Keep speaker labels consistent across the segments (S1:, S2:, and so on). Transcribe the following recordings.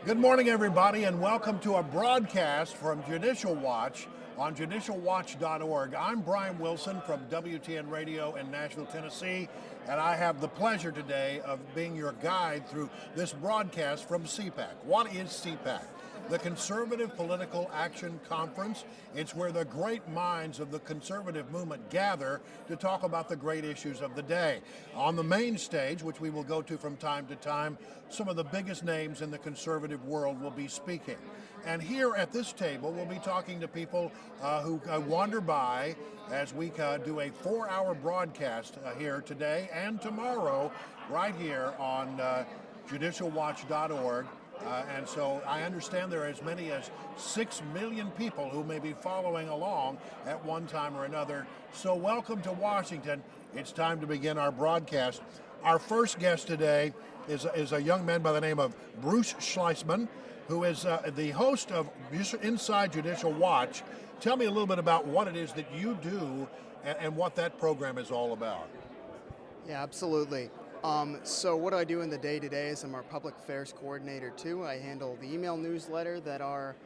S1: Good morning, everybody, and welcome to a broadcast from Judicial Watch on judicialwatch.org. I'm Brian Wilson from WTN Radio in Nashville, Tennessee, and I have the pleasure today of being your guide through this broadcast from CPAC. What is CPAC? The Conservative Political Action Conference. It's where the great minds of the conservative movement gather to talk about the great issues of the day. On the main stage, which we will go to from time to time, some of the biggest names in the conservative world will be speaking. And here at this table, we'll be talking to people who wander by as we do a 4-hour broadcast here today and tomorrow right here on judicialwatch.org. And so I understand there are as many as 6 million people who may be following along at one time or another. So welcome to Washington. It's time to begin our broadcast. Our first guest today is a young man by the name of Bruce Schlesman, who is the host of Inside Judicial Watch. Tell me a little bit about what it is that you do and what that program is all about.
S2: Yeah, absolutely. So what I do in the day-to-day is I'm our public affairs coordinator too. I handle the email newsletter that our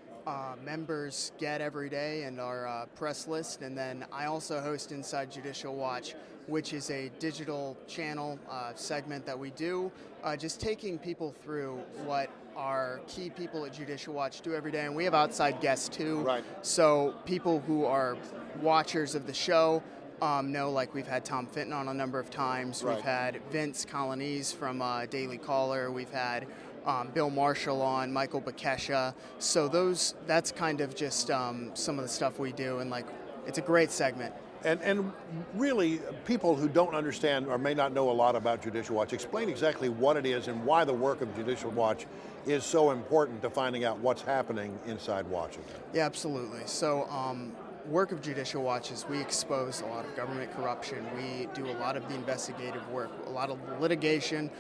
S2: members get every day and our press list. And then I also host Inside Judicial Watch, which is a digital channel segment that we do, just taking people through what our key people at Judicial Watch do every day. And we have outside guests too.
S1: Right.
S2: So people who are watchers of the show know, like we've had Tom Fitton on a number of times.
S1: Right.
S2: We've had Vince Colonese from Daily Caller. We've had Bill Marshall on, Michael Bekesha. So that's kind of just some of the stuff we do, and like it's a great segment.
S1: And really, people who don't understand or may not know a lot about Judicial Watch, explain exactly what it is and why the work of Judicial Watch is so important to finding out what's happening inside Washington.
S2: Yeah, absolutely. So work of Judicial Watch is we expose a lot of government corruption. We do a lot of the investigative work, a lot of litigation,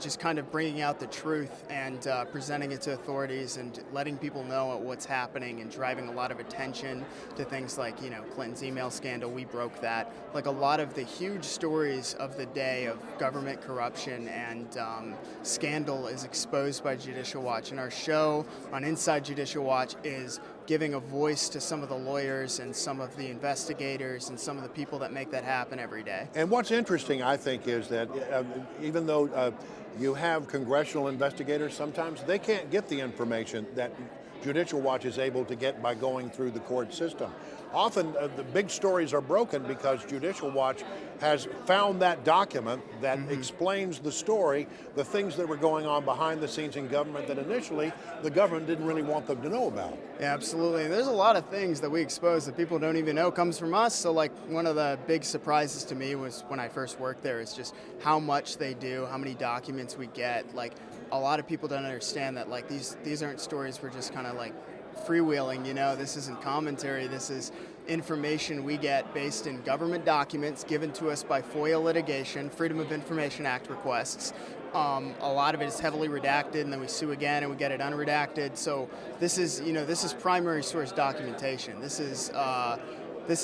S2: just kind of bringing out the truth and presenting it to authorities and letting people know what's happening and driving a lot of attention to things like, Clinton's email scandal. We broke that. Like a lot of the huge stories of the day of government corruption and scandal is exposed by Judicial Watch. And our show on Inside Judicial Watch is giving a voice to some of the lawyers and some of the investigators and some of the people that make that happen every day.
S1: And what's interesting, I think, is that even though you have congressional investigators, sometimes they can't get the information that Judicial Watch is able to get by going through the court system. Often the big stories are broken because Judicial Watch has found that document that explains the story, the things that were going on behind the scenes in government that initially the government didn't really want them to know about.
S2: Yeah, absolutely. And there's a lot of things that we expose that people don't even know comes from us. So like one of the big surprises to me was when I first worked there is just how much they do, how many documents we get. Like a lot of people don't understand that like these aren't stories we're just kind of like freewheeling, this isn't commentary, this is information we get based in government documents given to us by FOIA litigation, Freedom of Information Act requests. A lot of it is heavily redacted, and then we sue again and we get it unredacted. So this is primary source documentation. This is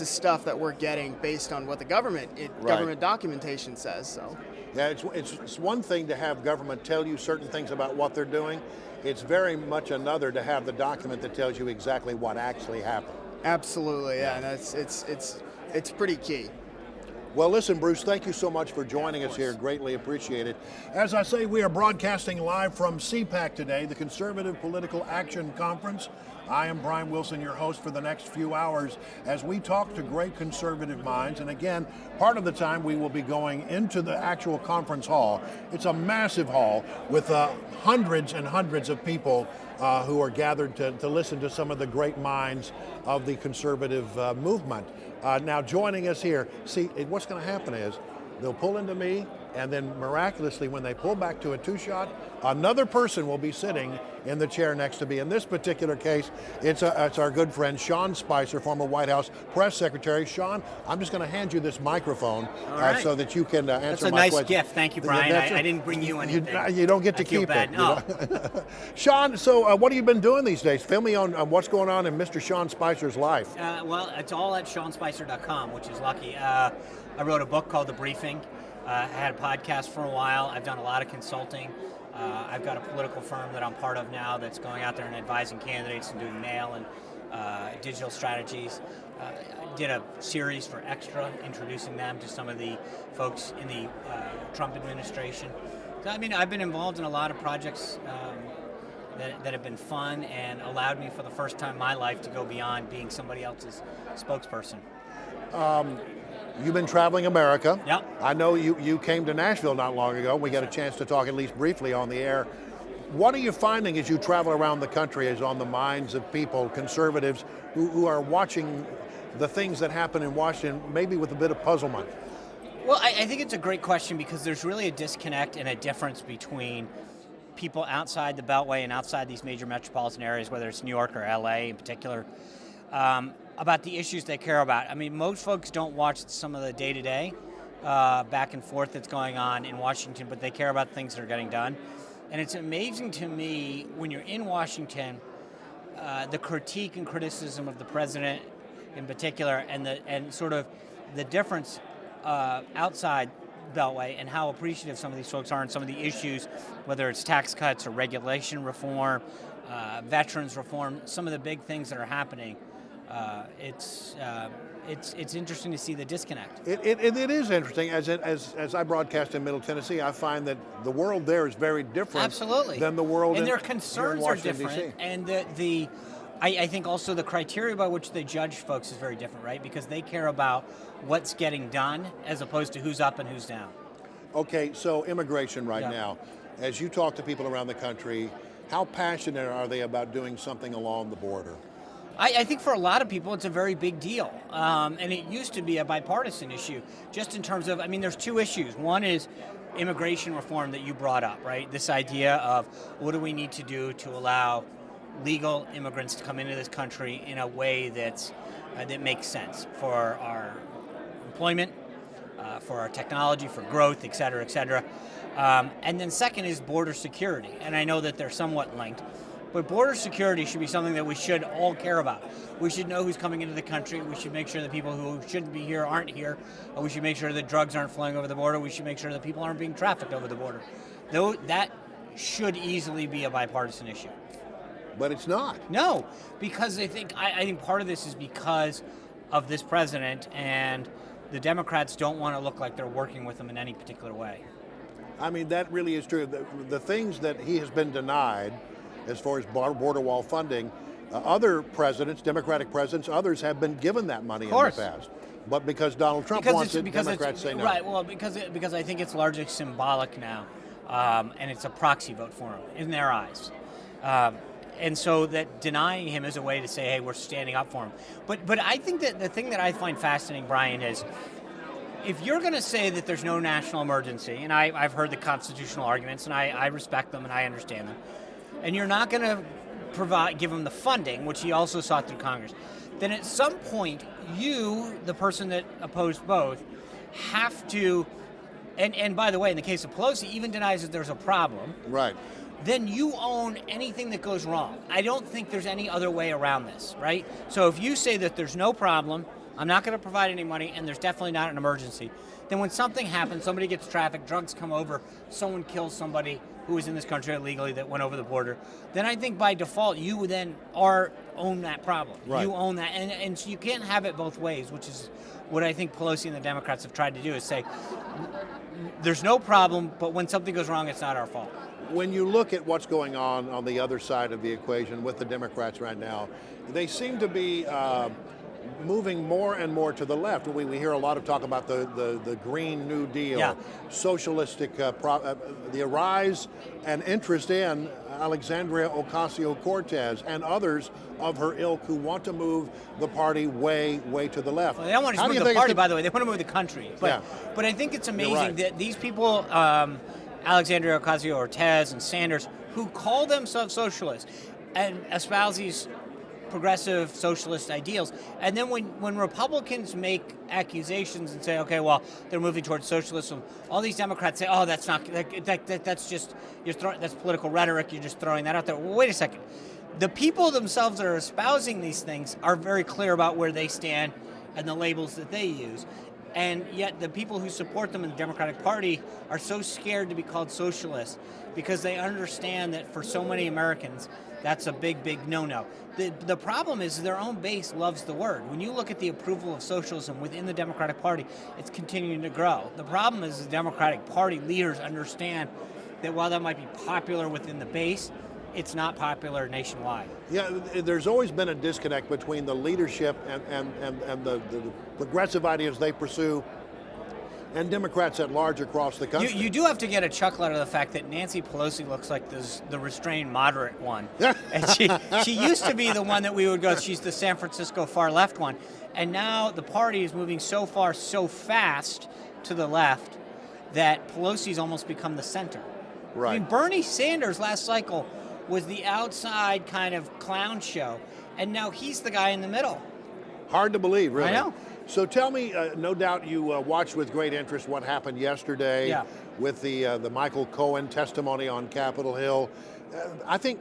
S2: stuff that we're getting based on what the government documentation says. So.
S1: Yeah, it's one thing to have government tell you certain things about what they're doing. It's very much another to have the document that tells you exactly what actually happened.
S2: Absolutely, yeah. It's pretty key.
S1: Well, listen, Bruce, thank you so much for joining us here. Greatly appreciate it. As I say, we are broadcasting live from CPAC today, the Conservative Political Action Conference. I am Brian Wilson, your host for the next few hours as we talk to great conservative minds. And again, part of the time we will be going into the actual conference hall. It's a massive hall with hundreds and hundreds of people who are gathered to listen to some of the great minds of the conservative movement. Now joining us here, see, what's going to happen is they'll pull into me, and then miraculously, when they pull back to a two-shot, another person will be sitting in the chair next to me. In this particular case, it's our good friend Sean Spicer, former White House press secretary. Sean, I'm just going to hand you this microphone so that you can answer my question.
S3: That's a nice gift. Thank you, Brian. I didn't bring you anything.
S1: You don't get to keep
S3: bad.
S1: it.
S3: No.
S1: Sean, so what have you been doing these days? Fill me on what's going on in Mr. Sean Spicer's life.
S3: Well, it's all at SeanSpicer.com, which is lucky. I wrote a book called The Briefing. I had a podcast for a while. I've done a lot of consulting. I've got a political firm that I'm part of now that's going out there and advising candidates and doing mail and digital strategies. I did a series for Extra, introducing them to some of the folks in the Trump administration. So, I mean, I've been involved in a lot of projects that have been fun and allowed me for the first time in my life to go beyond being somebody else's spokesperson.
S1: You've been traveling America.
S3: Yep.
S1: I know you came to Nashville not long ago. We got a chance to talk at least briefly on the air. What are you finding as you travel around the country is on the minds of people, conservatives, who are watching the things that happen in Washington, maybe with a bit of puzzlement?
S3: Well, I think it's a great question because there's really a disconnect and a difference between people outside the Beltway and outside these major metropolitan areas, whether it's New York or LA in particular, about the issues they care about. I mean, most folks don't watch some of the day-to-day back and forth that's going on in Washington, but they care about things that are getting done. And it's amazing to me when you're in Washington, the critique and criticism of the president in particular, and sort of the difference outside Beltway and how appreciative some of these folks are in some of the issues, whether it's tax cuts or regulation reform, veterans reform, some of the big things that are happening. It's interesting to see the disconnect.
S1: It is interesting. As I broadcast in Middle Tennessee, I find that the world there is very different
S3: Absolutely.
S1: than the world
S3: and
S1: in
S3: their
S1: here in
S3: concerns are
S1: Washington,
S3: different,
S1: D.C.
S3: and I think also the criteria by which they judge folks is very different, right? Because they care about what's getting done as opposed to who's up and who's down.
S1: Okay, so immigration right
S3: Yeah.
S1: now. As you talk to people around the country, how passionate are they about doing something along the border?
S3: I think for a lot of people, it's a very big deal. And it used to be a bipartisan issue, just in terms of, I mean, there's two issues. One is immigration reform that you brought up, right? This idea of what do we need to do to allow legal immigrants to come into this country in a way that makes sense for our employment, for our technology, for growth, et cetera, et cetera. And then second is border security. And I know that they're somewhat linked. But border security should be something that we should all care about. We should know who's coming into the country. We should make sure that people who shouldn't be here aren't here. We should make sure that drugs aren't flowing over the border. We should make sure that people aren't being trafficked over the border. Though that should easily be a bipartisan issue.
S1: But it's not.
S3: No, because I think part of this is because of this president, and the Democrats don't want to look like they're working with him in any particular way.
S1: I mean, that really is true. The things that he has been denied as far as border wall funding, other presidents, Democratic presidents, others have been given that money in the past. But because Donald Trump wants it, Democrats say no.
S3: Right, well, because I think it's largely symbolic now, and it's a proxy vote for him in their eyes. And so that denying him is a way to say, hey, we're standing up for him. But I think that the thing that I find fascinating, Brian, is if you're going to say that there's no national emergency, and I've heard the constitutional arguments, and I respect them and I understand them, and you're not going to give him the funding, which he also sought through Congress, then at some point, you, the person that opposed both, have to, and by the way, in the case of Pelosi, even denies that there's a problem.
S1: Right.
S3: Then you own anything that goes wrong. I don't think there's any other way around this, right? So if you say that there's no problem, I'm not going to provide any money, and there's definitely not an emergency, then when something happens, somebody gets trafficked, drugs come over, someone kills somebody who is in this country illegally that went over the border, then I think by default you then own that problem.
S1: Right.
S3: You own that, and so you can't have it both ways, which is what I think Pelosi and the Democrats have tried to do, is say there's no problem, but when something goes wrong, it's not our fault.
S1: When you look at what's going on the other side of the equation with the Democrats right now, they seem to be moving more and more to the left. We hear a lot of talk about the Green New Deal,
S3: Yeah.
S1: socialistic, the rise and interest in Alexandria Ocasio-Cortez and others of her ilk who want to move the party way, way to the left.
S3: Well, they don't want to move the party, by the way. They want to move the country. But I think it's amazing that these people, Alexandria Ocasio-Cortez and Sanders, who call themselves socialists and espouse these progressive socialist ideals, and then when Republicans make accusations and say, okay, well, they're moving towards socialism, all these Democrats say, oh, that's not, that's just, that's political rhetoric, you're just throwing that out there. Well, wait a second. The people themselves that are espousing these things are very clear about where they stand and the labels that they use. And yet the people who support them in the Democratic Party are so scared to be called socialists because they understand that for so many Americans, that's a big, big no-no. The problem is their own base loves the word. When you look at the approval of socialism within the Democratic Party, it's continuing to grow. The problem is the Democratic Party leaders understand that while that might be popular within the base, it's not popular nationwide.
S1: Yeah, there's always been a disconnect between the leadership and the progressive ideas they pursue and Democrats at large across the country.
S3: You do have to get a chuckle out of the fact that Nancy Pelosi looks like the restrained moderate one. And she used to be the one that we would go, she's the San Francisco far left one. And now the party is moving so far, so fast to the left that Pelosi's almost become the center.
S1: Right.
S3: I mean, Bernie Sanders last cycle was the outside kind of clown show, and now he's the guy in the middle.
S1: Hard to believe, really.
S3: I know.
S1: So tell me, no doubt you watched with great interest what happened yesterday with the Michael Cohen testimony on Capitol Hill. I think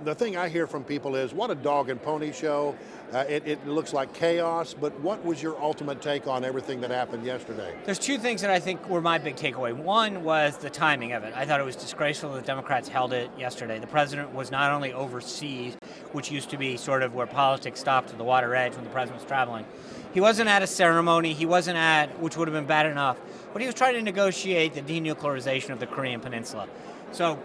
S1: the thing I hear from people is, what a dog and pony show. It looks like chaos, but what was your ultimate take on everything that happened yesterday?
S3: There's two things that I think were my big takeaway. One was the timing of it. I thought it was disgraceful that Democrats held it yesterday. The president was not only overseas, which used to be sort of where politics stopped at the water edge when the president was traveling. He wasn't at a ceremony, he wasn't at, which would have been bad enough, but he was trying to negotiate the denuclearization of the Korean Peninsula. So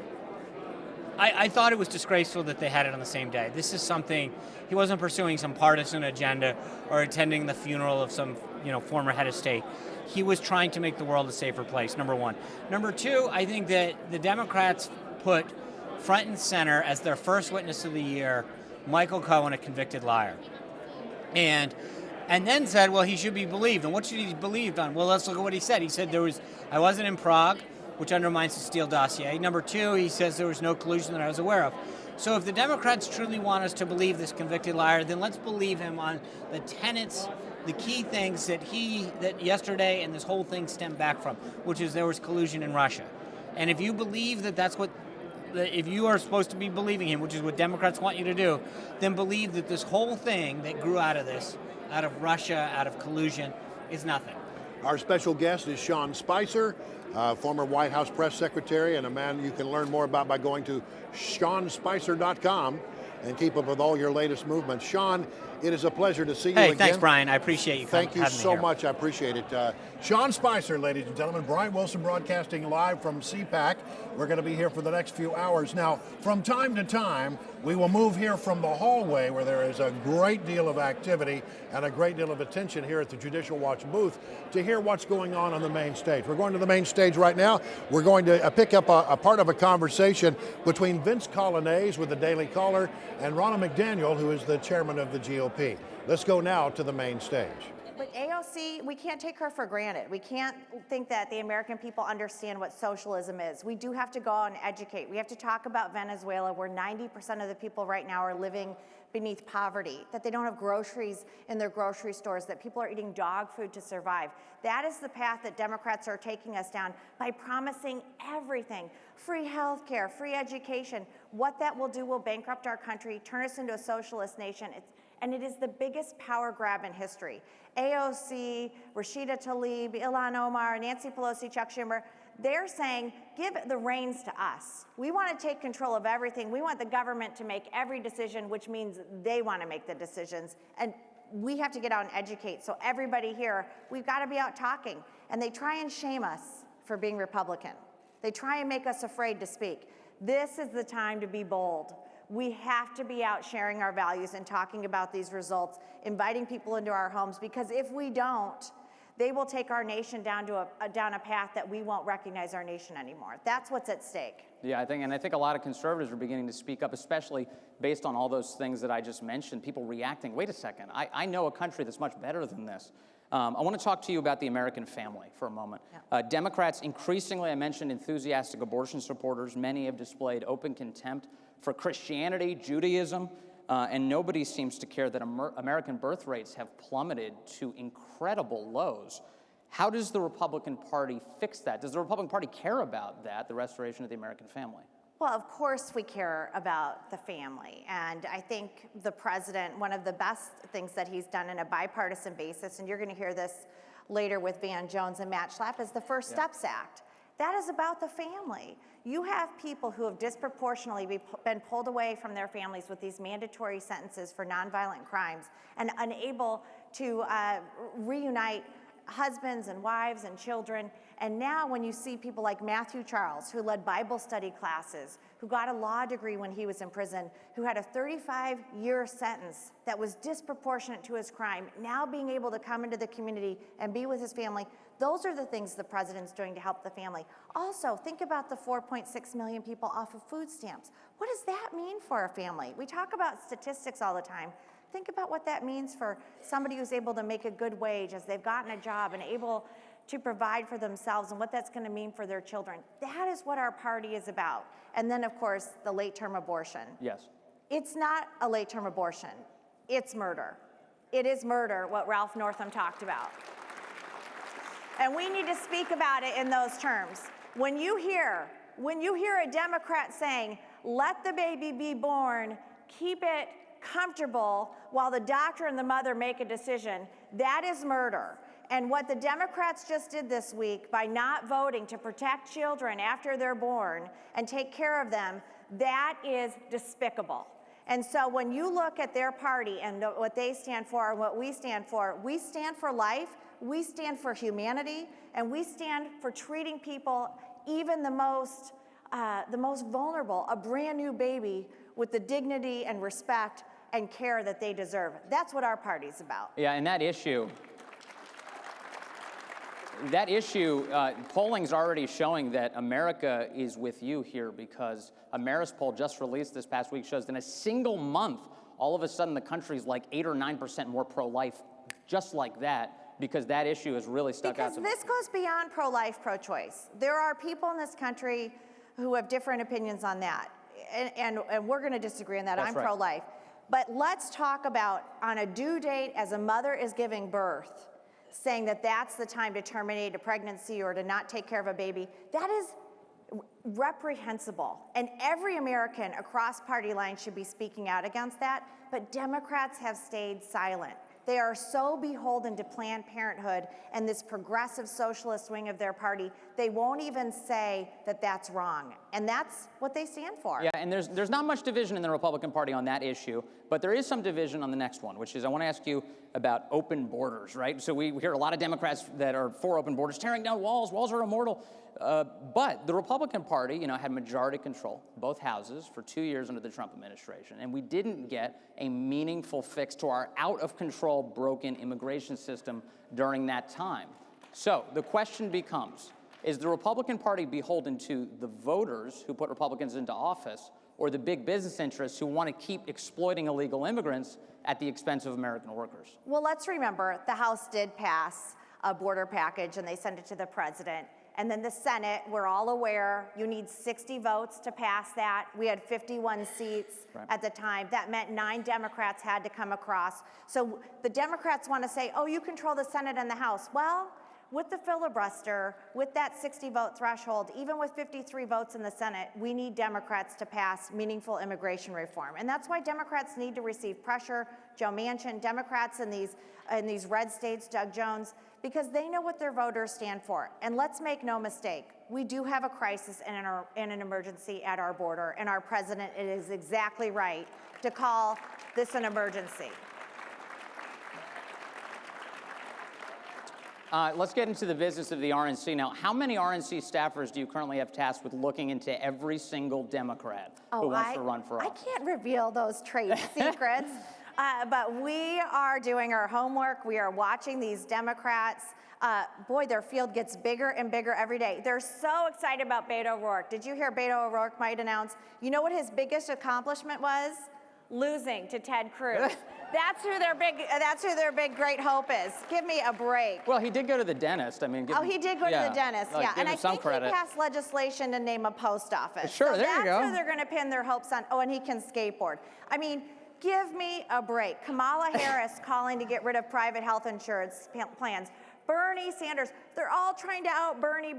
S3: I thought it was disgraceful that they had it on the same day. This is something, he wasn't pursuing some partisan agenda or attending the funeral of some former head of state. He was trying to make the world a safer place, number one. Number two, I think that the Democrats put front and center as their first witness of the year, Michael Cohen, a convicted liar. And then said, well, he should be believed. And what should he be believed on? Well, let's look at what he said. He said I wasn't in Prague, which undermines the Steele dossier. Number two, he says there was no collusion that I was aware of. So if the Democrats truly want us to believe this convicted liar, then let's believe him on the tenets, the key things that yesterday and this whole thing stemmed back from, which is there was collusion in Russia. And if you believe if you are supposed to be believing him, which is what Democrats want you to do, then believe that this whole thing that grew out of this, out of Russia, out of collusion, is nothing.
S1: Our special guest is Sean Spicer, former White House press secretary, and a man you can learn more about by going to SeanSpicer.com and keep up with all your latest movements. Sean, it is a pleasure to see you again.
S3: Hey, thanks, Brian. I appreciate you having me here.
S1: Thank you so much. I appreciate it. Sean Spicer, ladies and gentlemen. Brian Wilson broadcasting live from CPAC. We're going to be here for the next few hours. Now, from time to time, we will move here from the hallway where there is a great deal of activity and a great deal of attention here at the Judicial Watch booth to hear what's going on the main stage. We're going to the main stage right now. We're going to pick up a part of a conversation between Vince Colonnese with the Daily Caller and Ronna McDaniel, who is the chairman of the GOP. Let's go now to the main stage.
S4: But AOC, we can't take her for granted. We can't think that the American people understand what socialism is. We do have to go out and educate. We have to talk about Venezuela, where 90% of the people right now are living beneath poverty, that they don't have groceries in their grocery stores, that people are eating dog food to survive. That is the path that Democrats are taking us down by promising everything. Free health care, free education. What that will do will bankrupt our country, turn us into a socialist nation. And it is the biggest power grab in history. AOC, Rashida Tlaib, Ilhan Omar, Nancy Pelosi, Chuck Schumer, they're saying, give the reins to us. We want to take control of everything. We want the government to make every decision, which means they want to make the decisions. And we have to get out and educate. So everybody here, we've got to be out talking. And they try and shame us for being Republican. They try and make us afraid to speak. This is the time to be bold. We have to be out sharing our values and talking about these results, inviting people into our homes, because if we don't, they will take our nation down a path that we won't recognize our nation anymore. That's what's at stake.
S5: Yeah, I think a lot of conservatives are beginning to speak up, especially based on all those things that I just mentioned, people reacting. Wait a second, I know a country that's much better than this. I want to talk to you about the American family for a moment. Yeah. Democrats increasingly, I mentioned enthusiastic abortion supporters. Many have displayed open contempt for Christianity, Judaism, and nobody seems to care that American birth rates have plummeted to incredible lows. How does the Republican Party fix that? Does the Republican Party care about that, the restoration of the American family?
S4: Well, of course we care about the family. And I think the president, one of the best things that he's done on a bipartisan basis, and you're going to hear this later with Van Jones and Matt Schlapp, is the First Steps Act. That is about the family. You have people who have disproportionately been pulled away from their families with these mandatory sentences for nonviolent crimes and unable to reunite husbands and wives and children. And now when you see people like Matthew Charles, who led Bible study classes, who got a law degree when he was in prison, who had a 35-year sentence that was disproportionate to his crime, now being able to come into the community and be with his family, those are the things the president's doing to help the family. Also, think about the 4.6 million people off of food stamps. What does that mean for a family? We talk about statistics all the time. Think about what that means for somebody who's able to make a good wage as they've gotten a job and able to provide for themselves, and what that's going to mean for their children. That is what our party is about. And then, of course, the late-term abortion.
S5: Yes.
S4: It's not a late-term abortion. It's murder. It is murder, what Ralph Northam talked about. And we need to speak about it in those terms. When you hear a Democrat saying, let the baby be born, keep it comfortable while the doctor and the mother make a decision, that is murder. And what the Democrats just did this week by not voting to protect children after they're born and take care of them, that is despicable. And so when you look at their party and what they stand for and what we stand for life, we stand for humanity, and we stand for treating people, even the most vulnerable, a brand new baby, with the dignity and respect and care that they deserve. That's what our party's about.
S5: Yeah, and that issue, polling's already showing that America is with you here, because a Marist poll just released this past week shows that in a single month, all of a sudden the country's like 8 or 9% more pro-life, just like that, because that issue has really stuck out to me.
S4: Because this goes beyond pro-life, pro-choice. There are people in this country who have different opinions on that, and we're going to disagree on that.
S5: That's
S4: I'm
S5: right.
S4: pro-life. But let's talk about, on a due date as a mother is giving birth, saying that that's the time to terminate a pregnancy or to not take care of a baby. That is reprehensible. And every American across party lines should be speaking out against that. But Democrats have stayed silent. They are so beholden to Planned Parenthood and this progressive socialist wing of their party, they won't even say that that's wrong. And that's what they stand for.
S5: Yeah, and there's not much division in the Republican Party on that issue, but there is some division on the next one, which is I want to ask you about open borders, right? So we hear a lot of Democrats that are for open borders, tearing down walls. Walls are immortal. But the Republican Party, had majority control, both houses, for 2 years under the Trump administration, and we didn't get a meaningful fix to our out-of-control, broken immigration system during that time. So the question becomes, is the Republican Party beholden to the voters who put Republicans into office, or the big business interests who want to keep exploiting illegal immigrants at the expense of American workers?
S4: Well, let's remember, the House did pass a border package, and they sent it to the president. And then the Senate, we're all aware, you need 60 votes to pass that. We had 51 seats at the time. That meant 9 Democrats had to come across. So the Democrats want to say, oh, you control the Senate and the House. Well, with the filibuster, with that 60-vote threshold, even with 53 votes in the Senate, we need Democrats to pass meaningful immigration reform. And that's why Democrats need to receive pressure. Joe Manchin, Democrats in these red states, Doug Jones, because they know what their voters stand for. And let's make no mistake, we do have a crisis and an emergency at our border, and our president is exactly right to call this an emergency.
S5: Let's get into the business of the RNC now. How many RNC staffers do you currently have tasked with looking into every single Democrat who wants to run for office?
S4: I can't reveal those trade secrets, but we are doing our homework. We are watching these Democrats. Boy, their field gets bigger and bigger every day. They're so excited about Beto O'Rourke. Did you hear Beto O'Rourke might announce? You know what his biggest accomplishment was? Losing to Ted Cruz. That's who their big great hope is. Give me a break.
S5: Well, he did go to the dentist. I mean,
S4: he did go to the dentist, yeah.
S5: Give
S4: And
S5: him
S4: I
S5: some
S4: think
S5: credit.
S4: he passed legislation to name a post office.
S5: Sure,
S4: so
S5: there you go.
S4: That's who they're going to pin their hopes on. Oh, and he can skateboard. I mean, give me a break. Kamala Harris calling to get rid of private health insurance plans. Bernie Sanders, they're all trying to out Bernie.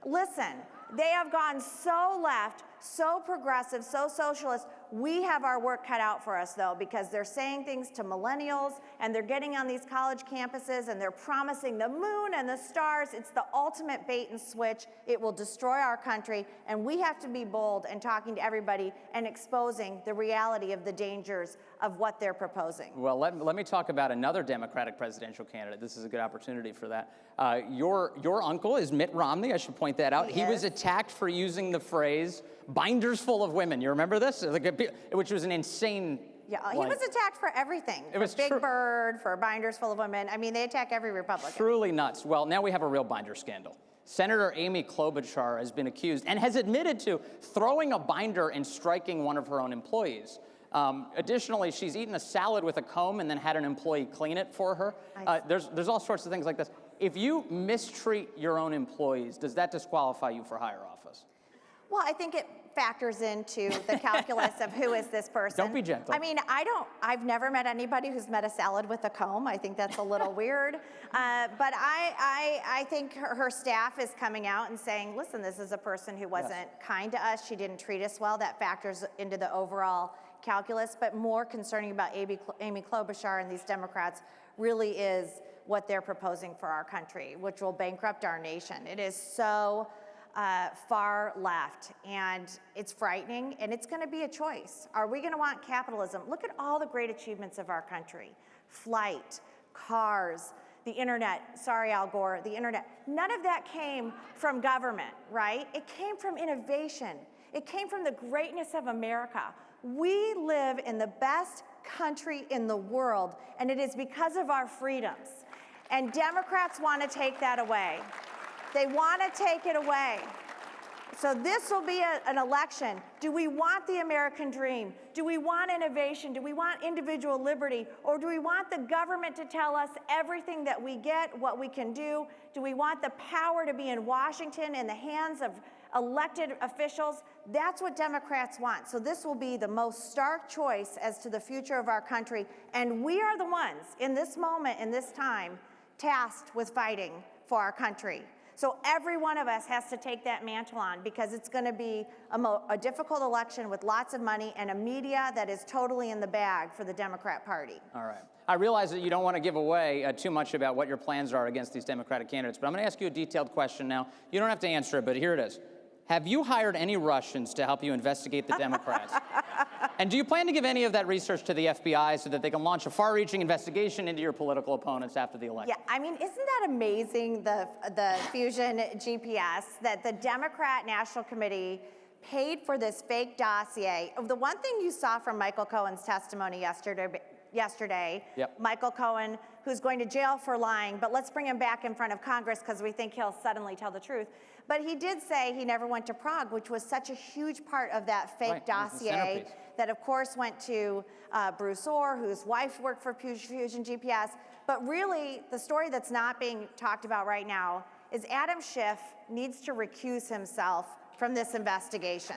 S4: Listen, they have gone so left, so progressive, so socialist. we have our work cut out for us, though, because they're saying things to millennials, and they're getting on these college campuses, and they're promising the moon and the stars. It's the ultimate bait and switch. It will destroy our country, and we have to be bold and talking to everybody and exposing the reality of the dangers of what they're proposing.
S5: Well, let me talk about another Democratic presidential candidate. This is a good opportunity for that. Your uncle is Mitt Romney, I should point that out. He was attacked for using the phrase, binders full of women. You remember this? Which was an insane...
S4: Yeah, he was attacked for everything.
S5: It was
S4: Big Bird, for binders full of women. I mean, they attack every Republican.
S5: Truly nuts. Well, now we have a real binder scandal. Senator Amy Klobuchar has been accused and has admitted to throwing a binder and striking one of her own employees. Additionally, she's eaten a salad with a comb and then had an employee clean it for her. There's all sorts of things like this. If you mistreat your own employees, does that disqualify you for higher office?
S4: Well, I think it factors into the calculus of who is this person.
S5: Don't be gentle.
S4: I mean, I've never met anybody who's met a salad with a comb. I think that's a little weird. But I think her staff is coming out and saying, listen, this is a person who wasn't kind to us. She didn't treat us well. That factors into the overall calculus. But more concerning about Amy Klobuchar and these Democrats really is what they're proposing for our country, which will bankrupt our nation. It is so far left, and it's frightening, and it's going to be a choice. Are we going to want capitalism? Look at all the great achievements of our country. Flight, cars, the internet. Sorry, Al Gore, the internet. None of that came from government, right? It came from innovation. It came from the greatness of America. We live in the best country in the world, and it is because of our freedoms. And Democrats want to take that away. They want to take it away. So this will be an election. Do we want the American dream? Do we want innovation? Do we want individual liberty? Or do we want the government to tell us everything that we get, what we can do? Do we want the power to be in Washington in the hands of elected officials? That's what Democrats want. So this will be the most stark choice as to the future of our country. And we are the ones in this moment, in this time, tasked with fighting for our country. So every one of us has to take that mantle on, because it's going to be a difficult election with lots of money and a media that is totally in the bag for the Democrat Party.
S5: All right. I realize that you don't want to give away too much about what your plans are against these Democratic candidates, but I'm going to ask you a detailed question now. You don't have to answer it, but here it is. Have you hired any Russians to help you investigate the Democrats? And do you plan to give any of that research to the FBI so that they can launch a far-reaching investigation into your political opponents after the election?
S4: Yeah, I mean, isn't that amazing, the Fusion GPS, that the Democrat National Committee paid for this fake dossier? The one thing you saw from Michael Cohen's testimony yesterday, Michael Cohen, who's going to jail for lying, but let's bring him back in front of Congress because we think he'll suddenly tell the truth. But he did say he never went to Prague, which was such a huge part of that fake dossier that, of course, went to Bruce Orr, whose wife worked for Fusion GPS. But really, the story that's not being talked about right now is Adam Schiff needs to recuse himself from this investigation.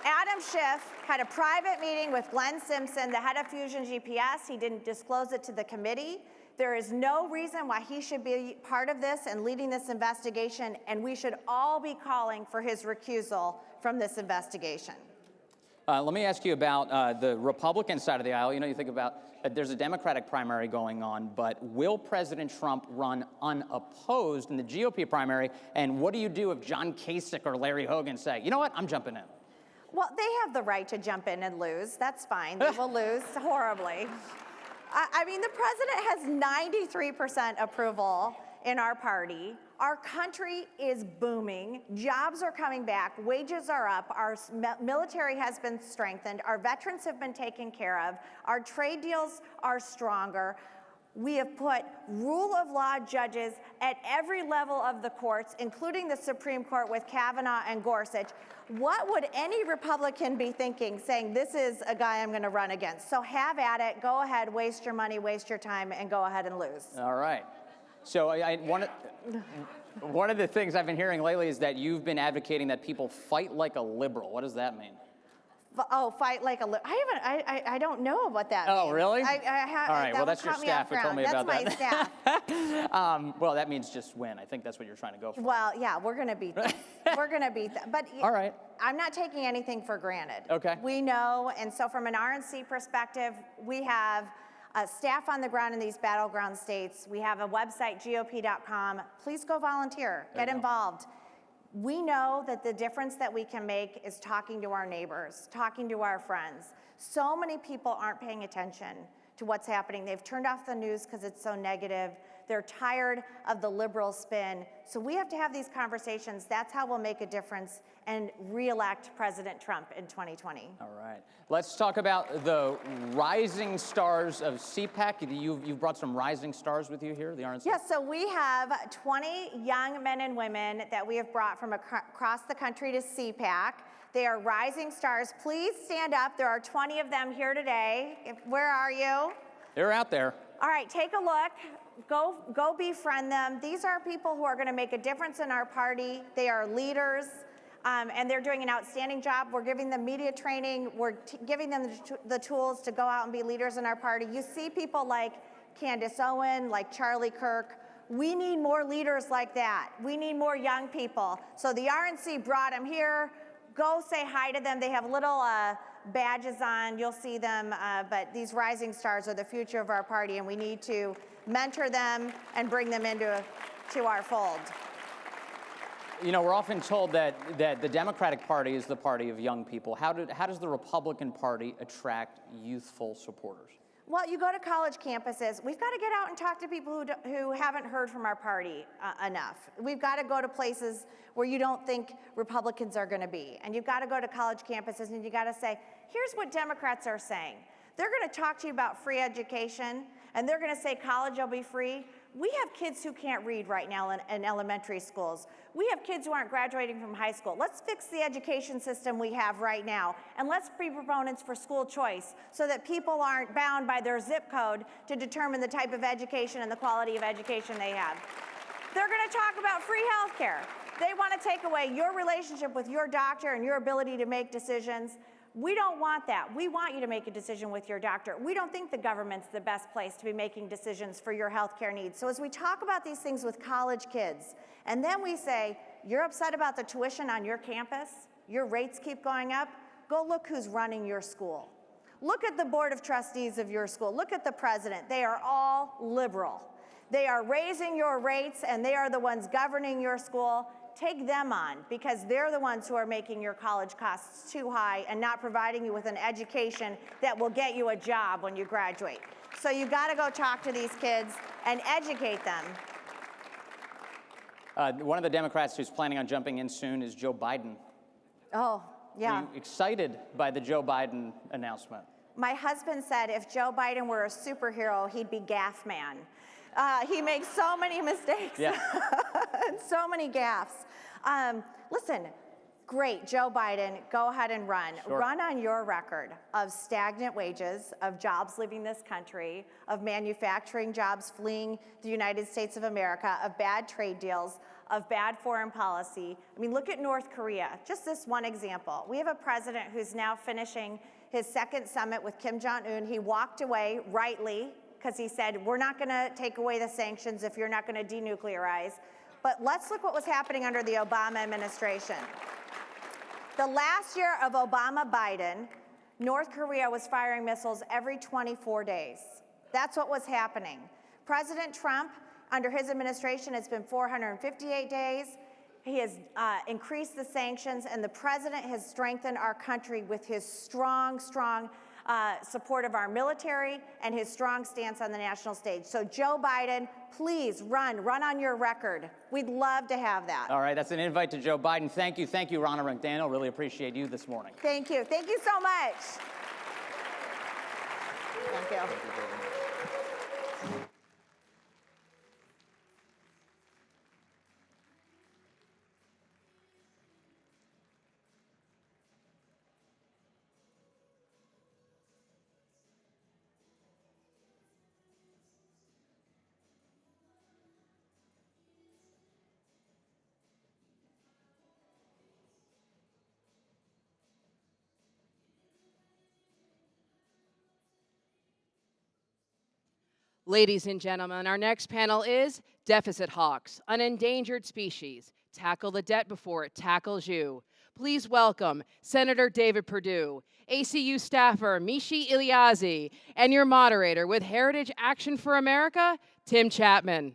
S4: Adam Schiff had a private meeting with Glenn Simpson, the head of Fusion GPS. He didn't disclose it to the committee. There is no reason why he should be part of this and leading this investigation, and we should all be calling for his recusal from this investigation.
S5: Let me ask you about the Republican side of the aisle. You know, you think about there's a Democratic primary going on, but will President Trump run unopposed in the GOP primary? And what do you do if John Kasich or Larry Hogan say, you know what, I'm jumping in?
S4: Well, they have the right to jump in and lose. That's fine. They will lose horribly. I mean, the president has 93% approval in our party. Our country is booming. Jobs are coming back. Wages are up. Our military has been strengthened. Our veterans have been taken care of. Our trade deals are stronger. We have put rule of law judges at every level of the courts, including the Supreme Court with Kavanaugh and Gorsuch. What would any Republican be thinking, saying this is a guy I'm going to run against? So have at it. Go ahead, waste your money, waste your time, and go ahead and lose.
S5: All right. So one of the things I've been hearing lately is that you've been advocating that people fight like a liberal. What does that mean?
S4: Oh, fight like a. I don't know what that means.
S5: Oh, really?
S4: All
S5: right, well, that's your staff who told me about that.
S4: That's my staff.
S5: Well, that means just win. I think that's what you're trying to go for.
S4: Well, yeah, we're going to beat them. We're going to beat them. But
S5: All right.
S4: I'm not taking anything for granted.
S5: Okay.
S4: We know, and so from an RNC perspective, we have staff on the ground in these battleground states. We have a website, GOP.com. Please go volunteer. Get involved. We know that the difference that we can make is talking to our neighbors, talking to our friends. So many people aren't paying attention to what's happening. They've turned off the news because it's so negative. They're tired of the liberal spin. So we have to have these conversations. That's how we'll make a difference and re-elect President Trump in 2020.
S5: All right. Let's talk about the rising stars of CPAC. You've brought some rising stars with you here, the RNC?
S4: Yes, so we have 20 young men and women that we have brought from across the country to CPAC. They are rising stars. Please stand up. There are 20 of them here today. Where are you?
S5: They're out there.
S4: All right, take a look. Go befriend them. These are people who are going to make a difference in our party. They are leaders, and they're doing an outstanding job. We're giving them media training. We're giving them the tools to go out and be leaders in our party. You see people like Candace Owen, like Charlie Kirk. We need more leaders like that. We need more young people. So the RNC brought them here. Go say hi to them. They have little badges on. You'll see them. But these rising stars are the future of our party, and we need to mentor them and bring them into our fold.
S5: You know, we're often told that the Democratic Party is the party of young people. How does the Republican Party attract youthful supporters?
S4: Well, you go to college campuses. We've got to get out and talk to people who haven't heard from our party enough. We've got to go to places where you don't think Republicans are going to be. And you've got to go to college campuses and you got to say, here's what Democrats are saying. They're going to talk to you about free education, and they're going to say college will be free. We have kids who can't read right now in elementary schools. We have kids who aren't graduating from high school. Let's fix the education system we have right now, and let's be proponents for school choice so that people aren't bound by their zip code to determine the type of education and the quality of education they have. They're going to talk about free health care. They want to take away your relationship with your doctor and your ability to make decisions. We don't want that. We want you to make a decision with your doctor. We don't think the government's the best place to be making decisions for your health care needs. So as we talk about these things with college kids, and then we say, you're upset about the tuition on your campus, your rates keep going up, go look who's running your school. Look at the board of trustees of your school. Look at the president. They are all liberal. They are raising your rates, and they are the ones governing your school. Take them on, because they're the ones who are making your college costs too high and not providing you with an education that will get you a job when you graduate. So you got to go talk to these kids and educate them.
S5: One of the Democrats who's planning on jumping in soon is Joe Biden.
S4: Oh, yeah.
S5: Are you excited by the Joe Biden announcement?
S4: My husband said if Joe Biden were a superhero, he'd be Gaff Man. He makes so many mistakes,
S5: yeah.
S4: and so many gaffes. Listen, great, Joe Biden, go ahead and run.
S5: Sure.
S4: Run on your record of stagnant wages, of jobs leaving this country, of manufacturing jobs fleeing the United States of America, of bad trade deals, of bad foreign policy. I mean, look at North Korea, just this one example. We have a president who's now finishing his second summit with Kim Jong-un. He walked away, rightly, because he said, we're not going to take away the sanctions if you're not going to denuclearize. But let's look what was happening under the Obama administration. The last year of Obama-Biden, North Korea was firing missiles every 24 days. That's what was happening. President Trump, under his administration, it's been 458 days. He has increased the sanctions, and the president has strengthened our country with his strong support of our military and his strong stance on the national stage. So Joe Biden, please run on your record. We'd love to have that.
S5: All right, that's an invite to Joe Biden. Thank you, Ronna McDaniel. Really appreciate you this morning.
S4: Thank you so much. Thank you.
S6: Ladies and gentlemen, our next panel is Deficit Hawks, an endangered species. Tackle the debt before it tackles you. Please welcome Senator David Perdue, ACU staffer Mishi Iliazi, and your moderator with Heritage Action for America, Tim Chapman.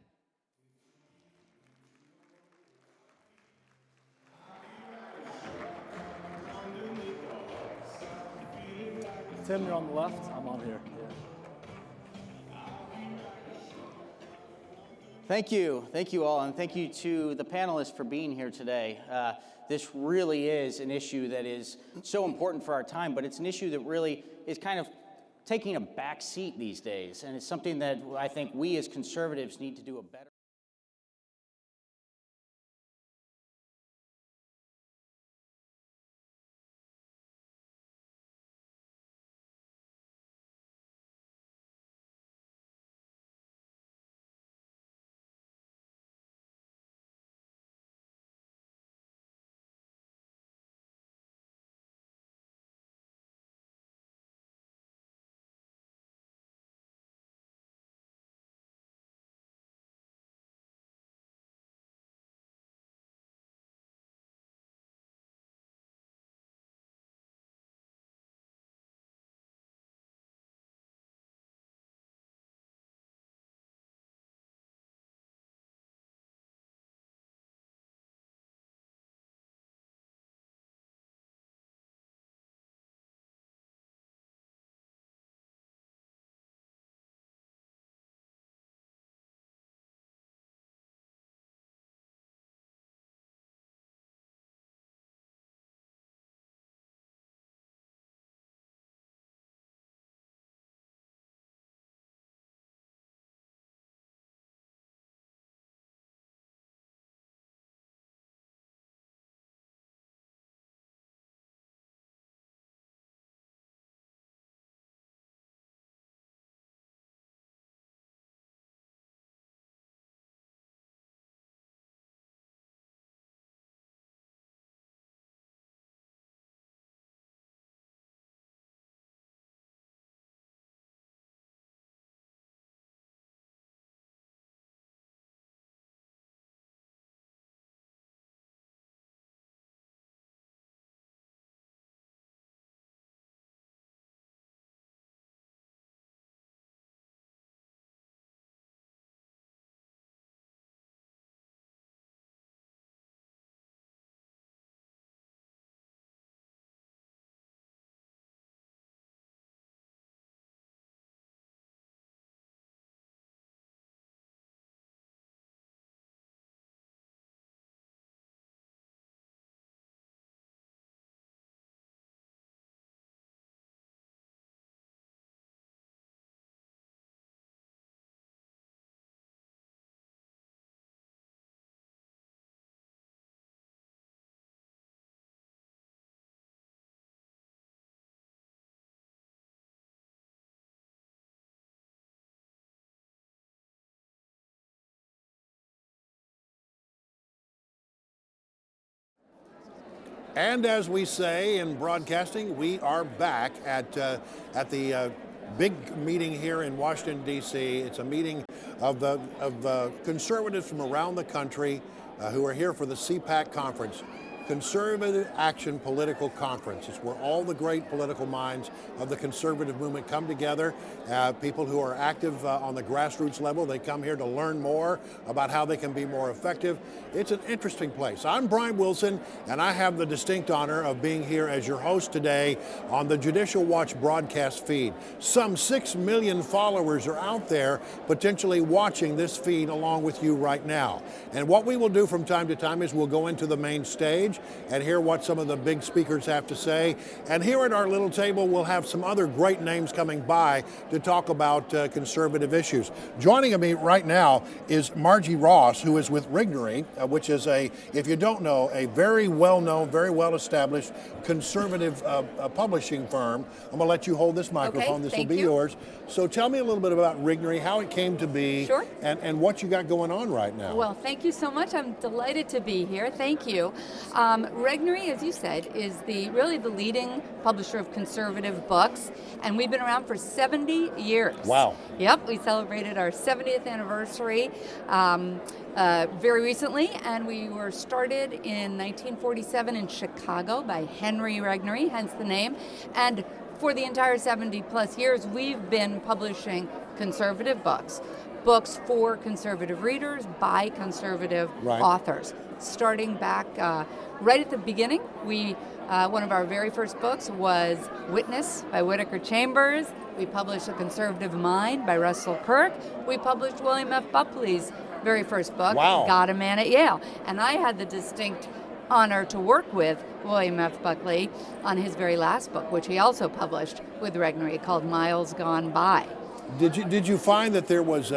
S7: Tim, you're on the left. I'm on here.
S8: Thank you all, and thank you to the panelists for being here today. This really is an issue that is so important for our time, but it's an issue that really is kind of taking a back seat these days, and it's something that I think we as conservatives need to do a better.
S1: And as we say in broadcasting, we are back at the big meeting here in Washington, D.C. It's a meeting of conservatives from around the country who are here for the CPAC conference, Conservative Action Political Conference. It's where all the great political minds of the conservative movement come together. People who are active on the grassroots level, they come here to learn more about how they can be more effective. It's an interesting place. I'm Brian Wilson, and I have the distinct honor of being here as your host today on the Judicial Watch broadcast feed. Some 6 million followers are out there potentially watching this feed along with you right now. And what we will do from time to time is we'll go into the main stage and hear what some of the big speakers have to say. And here at our little table, we'll have some other great names coming by to talk about conservative issues. Joining me right now is Margie Ross, who is with Regnery, which is if you don't know, a very well-known, very well-established conservative publishing firm. I'm going to let you hold this microphone.
S9: Okay,
S1: this will be yours. So tell me a little bit about Regnery, how it came to be,
S9: Sure.
S1: and what you got going on right now.
S9: Well, thank you so much. I'm delighted to be here. Thank you. Regnery, as you said, is really the leading publisher of conservative books, and we've been around for 70 years.
S1: Wow.
S9: Yep, we celebrated our 70th anniversary very recently, and we were started in 1947 in Chicago by Henry Regnery, hence the name, and for the entire 70 plus years, we've been publishing conservative books. Books for conservative readers by conservative authors. Starting back right at the beginning, one of our very first books was Witness by Whittaker Chambers. We published A Conservative Mind by Russell Kirk. We published William F. Buckley's very first book, Got a Man at Yale. And I had the distinct honor to work with William F. Buckley on his very last book, which he also published with Regnery, called Miles Gone By.
S1: Did you find that there was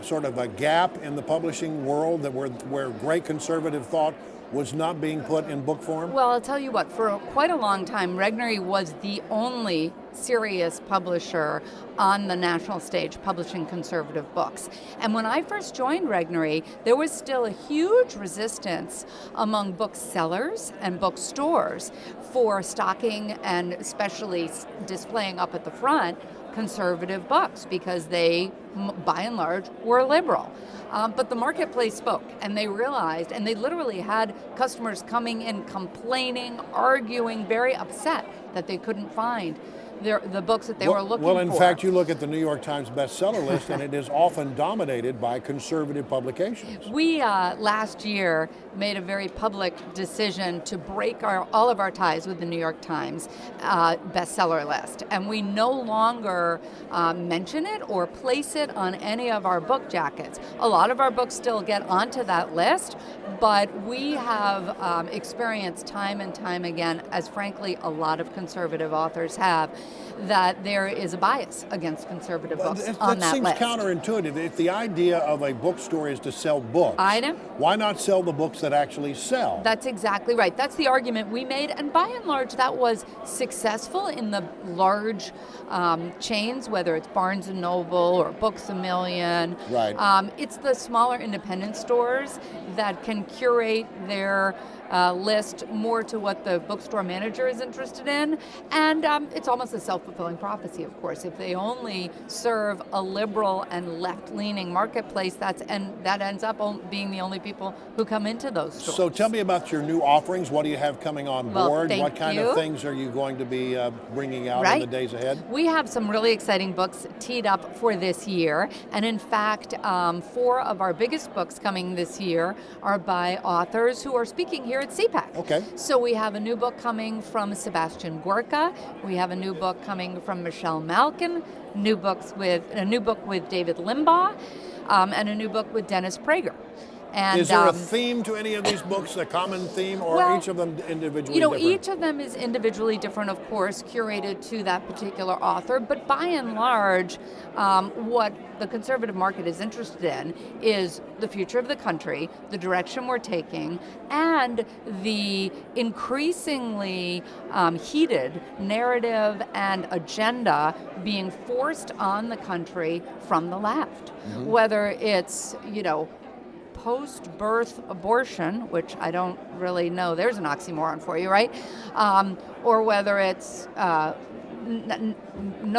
S1: sort of a gap in the publishing world that where great conservative thought was not being put in book form?
S9: Well, I'll tell you what, for quite a long time, Regnery was the only serious publisher on the national stage publishing conservative books. And when I first joined Regnery, there was still a huge resistance among booksellers and bookstores for stocking and especially displaying up at the front conservative books, because they, by and large, were liberal. But the marketplace spoke, and they realized, and they literally had customers coming in complaining, arguing, very upset that they couldn't find the books that they were looking for.
S1: Well, in fact, you look at the New York Times bestseller list, and it is often dominated by conservative publications.
S9: We, last year, made a very public decision to break all of our ties with the New York Times bestseller list. And we no longer mention it or place it on any of our book jackets. A lot of our books still get onto that list, but we have experienced time and time again, as frankly a lot of conservative authors have, that there is a bias against conservative books on that list.
S1: That seems counterintuitive. If the idea of a bookstore is to sell books, why not sell the books that actually sell?
S9: That's exactly right. That's the argument we made, and by and large that was successful in the large chains, whether it's Barnes & Noble or Books A Million.
S1: Right.
S9: It's the smaller independent stores that can curate their list more to what the bookstore manager is interested in, and it's almost a self-fulfilling prophecy, of course. If they only serve a liberal and left-leaning marketplace, that ends up being the only people who come into those stores.
S1: So tell me about your new offerings. What do you have coming on board? What kind of things are you going to be bringing out in the days ahead?
S9: We have some really exciting books teed up for this year, and in fact, 4 of our biggest books coming this year are by authors who are speaking here at CPAC.
S1: Okay.
S9: So we have a new book coming from Sebastian Gorka. We have a new book coming from Michelle Malkin. A new book with David Limbaugh, and a new book with Dennis Prager. And,
S1: is there a theme to any of these books, a common theme, or each of them individually different?
S9: Each of them is individually different, of course, curated to that particular author, but by and large, what the conservative market is interested in is the future of the country, the direction we're taking, and the increasingly heated narrative and agenda being forced on the country from the left. Mm-hmm. Whether it's, post-birth abortion, which I don't really know, there's an oxymoron for you, right? Or whether it's no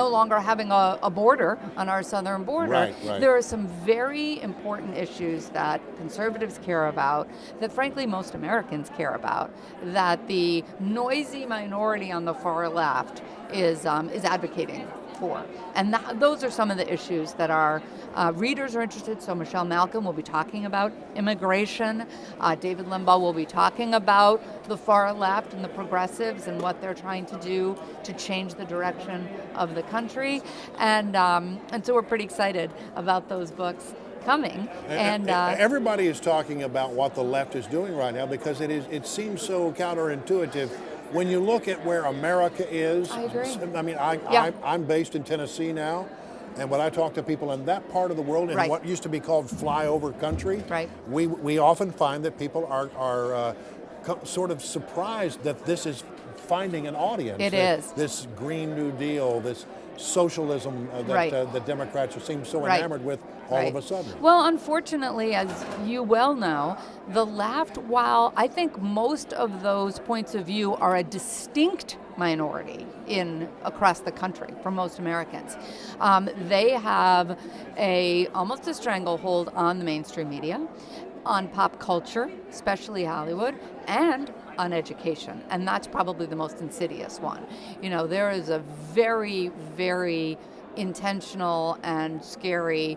S9: longer having a border on our southern border.
S1: Right.
S9: There are some very important issues that conservatives care about, that frankly most Americans care about, that the noisy minority on the far left is advocating for. And those are some of the issues that our readers are interested. So Michelle Malkin will be talking about immigration. David Limbaugh will be talking about the far left and the progressives and what they're trying to do to change the direction of the country. And so we're pretty excited about those books coming. And
S1: everybody is talking about what the left is doing right now, because it seems so counterintuitive. When you look at where America is,
S9: I agree.
S1: I mean, I'm based in Tennessee now, and when I talk to people in that part of the world, in what used to be called flyover country, we often find that people are sort of surprised that this is finding an audience.
S9: It is.
S1: This Green New Deal, this socialism that the Democrats seem so enamored with, all of a sudden.
S9: Well, unfortunately, as you well know, the left, while I think most of those points of view are a distinct minority across the country for most Americans, they have almost a stranglehold on the mainstream media, on pop culture, especially Hollywood, and on education. And that's probably the most insidious one. There is a very, very intentional and scary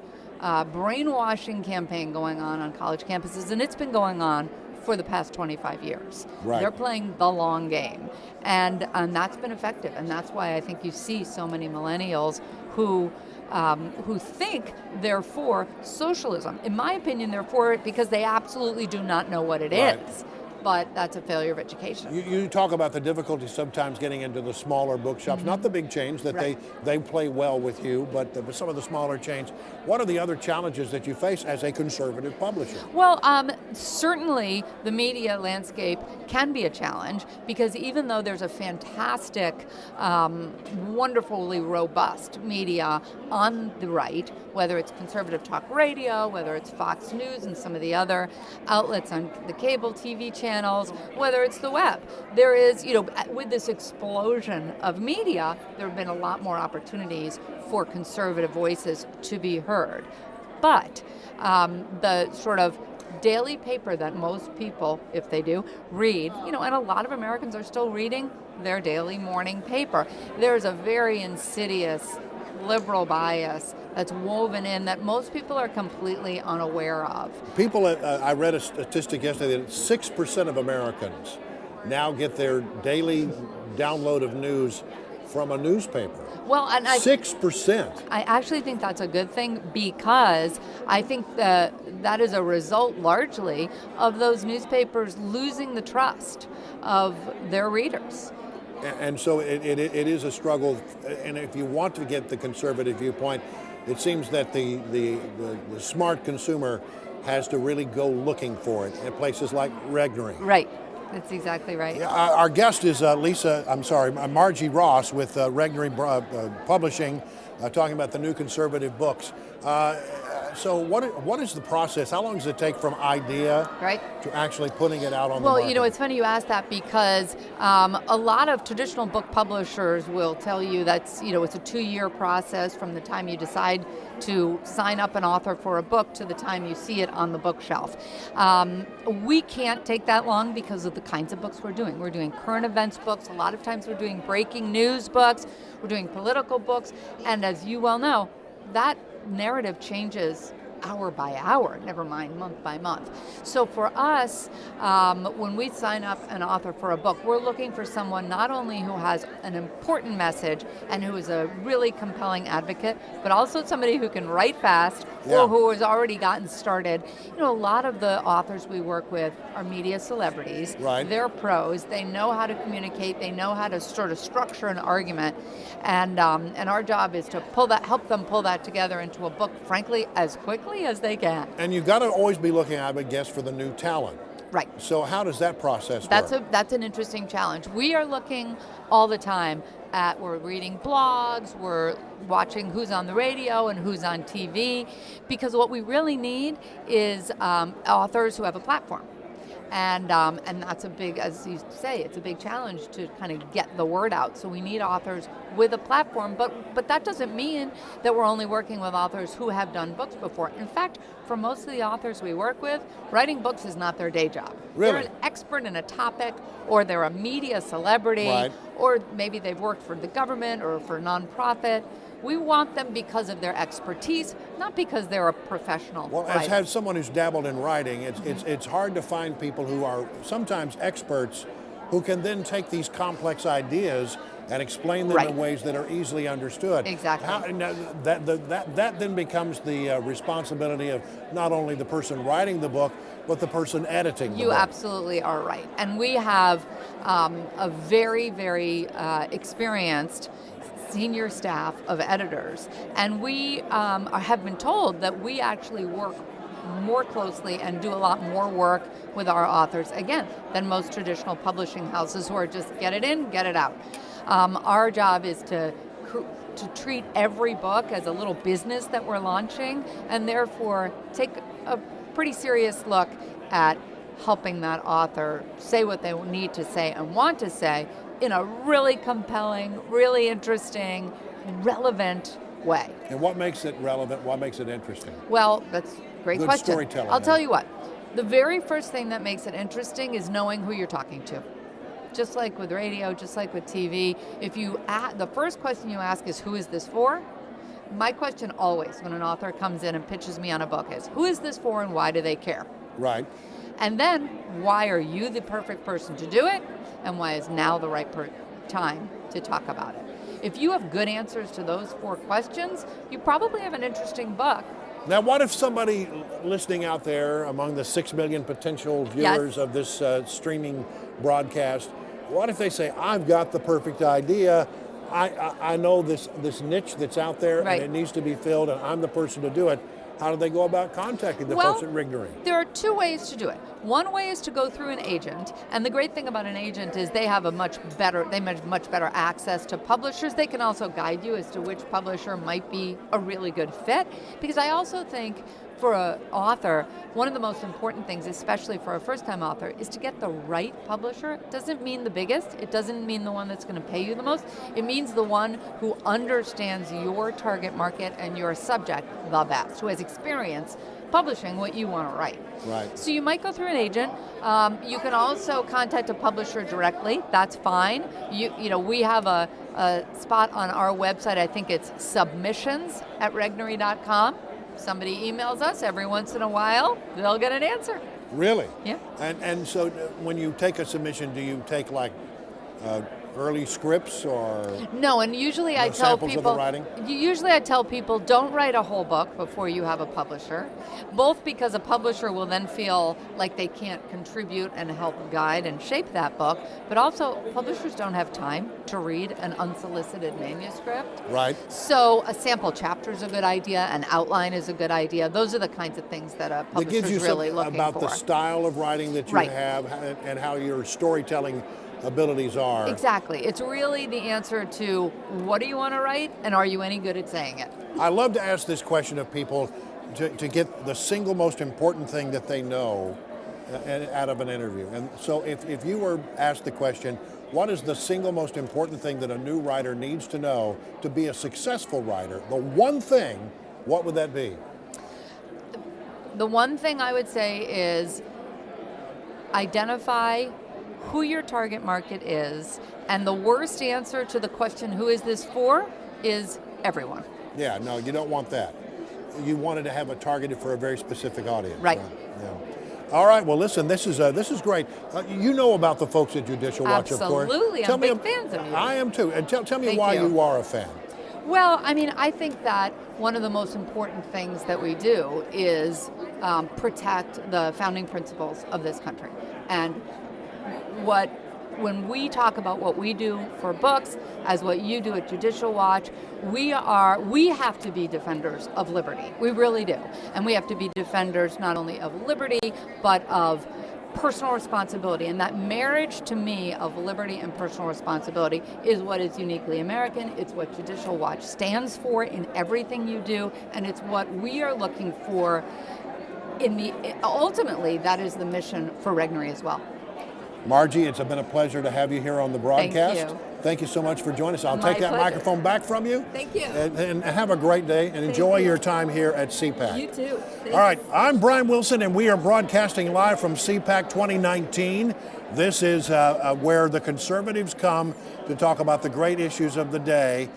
S9: brainwashing campaign going on college campuses, and it's been going on for the past 25 years.
S1: Right.
S9: They're playing the long game, and that's been effective, and that's why I think you see so many millennials who think they're for socialism. In my opinion, they're for it because they absolutely do not know what it is. But that's a failure of education.
S1: You talk about the difficulty sometimes getting into the smaller bookshops, not the big chains that they play well with you, but some of the smaller chains. What are the other challenges that you face as a conservative publisher?
S9: Well, certainly the media landscape can be a challenge because even though there's a fantastic, wonderfully robust media on the right, whether it's conservative talk radio, whether it's Fox News and some of the other outlets on the cable TV channels, whether it's the web. There is, with this explosion of media, there have been a lot more opportunities for conservative voices to be heard. But the sort of daily paper that most people, if they do, read, and a lot of Americans are still reading their daily morning paper. There's a very insidious liberal bias that's woven in that most people are completely unaware of.
S1: I read a statistic yesterday that 6% of Americans now get their daily download of news from a newspaper.
S9: Well, and
S1: 6%.
S9: I actually think that's a good thing because I think that is a result largely of those newspapers losing the trust of their readers.
S1: And so it is a struggle, and if you want to get the conservative viewpoint, it seems that the smart consumer has to really go looking for it at places like Regnery.
S9: Right, that's exactly right.
S1: Our guest is Margie Ross with Regnery Publishing, talking about the new conservative books. So what is the process? How long does it take from idea to actually putting it out on the market?
S9: Well, it's funny you ask that because a lot of traditional book publishers will tell you that's, it's a 2-year process from the time you decide to sign up an author for a book to the time you see it on the bookshelf. We can't take that long because of the kinds of books we're doing. We're doing current events books. A lot of times we're doing breaking news books. We're doing political books. And as you well know, that narrative changes hour by hour, never mind month by month. So for us, when we sign up an author for a book, we're looking for someone not only who has an important message and who is a really compelling advocate, but also somebody who can write fast or who has already gotten started. A lot of the authors we work with are media celebrities.
S1: Right.
S9: They're pros. They know how to communicate. They know how to sort of structure an argument. And our job is to help them pull that together into a book, frankly, as quickly as they can.
S1: And you've got to always be looking, I would guess, for the new talent.
S9: Right.
S1: So how does that process work?
S9: That's an interesting challenge. We are looking all the time we're reading blogs, we're watching who's on the radio and who's on TV, because what we really need is authors who have a platform. And that's a big, as you say, it's a big challenge to kind of get the word out. So we need authors with a platform, but that doesn't mean that we're only working with authors who have done books before. In fact, for most of the authors we work with, writing books is not their day job.
S1: Really?
S9: They're an expert in a topic, or they're a media celebrity, or maybe they've worked for the government or for a nonprofit. We want them because of their expertise, not because they're a professional writer.
S1: As someone who's dabbled in writing, it's hard to find people who are sometimes experts who can then take these complex ideas and explain them in ways that are easily understood.
S9: Exactly.
S1: That then becomes the responsibility of not only the person writing the book, but the person editing the book.
S9: You absolutely are right. And we have a very, very experienced senior staff of editors. And we have been told that we actually work more closely and do a lot more work with our authors, again, than most traditional publishing houses who are just get it in, get it out. Our job is to to treat every book as a little business that we're launching, and therefore take a pretty serious look at helping that author say what they need to say and want to say in a really compelling, really interesting, relevant way.
S1: And what makes it relevant? What makes it interesting?
S9: Well, that's a great
S1: Good
S9: question.
S1: storytelling,
S9: I'll tell
S1: yeah.
S9: you what, the very first thing that makes it interesting is knowing who you're talking to. Just like with radio, just like with TV, the first question you ask is, who is this for? My question always when an author comes in and pitches me on a book is, who is this for and why do they care?
S1: Right.
S9: And then, why are you the perfect person to do it? And why is now the right time to talk about it? If you have good answers to those 4 questions, you probably have an interesting book.
S1: Now, what if somebody listening out there among the 6 million potential viewers of this streaming broadcast, what if they say, I've got the perfect idea, I know this niche that's out there
S9: Right.
S1: and it needs to be filled and I'm the person to do it. How do they go about contacting the folks at Regnery?
S9: There are 2 ways to do it. One way is to go through an agent, and the great thing about an agent is they have much better access to publishers. They can also guide you as to which publisher might be a really good fit, because I also think for an author, one of the most important things, especially for a first-time author, is to get the right publisher. It doesn't mean the biggest. It doesn't mean the one that's going to pay you the most. It means the one who understands your target market and your subject the best, who has experience publishing what you want to write.
S1: Right.
S9: So you might go through an agent. You can also contact a publisher directly. That's fine. We have a spot on our website. I think it's submissions@regnery.com. Somebody emails us every once in a while, they'll get an answer.
S1: Really?
S9: Yeah.
S1: And so when you take a submission, do you take like early scripts or
S9: No, and usually I tell
S1: samples of the
S9: people.
S1: writing?
S9: Usually I tell people don't write a whole book before you have a publisher, both because a publisher will then feel like they can't contribute and help guide and shape that book, but also publishers don't have time to read an unsolicited manuscript.
S1: Right.
S9: So a sample chapter is a good idea, an outline is a good idea. Those are the kinds of things that a
S1: It
S9: publisher
S1: gives you
S9: is really
S1: something
S9: looking
S1: about
S9: for.
S1: the style of writing that you
S9: Right.
S1: have and how your storytelling abilities are.
S9: Exactly. It's really the answer to what do you want to write and are you any good at saying it?
S1: I love to ask this question of people to get the single most important thing that they know out of an interview. And so if you were asked the question, what is the single most important thing that a new writer needs to know to be a successful writer? The one thing, what would that be?
S9: The one thing I would say is identify who your target market is, and the worst answer to the question, who is this for, is everyone.
S1: Yeah, no, you don't want that. You wanted to have it targeted for a very specific audience.
S9: Right.
S1: Yeah. All right. Well, listen. This is great. You know about the folks at Judicial Watch, of course.
S9: Absolutely. I'm big fans of you.
S1: I am too. And tell me
S9: Thank
S1: why
S9: you.
S1: you are a fan.
S9: Well, I mean, I think that one of the most important things that we do is protect the founding principles of this country. And when we talk about what we do for books, as what you do at Judicial Watch, we have to be defenders of liberty. We really do. And we have to be defenders not only of liberty, but of personal responsibility. And that marriage to me of liberty and personal responsibility is what is uniquely American. It's what Judicial Watch stands for in everything you do, and it's what we are looking for ultimately that is the mission for Regnery as well.
S1: Margie, it's been a pleasure to have you here on the broadcast.
S9: Thank you.
S1: Thank you so much for joining us. I'll
S9: My
S1: take that
S9: pleasure.
S1: microphone back from you.
S9: Thank you.
S1: And have a great day and enjoy your time here at CPAC.
S9: You too.
S1: All right, I'm Brian Wilson, and we are broadcasting live from CPAC 2019. This is where the conservatives come to talk about the great issues of the day.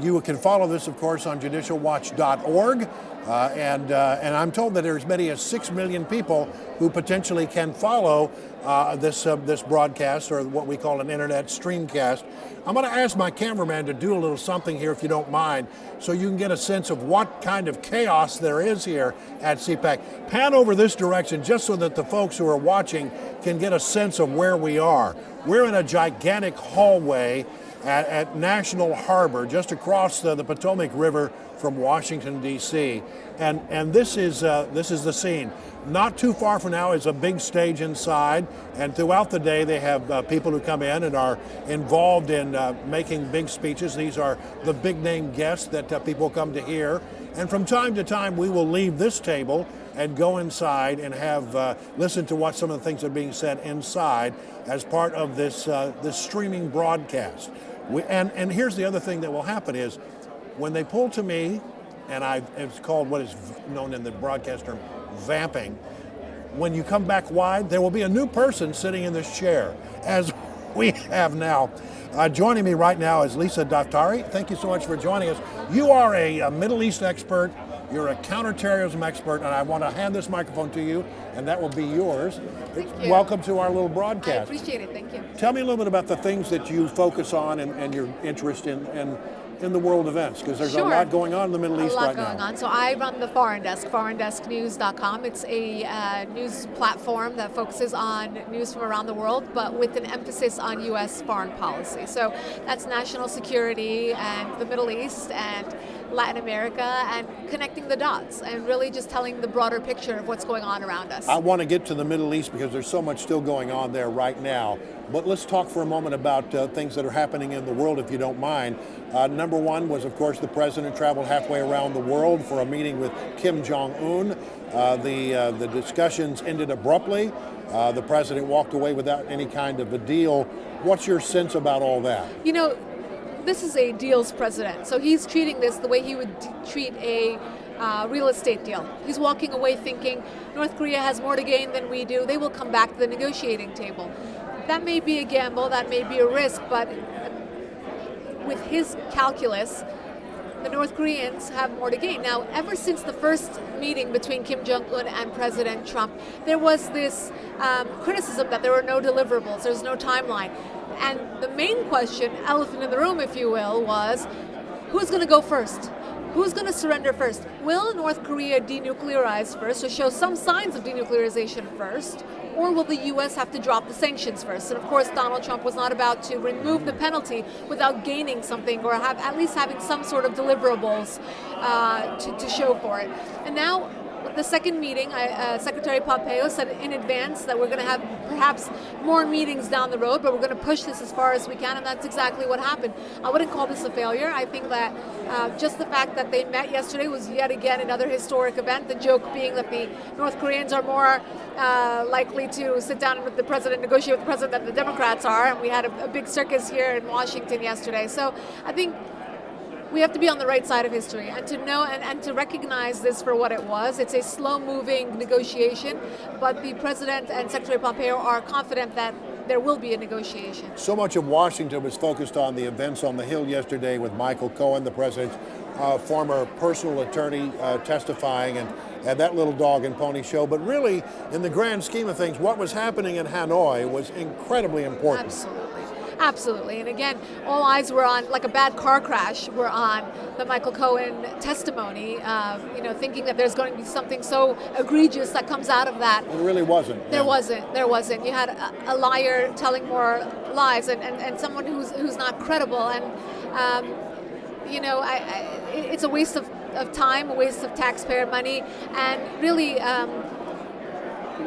S1: You can follow this, of course, on judicialwatch.org. And I'm told that there's as many as 6 million people who potentially can follow this broadcast, or what we call an internet streamcast. I'm going to ask my cameraman to do a little something here, if you don't mind, so you can get a sense of what kind of chaos there is here at CPAC. Pan over this direction just so that the folks who are watching can get a sense of where we are. We're in a gigantic hallway at National Harbor, just across the Potomac River from Washington, D.C. And this is the scene. Not too far from now is a big stage inside, and throughout the day they have people who come in and are involved in making big speeches. These are the big name guests that people come to hear. And from time to time we will leave this table and go inside and have listen to what some of the things are being said inside as part of this streaming broadcast. And here's the other thing that will happen is when they pull to me, and it's called what is known in the broadcast term vamping. When you come back wide, there will be a new person sitting in this chair, as we have now. Joining me right now is Lisa Daftari. Thank you so much for joining us. You are a Middle East expert. You're a counterterrorism expert, and I want to hand this microphone to you, and that will be yours.
S10: Thank you.
S1: Welcome to our little broadcast.
S10: I appreciate it. Thank you.
S1: Tell me a little bit about the things that you focus on and your interest in the world events, because there's a lot going on in the Middle East right now.
S10: A lot going on. So I run the Foreign Desk, foreigndesknews.com. It's a news platform that focuses on news from around the world, but with an emphasis on U.S. foreign policy. So that's national security and the Middle East and Latin America and connecting the dots and really just telling the broader picture of what's going on around us.
S1: I want to get to the Middle East because there's so much still going on there right now. But let's talk for a moment about things that are happening in the world, if you don't mind. Number one was, of course, the president traveled halfway around the world for a meeting with Kim Jong-un. The discussions ended abruptly. The president walked away without any kind of a deal. What's your sense about all that?
S10: You know, this is a deals president, so he's treating this the way he would treat a real estate deal. He's walking away thinking North Korea has more to gain than we do. They will come back to the negotiating table. That may be a gamble, that may be a risk, but with his calculus, the North Koreans have more to gain. Now, ever since the first meeting between Kim Jong-un and President Trump, there was this criticism that there were no deliverables, there's no timeline. And the main question, elephant in the room, if you will, was who's going to go first? Who's going to surrender first? Will North Korea denuclearize first, or show some signs of denuclearization first? Or will the U.S. have to drop the sanctions first? And of course, Donald Trump was not about to remove the penalty without gaining something, or at least having some sort of deliverables to show for it. And now, the second meeting, Secretary Pompeo said in advance that we're going to have perhaps more meetings down the road, but we're going to push this as far as we can, and that's exactly what happened. I wouldn't call this a failure. I think that just the fact that they met yesterday was yet again another historic event, the joke being that the North Koreans are more likely to sit down with the president, negotiate with the president than the Democrats are, and we had a big circus here in Washington yesterday. So I think we have to be on the right side of history and to know and to recognize this for what it was. It's a slow-moving negotiation, but the president and Secretary Pompeo are confident that there will be a negotiation.
S1: So much of Washington was focused on the events on the Hill yesterday with Michael Cohen, the president's former personal attorney, testifying, and that little dog and pony show. But really, in the grand scheme of things, what was happening in Hanoi was incredibly important.
S10: Absolutely. And again, all eyes were on, like a bad car crash, were on the Michael Cohen testimony, thinking that there's going to be something so egregious that comes out of that.
S1: It really wasn't.
S10: There wasn't. You had a liar telling more lies and someone who's not credible. And, it's a waste of time, a waste of taxpayer money, and really,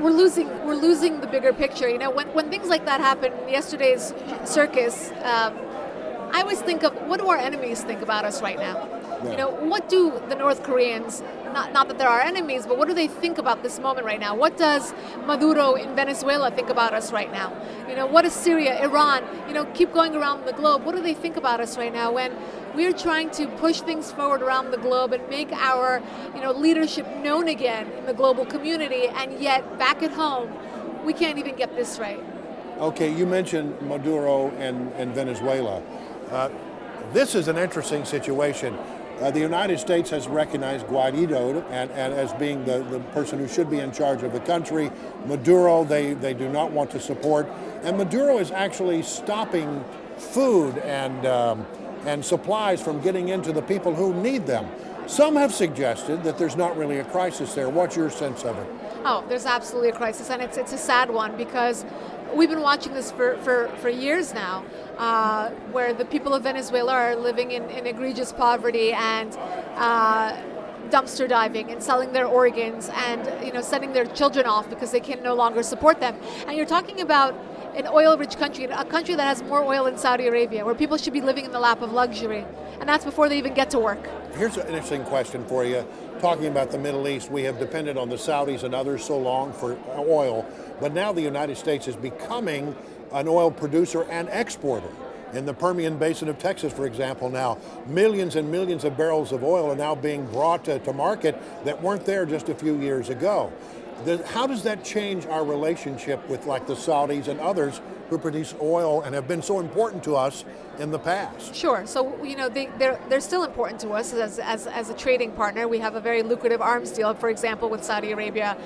S10: we're losing the bigger picture. You know, when things like that happen, yesterday's circus, I always think of what do our enemies think about us right now? Yeah. You know, what do the North Koreans, not that they're our enemies, but what do they think about this moment right now? What does Maduro in Venezuela think about us right now? You know, what does Syria, Iran, keep going around the globe? What do they think about us right now when we're trying to push things forward around the globe and make our, leadership known again in the global community, and yet back at home, we can't even get this right.
S1: Okay, you mentioned Maduro and Venezuela. This is an interesting situation. The United States has recognized Guaido and as being the person who should be in charge of the country. Maduro, they do not want to support. And Maduro is actually stopping food and supplies from getting into the people who need them. Some have suggested that there's not really a crisis there. What's your sense of it?
S10: Oh, there's absolutely a crisis, and it's a sad one because we've been watching this for years now, where the people of Venezuela are living in egregious poverty and dumpster diving and selling their organs and sending their children off because they can no longer support them. And you're talking about an oil-rich country, a country that has more oil than Saudi Arabia, where people should be living in the lap of luxury, and that's before they even get to work.
S1: Here's an interesting question for you. Talking about the Middle East, we have depended on the Saudis and others so long for oil, but now the United States is becoming an oil producer and exporter. In the Permian Basin of Texas, for example, now millions and millions of barrels of oil are now being brought to market that weren't there just a few years ago. How does that change our relationship with like the Saudis and others who produce oil and have been so important to us in the past?
S10: Sure. So they're still important to us as a trading partner. We have a very lucrative arms deal, for example, with Saudi Arabia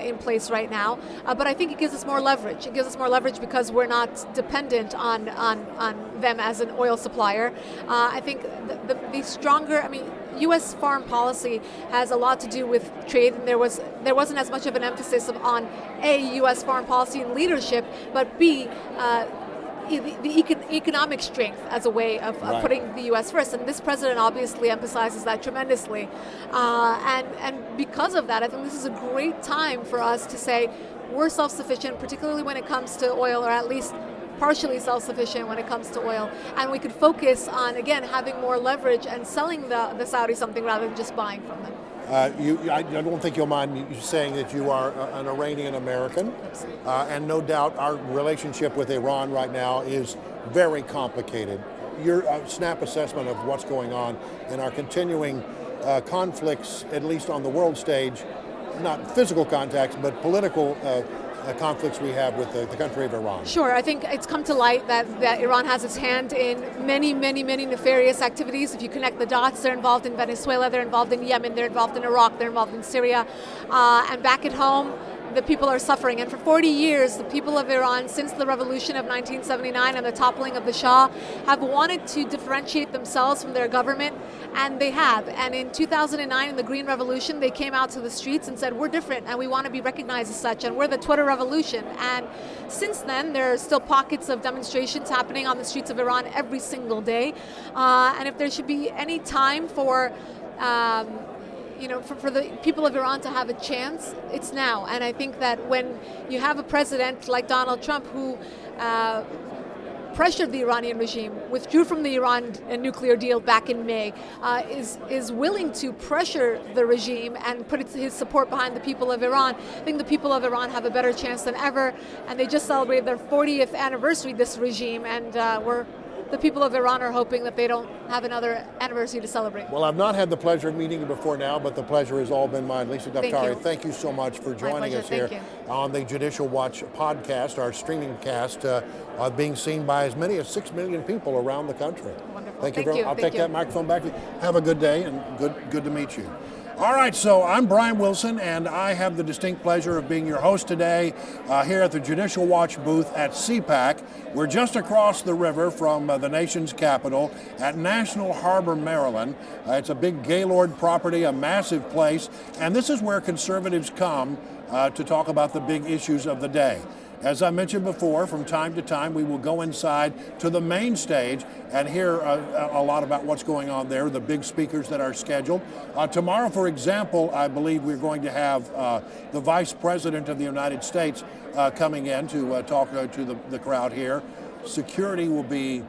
S10: in place right now. But I think it gives us more leverage. It gives us more leverage because we're not dependent on them as an oil supplier. I think the stronger. U.S. foreign policy has a lot to do with trade, and there wasn't as much of an emphasis on A, U.S. foreign policy and leadership, but B, the economic strength as a way of putting the U.S. first. And this president obviously emphasizes that tremendously. And because of that, I think this is a great time for us to say we're self-sufficient, particularly when it comes to oil, or at least partially self-sufficient when it comes to oil, and we could focus on, again, having more leverage and selling the Saudis something rather than just buying from them.
S1: I don't think you'll mind me saying that you are an Iranian American, and no doubt our relationship with Iran right now is very complicated. Your snap assessment of what's going on in our continuing conflicts, at least on the world stage, not physical contacts, but political conflicts we have with the country of Iran.
S10: Sure, I think it's come to light that Iran has its hand in many, many, many nefarious activities. If you connect the dots, they're involved in Venezuela, they're involved in Yemen, they're involved in Iraq, they're involved in Syria. And back at home, the people are suffering. And for 40 years, the people of Iran, since the revolution of 1979 and the toppling of the Shah, have wanted to differentiate themselves from their government, and they have. And in 2009, in the Green Revolution, they came out to the streets and said, we're different, and we want to be recognized as such, and we're the Twitter revolution. And since then, there are still pockets of demonstrations happening on the streets of Iran every single day. And if there should be any time for for the people of Iran to have a chance, it's now. And I think that when you have a president like Donald Trump who pressured the Iranian regime, withdrew from the Iran nuclear deal back in May, is willing to pressure the regime and put his support behind the people of Iran, I think the people of Iran have a better chance than ever. And they just celebrated their 40th anniversary, this regime, and the people of Iran are hoping that they don't have another anniversary to celebrate.
S1: Well, I've not had the pleasure of meeting you before now, but the pleasure has all been mine. Lisa Daftari, thank you so much for joining us here on the Judicial Watch podcast, our streaming cast, being seen by as many as 6 million people around the country.
S10: Wonderful.
S1: Thank you. I'll take that microphone back. Have a good day, and good to meet you. All right, so I'm Brian Wilson, and I have the distinct pleasure of being your host today here at the Judicial Watch booth at CPAC. We're just across the river from the nation's capital at National Harbor, Maryland. It's a big Gaylord property, a massive place, and this is where conservatives come to talk about the big issues of the day. As I mentioned before, from time to time, we will go inside to the main stage and hear a lot about what's going on there, the big speakers that are scheduled. Tomorrow, for example, I believe we're going to have the Vice President of the United States coming in to talk to the crowd here. Security will be,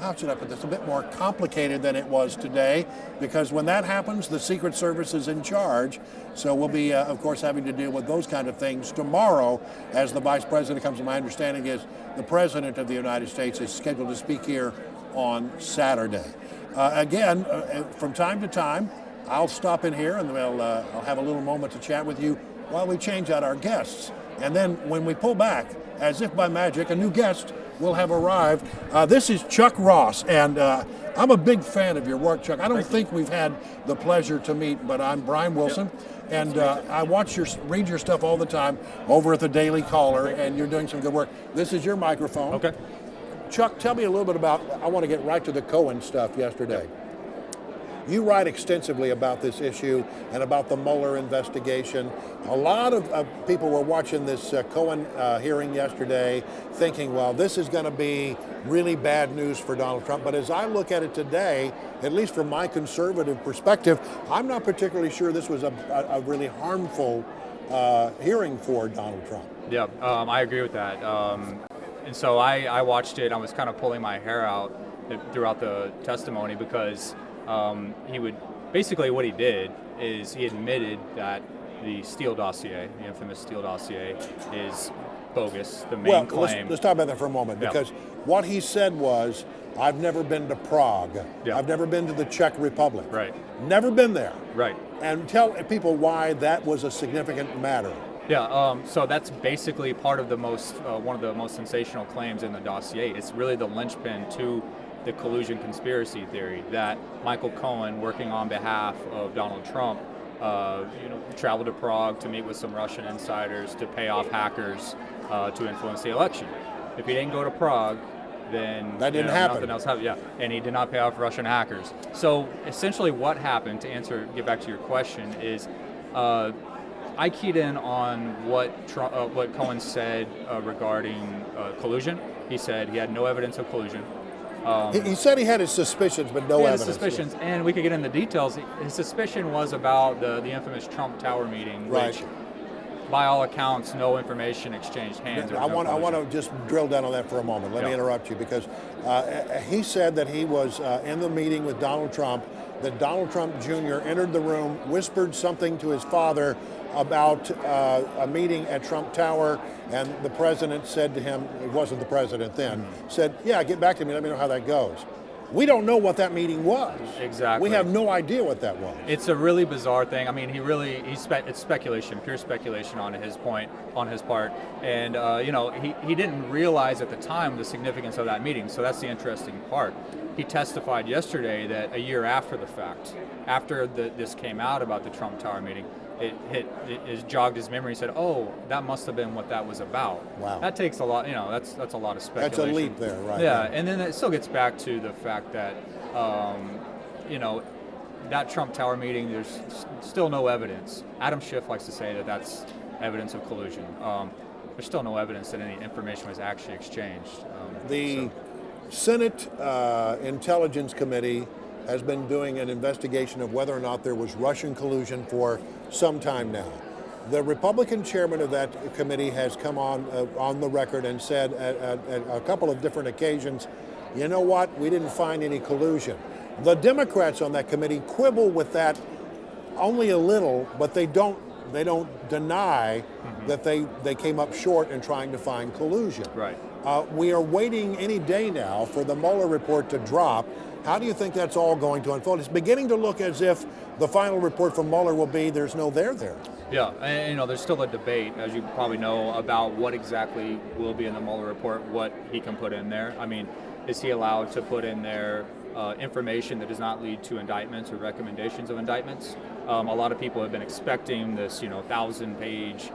S1: how should I put this, a bit more complicated than it was today, because when that happens, the Secret Service is in charge. So we'll be, of course, having to deal with those kind of things tomorrow as the Vice President comes. My understanding is the President of the United States is scheduled to speak here on Saturday. Again, from time to time, I'll stop in here and I'll have a little moment to chat with you while we change out our guests. And then when we pull back, as if by magic, a new guest will have arrived. This is Chuck Ross, and I'm a big fan of your work, Chuck. I don't think we've had the pleasure to meet, but I'm Brian Wilson, and I read your stuff all the time over at the Daily Caller, and you're doing some good work. This is your microphone.
S11: Okay.
S1: Chuck, tell me a little bit about, I want to get right to the Cohen stuff yesterday. You write extensively about this issue and about the Mueller investigation. A lot of people were watching this Cohen hearing yesterday thinking, well, this is going to be really bad news for Donald Trump. But as I look at it today, at least from my conservative perspective, I'm not particularly sure this was a really harmful hearing for Donald Trump.
S11: Yeah, I agree with that. And so I watched it. I was kind of pulling my hair out throughout the testimony because he would basically what he did is he admitted that the Steele dossier, the infamous Steele dossier, is bogus. The main claim.
S1: Let's talk about that for a moment because what he said was, "I've never been to Prague. I've never been to the Czech Republic.
S11: Right.
S1: Never been there."
S11: Right.
S1: And tell people why that was a significant matter.
S11: Yeah, so that's basically part of the one of the most sensational claims in the dossier. It's really the linchpin to the collusion conspiracy theory that Michael Cohen, working on behalf of Donald Trump, traveled to Prague to meet with some Russian insiders to pay off hackers to influence the election. If he didn't go to Prague, then
S1: that didn't happen.
S11: Nothing else happened. Yeah, and he did not pay off Russian hackers. So essentially, what happened? To get back to your question, is I keyed in on what Cohen said regarding collusion. He said he had no evidence of collusion.
S1: He said he had his suspicions, but no evidence.
S11: His suspicions, and we could get into the details. His suspicion was about the infamous Trump Tower meeting, which, by all accounts, no information exchanged hands.
S1: I want to just drill down on that for a moment. Let me interrupt you because he said that he was in the meeting with Donald Trump, that Donald Trump Jr. entered the room, whispered something to his father about a meeting at Trump Tower, and the president said to him, it wasn't the president then, said, "Yeah, get back to me, let me know how that goes." We don't know what that meeting was.
S11: Exactly.
S1: We have no idea what that was.
S11: It's a really bizarre thing. I mean, it's speculation, pure speculation on his part. And, he didn't realize at the time the significance of that meeting. So that's the interesting part. He testified yesterday that a year after the fact, after this came out about the Trump Tower meeting, it jogged his memory. He said, "Oh, that must have been what that was about."
S1: Wow.
S11: That takes a lot. That's a lot of speculation.
S1: That's a leap there, right?
S11: Yeah, and then it still gets back to the fact that, that Trump Tower meeting, there's still no evidence. Adam Schiff likes to say that that's evidence of collusion. There's still no evidence that any information was actually exchanged.
S1: The Senate Intelligence Committee has been doing an investigation of whether or not there was Russian collusion for some time now. The Republican chairman of that committee has come on the record and said at a couple of different occasions, you know what, we didn't find any collusion. The Democrats on that committee quibble with that only a little, but they don't deny that they came up short in trying to find collusion.
S11: Right.
S1: We are waiting any day now for the Mueller report to drop. How do you think that's all going to unfold? It's beginning to look as if the final report from Mueller will be there's no there there.
S11: Yeah, and there's still a debate, as you probably know, about what exactly will be in the Mueller report, what he can put in there. I mean, is he allowed to put in there information that does not lead to indictments or recommendations of indictments? A lot of people have been expecting this, 1,000-page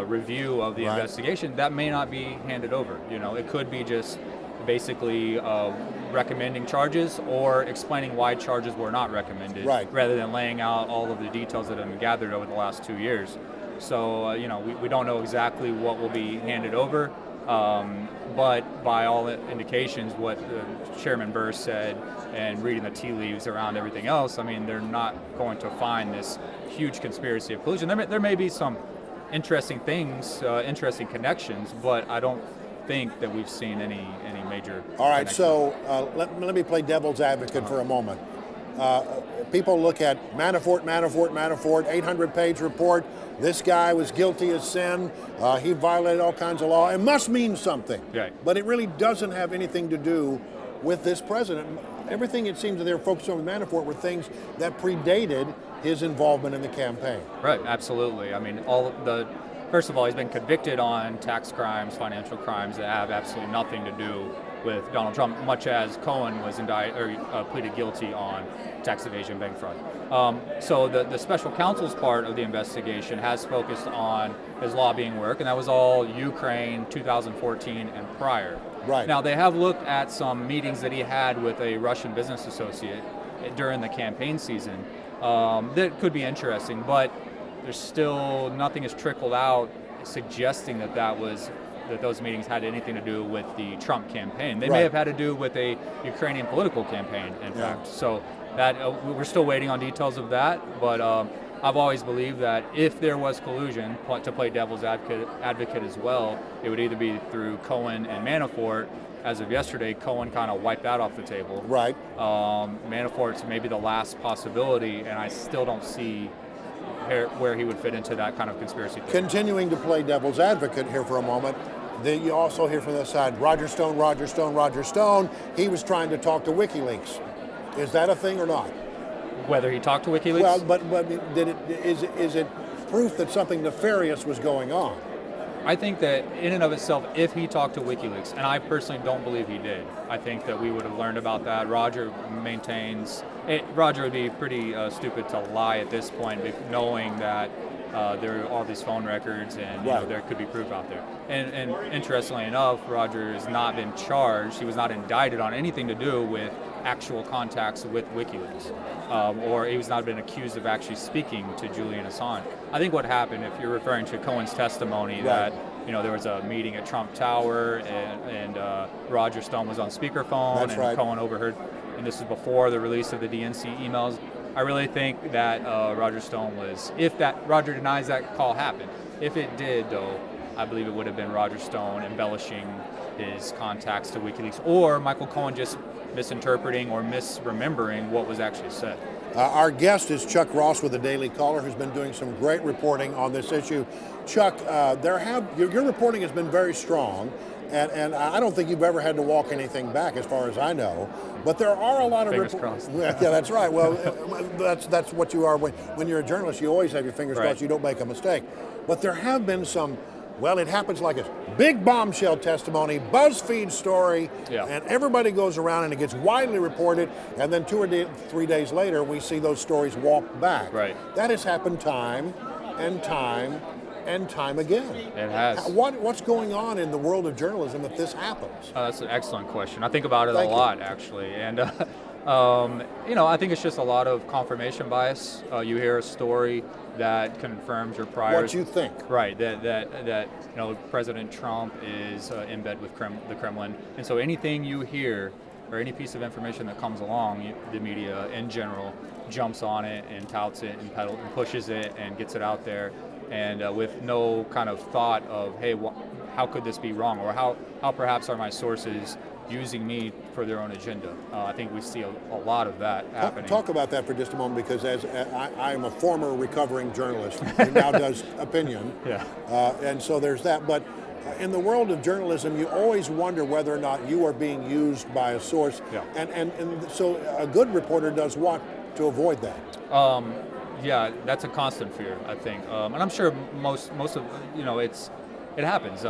S11: review of the investigation. That may not be handed over. It could be just basically recommending charges or explaining why charges were not recommended, rather than laying out all of the details that have been gathered over the last 2 years. So, we don't know exactly what will be handed over, but by all indications, what Chairman Burr said and reading the tea leaves around everything else, I mean, they're not going to find this huge conspiracy of collusion. There may be some interesting things, interesting connections, but I don't think that we've seen any major.
S1: All right, so let me play devil's advocate for a moment. People look at Manafort, 800-page report. This guy was guilty of sin. He violated all kinds of law. It must mean something.
S11: Right.
S1: But it really doesn't have anything to do with this president. Everything it seems that they're focused on with Manafort were things that predated his involvement in the campaign.
S11: Right, absolutely. I mean, first of all, he's been convicted on tax crimes, financial crimes that have absolutely nothing to do with Donald Trump, much as Cohen was pleaded guilty on tax evasion, bank fraud. So the special counsel's part of the investigation has focused on his lobbying work, and that was all Ukraine, 2014, and prior.
S1: Right.
S11: Now, they have looked at some meetings that he had with a Russian business associate, during the campaign season. That could be interesting, but there's still nothing has trickled out suggesting that those meetings had anything to do with the Trump campaign. They may have had to do with a Ukrainian political campaign, in fact. So that we're still waiting on details of that, but I've always believed that if there was collusion, to play devil's advocate as well, it would either be through Cohen and Manafort. As of yesterday, Cohen kind of wiped that off the table.
S1: Right.
S11: Manafort's maybe the last possibility, and I still don't see where he would fit into that kind of conspiracy theory.
S1: Continuing to play devil's advocate here for a moment, you also hear from this side, Roger Stone, he was trying to talk to WikiLeaks. Is that a thing or not?
S11: Whether he talked to WikiLeaks?
S1: Well, but is it proof that something nefarious was going on?
S11: I think that in and of itself, if he talked to WikiLeaks, and I personally don't believe he did, I think that we would have learned about that. Roger would be pretty stupid to lie at this point, knowing that there are all these phone records and there could be proof out there. And interestingly enough, Roger has not been charged. He was not indicted on anything to do with actual contacts with WikiLeaks, or he was not been accused of actually speaking to Julian Assange. I think what happened, if you're referring to Cohen's testimony, that there was a meeting at Trump Tower and Roger Stone was on speakerphone and Cohen overheard, and this is before the release of the DNC emails. I really think that Roger Stone was, Roger denies that call happened. If it did, though, I believe it would have been Roger Stone embellishing his contacts to WikiLeaks, or Michael Cohen just misinterpreting or misremembering what was actually said.
S1: Our guest is Chuck Ross with the Daily Caller, who's been doing some great reporting on this issue. Chuck, your reporting has been very strong, and I don't think you've ever had to walk anything back, as far as I know. But there are a lot of reports. Yeah, that's right. Well, that's what you are when you're a journalist. You always have your fingers crossed. You don't make a mistake. But there have been some. Well, it happens like a big bombshell testimony, BuzzFeed story, and everybody goes around and it gets widely reported, and then 2 or 3 days later, we see those stories walk back.
S11: Right.
S1: That has happened time and time and time again.
S11: It has.
S1: What's going on in the world of journalism that this happens?
S11: That's an excellent question. I think about it a lot, actually, and I think it's just a lot of confirmation bias. You hear a story that confirms your prior.
S1: What you think.
S11: Right, that President Trump is in bed with the Kremlin. And so anything you hear or any piece of information that comes along, the media in general jumps on it and touts it and pushes it and gets it out there. And with no kind of thought of, hey, how could this be wrong? Or how perhaps are my sources using me for their own agenda? I think we see a lot of that happening.
S1: Talk about that for just a moment, because as I am a former recovering journalist who now does opinion, and so there's that. But in the world of journalism, you always wonder whether or not you are being used by a source. And so a good reporter does what to avoid that?
S11: Yeah, that's a constant fear, I think. And I'm sure most of, it happens.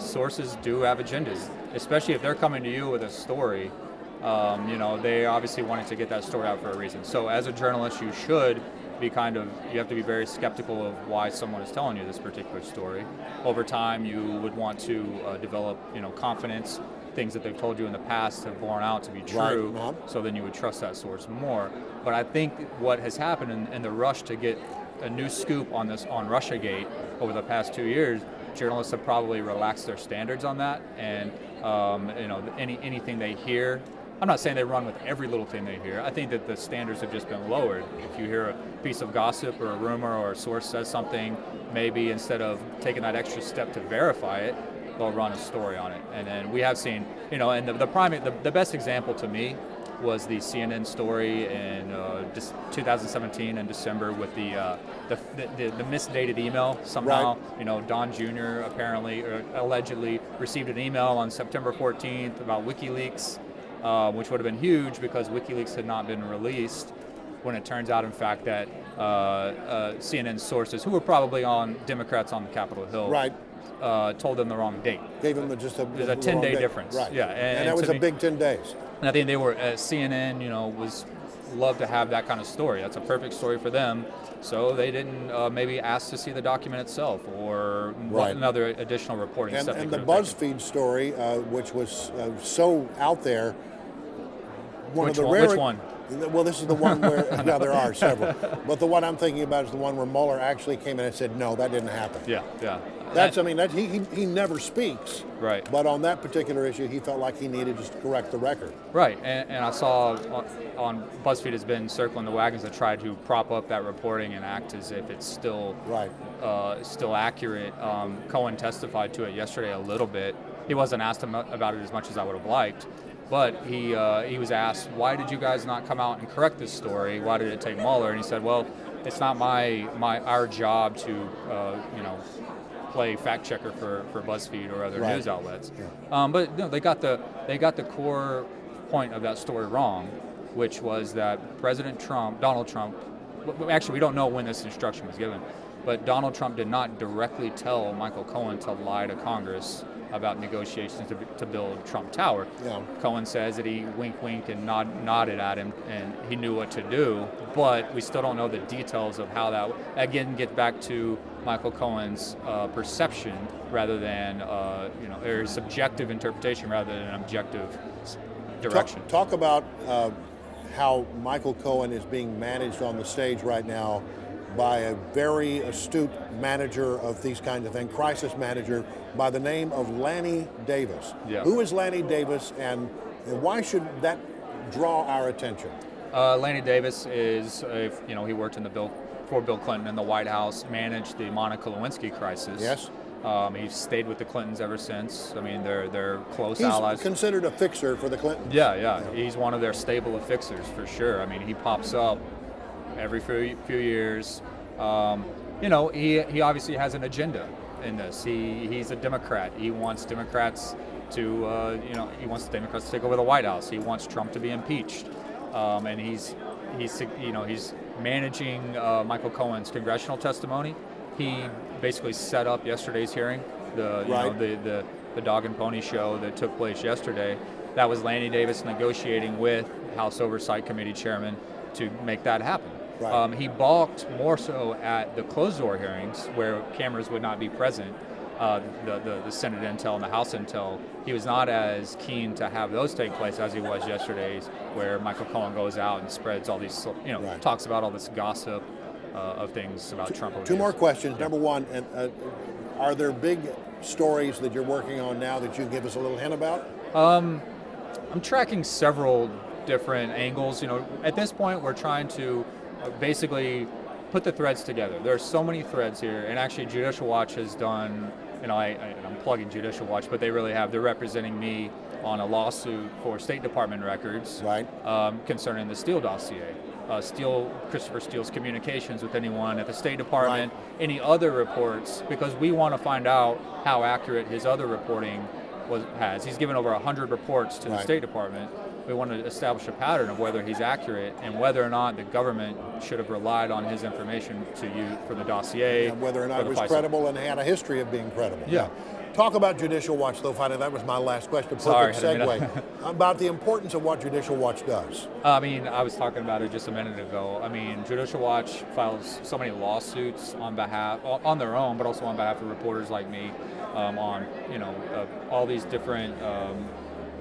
S11: Sources do have agendas, especially if they're coming to you with a story. They obviously wanted to get that story out for a reason. So as a journalist, you should be you have to be very skeptical of why someone is telling you this particular story. Over time, you would want to develop, confidence. Things that they've told you in the past have borne out to be true, so then you would trust that source more. But I think what has happened in the rush to get a new scoop on Russiagate over the past 2 years, journalists have probably relaxed their standards on that, and anything they hear, I'm not saying they run with every little thing they hear. I think that the standards have just been lowered. If you hear a piece of gossip or a rumor or a source says something, maybe instead of taking that extra step to verify it, they'll run a story on it. And then we have seen, and the best example to me was the CNN story in 2017 in December with the misdated email. Somehow, Don Jr. apparently or allegedly received an email on September 14th about WikiLeaks, which would have been huge because WikiLeaks had not been released, when it turns out, in fact, that CNN sources, who were probably Democrats on the Capitol Hill, told them the wrong date.
S1: Gave them just a
S11: 10-day difference.
S1: Right.
S11: Yeah,
S1: and that was a big 10 days.
S11: And I think they were CNN. Was love to have that kind of story. That's a perfect story for them. So they didn't maybe ask to see the document itself or another additional reporting step.
S1: And the BuzzFeed story, which was so out there.
S11: Which one?
S1: Well, this is the one where, yeah, there are several. But the one I'm thinking about is the one where Mueller actually came in and said, no, that didn't happen.
S11: Yeah, yeah.
S1: He never speaks.
S11: Right.
S1: But on that particular issue, he felt like he needed to correct the record.
S11: Right, and I saw on BuzzFeed has been circling the wagons to try to prop up that reporting and act as if it's still still accurate. Cohen testified to it yesterday a little bit. He wasn't asked about it as much as I would have liked, but he was asked, why did you guys not come out and correct this story? Why did it take Mueller? And he said, well, it's not our job to play fact checker for BuzzFeed or other news outlets. Yeah. But they got the core point of that story wrong, which was that Donald Trump, actually we don't know when this instruction was given, but Donald Trump did not directly tell Michael Cohen to lie to Congress about negotiations to build Trump Tower. Yeah. Cohen says that he winked and nodded at him and he knew what to do, but we still don't know the details of how that, again, get back to Michael Cohen's perception rather than, or subjective interpretation rather than an objective direction.
S1: Talk about how Michael Cohen is being managed on the stage right now by a very astute manager of these kinds of things, crisis manager by the name of Lanny Davis. Yeah. Who is Lanny Davis, and why should that draw our attention?
S11: Lanny Davis is, he worked for Bill Clinton in the White House, managed the Monica Lewinsky crisis. Yes. He's stayed with the Clintons ever since. I mean, they're close allies. He's
S1: considered a fixer for the Clintons.
S11: Yeah. He's one of their stable of fixers for sure. I mean, he pops up every few years. He obviously has an agenda in this. He's a Democrat. He wants Democrats to, take over the White House. He wants Trump to be impeached, and he's managing Michael Cohen's congressional testimony. He basically set up yesterday's hearing, the dog and pony show that took place yesterday. That was Lanny Davis negotiating with House Oversight Committee Chairman to make that happen. Right. He balked more so at the closed-door hearings where cameras would not be present, the Senate intel and the House intel. He was not as keen to have those take place as he was yesterday's, where Michael Cohen goes out and spreads all these, talks about all this gossip of things about Trump.
S1: Two more questions. Yeah. Number one, are there big stories that you're working on now that you can give us a little hint about?
S11: I'm tracking several different angles. At this point, we're trying to basically put the threads together. There are so many threads here, and actually Judicial Watch has done, I'm plugging Judicial Watch, but they really have. They're representing me on a lawsuit for State Department records concerning the Steele dossier. Christopher Steele's communications with anyone at the State Department, any other reports, because we want to find out how accurate his other reporting has. He's given over 100 reports to the State Department. We want to establish a pattern of whether he's accurate and whether or not the government should have relied on his information to use for the dossier.
S1: And whether or not it was credible and had a history of being credible. Yeah. Talk about Judicial Watch, though, finally. That was my last question. Perfect segue. About the importance of what Judicial Watch does.
S11: I was talking about it just a minute ago. Judicial Watch files so many lawsuits on their own, but also on behalf of reporters like me, on all these different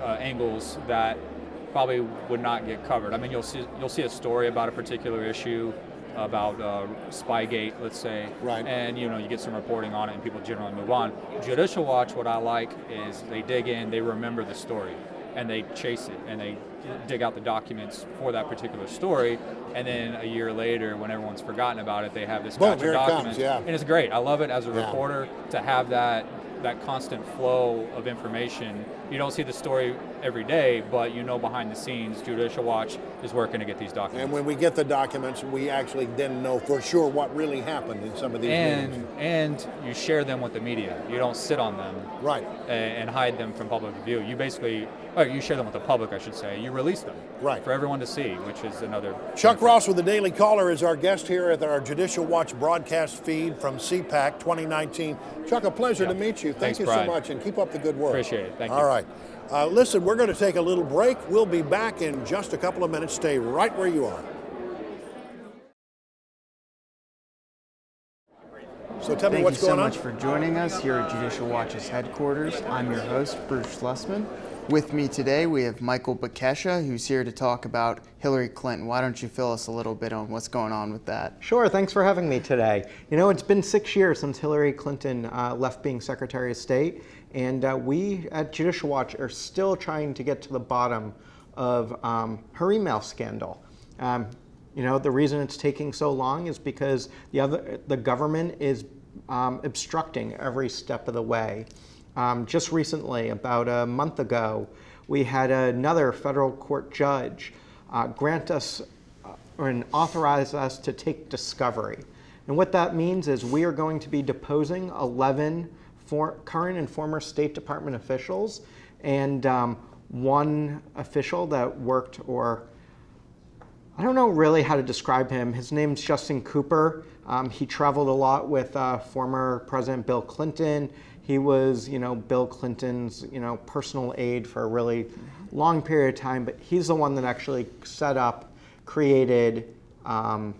S11: angles that probably would not get covered. You'll see a story about a particular issue, about Spygate, let's say, and you get some reporting on it, and people generally move on. Judicial Watch, what I like is they dig in, they remember the story, and they chase it, and they dig out the documents for that particular story, and then a year later, when everyone's forgotten about it, they have this batch of documents, and it's great. I love it as a reporter to have that constant flow of information. You don't see the story every day, but behind the scenes, Judicial Watch is working to get these documents.
S1: And when we get the documents, we actually then know for sure what really happened in some of these meetings.
S11: And you share them with the media. You don't sit on them and hide them from public view. You share them with the public, I should say. You release them for everyone to see, which is another...
S1: Chuck Ross with the Daily Caller is our guest here at our Judicial Watch broadcast feed from CPAC 2019. Chuck, a pleasure to meet you. Thank you so much, and keep up the good work.
S11: Appreciate it. Thank you.
S1: All right. Listen, we're going to take a little break. We'll be back in just a couple of minutes. Stay right where you are. So tell me what's going on.
S2: Thank you so much for joining us here at Judicial Watch's headquarters. I'm your host, Bruce Schlesman. With me today, we have Michael Bekesha, who's here to talk about Hillary Clinton. Why don't you fill us a little bit on what's going on with that?
S12: Sure, thanks for having me today. You know, it's been 6 years since Hillary Clinton left being Secretary of State, and we at Judicial Watch are still trying to get to the bottom of her email scandal. You know, the reason it's taking so long is because the government is obstructing every step of the way. Just recently, about a month ago, we had another federal court judge grant us and authorize us to take discovery. And what that means is we are going to be deposing 11 current and former State Department officials and one official that worked, or I don't know really how to describe him. His name's Justin Cooper. He traveled a lot with former President Bill Clinton. He was, you know, Bill Clinton's, you know, personal aide for a really long period of time, but he's the one that actually created the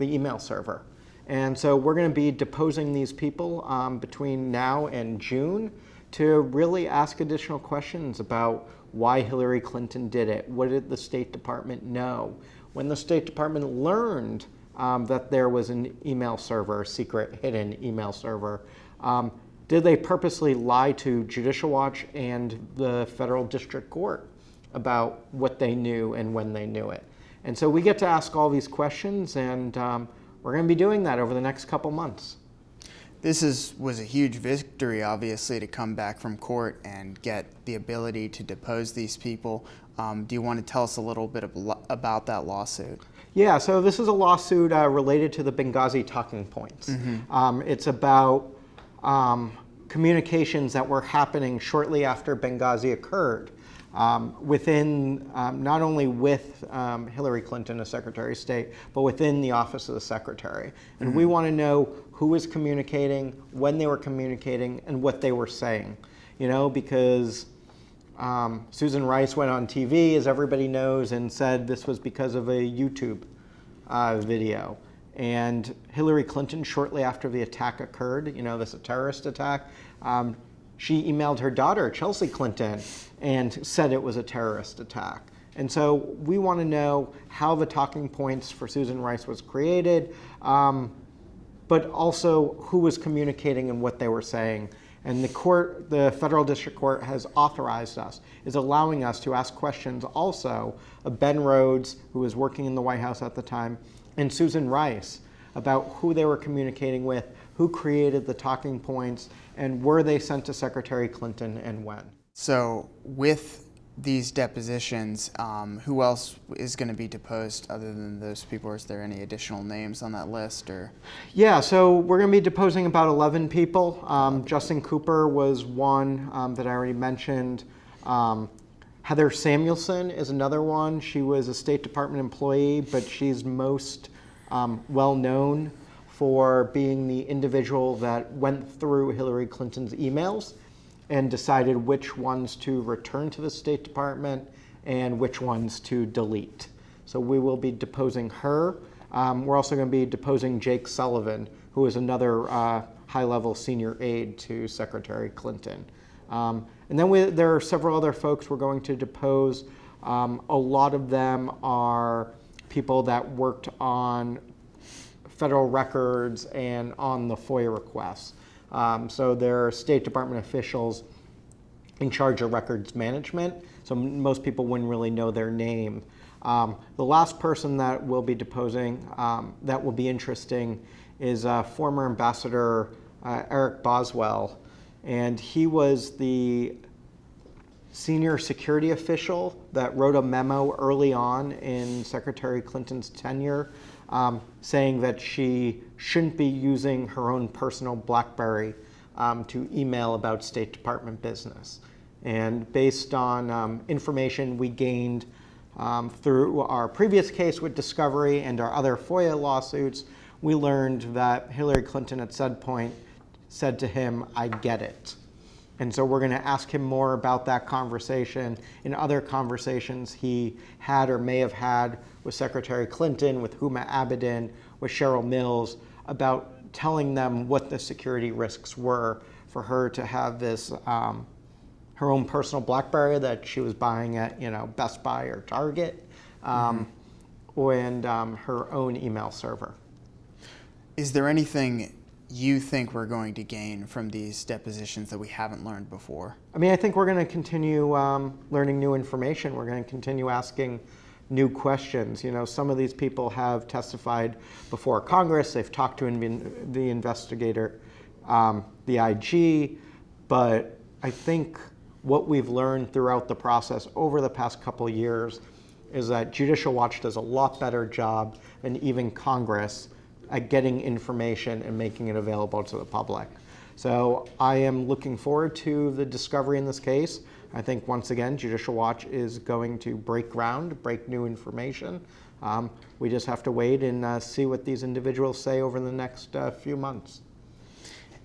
S12: email server. And so we're going to be deposing these people between now and June to really ask additional questions about why Hillary Clinton did it. What did the State Department know? When the State Department learned that there was an email server, secret hidden email server, did they purposely lie to Judicial Watch and the federal district court about what they knew and when they knew it? And so we get to ask all these questions, and we're going to be doing that over the next couple months.
S2: This was a huge victory, obviously, to come back from court and get the ability to depose these people. Do you want to tell us a little bit about that lawsuit?
S12: Yeah, so this is a lawsuit related to the Benghazi talking points. It's about communications that were happening shortly after Benghazi occurred within, not only with Hillary Clinton as Secretary of State, but within the Office of the Secretary. And we want to know who was communicating, when they were communicating, and what they were saying. You know, because Susan Rice went on TV, as everybody knows, and said this was because of a YouTube video. And Hillary Clinton, shortly after the attack occurred, you know, this terrorist attack, she emailed her daughter, Chelsea Clinton, and said it was a terrorist attack. And so we want to know how the talking points for Susan Rice was created, but also who was communicating and what they were saying. And the federal district court has authorized us, is allowing us to ask questions also of Ben Rhodes, who was working in the White House at the time, and Susan Rice about who they were communicating with, who created the talking points, and were they sent to Secretary Clinton and when.
S2: So with these depositions, who else is going to be deposed other than those people? Is there any additional names on that list? Or?
S12: Yeah, so we're going to be deposing about 11 people. Justin Cooper was one that I already mentioned. Heather Samuelson is another one. She was a State Department employee, but she's most well known for being the individual that went through Hillary Clinton's emails and decided which ones to return to the State Department and which ones to delete. So we will be deposing her. We're also going to be deposing Jake Sullivan, who is another high-level senior aide to Secretary Clinton. And then there are several other folks we're going to depose. A lot of them are people that worked on federal records and on the FOIA requests. So there are State Department officials in charge of records management, so most people wouldn't really know their name. The last person that we'll be deposing that will be interesting is former Ambassador Eric Boswell, and he was the senior security official that wrote a memo early on in Secretary Clinton's tenure saying that she shouldn't be using her own personal BlackBerry to email about State Department business. And based on information we gained through our previous case with Discovery and our other FOIA lawsuits, we learned that Hillary Clinton at some point said to him, "I get it." And so we're going to ask him more about that conversation and other conversations he had or may have had with Secretary Clinton, with Huma Abedin, with Cheryl Mills, about telling them what the security risks were for her to have this her own personal BlackBerry that she was buying at Best Buy or Target, and her own email server.
S2: Is there anything you think we're going to gain from these depositions that we haven't learned before?
S12: I mean, I think we're going to continue learning new information. We're going to continue asking new questions. Some of these people have testified before Congress. They've talked to the investigator, the IG, but I think what we've learned throughout the process over the past couple of years is that Judicial Watch does a lot better job than even Congress at getting information and making it available to the public. So I am looking forward to the discovery in this case. I think once again, Judicial Watch is going to break ground, break new information. We just have to wait and see what these individuals say over the next few months.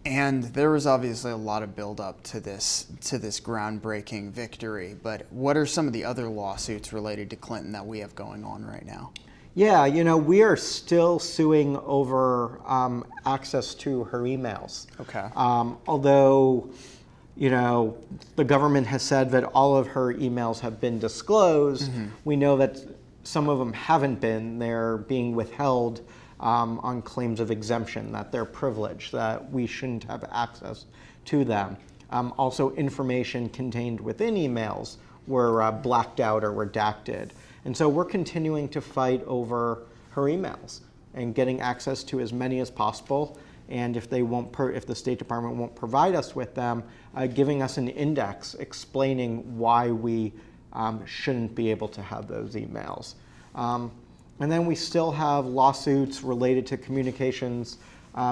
S2: And there was obviously a lot of buildup to this groundbreaking victory, but what are some of the other lawsuits related to Clinton that we have going on right now?
S12: Yeah, we are still suing over access to her emails.
S2: Okay.
S12: Although, the government has said that all of her emails have been disclosed, we know that some of them haven't been. They're being withheld on claims of exemption, that they're privileged, that we shouldn't have access to them. Also, information contained within emails were blacked out or redacted. And so we're continuing to fight over her emails and getting access to as many as possible. And if the State Department won't provide us with them, giving us an index explaining why we shouldn't be able to have those emails. And then we still have lawsuits related to communications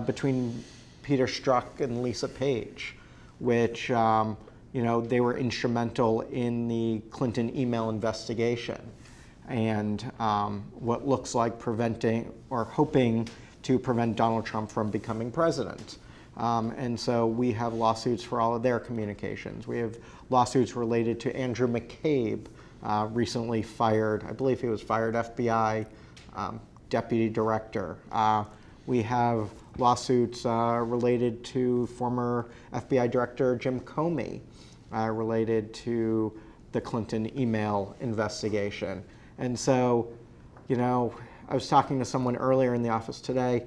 S12: between Peter Strzok and Lisa Page, which they were instrumental in the Clinton email investigation, and what looks like preventing or hoping to prevent Donald Trump from becoming president. And so we have lawsuits for all of their communications. We have lawsuits related to Andrew McCabe, recently fired, I believe he was fired FBI deputy director. We have lawsuits related to former FBI director Jim Comey, related to the Clinton email investigation. And so, I was talking to someone earlier in the office today,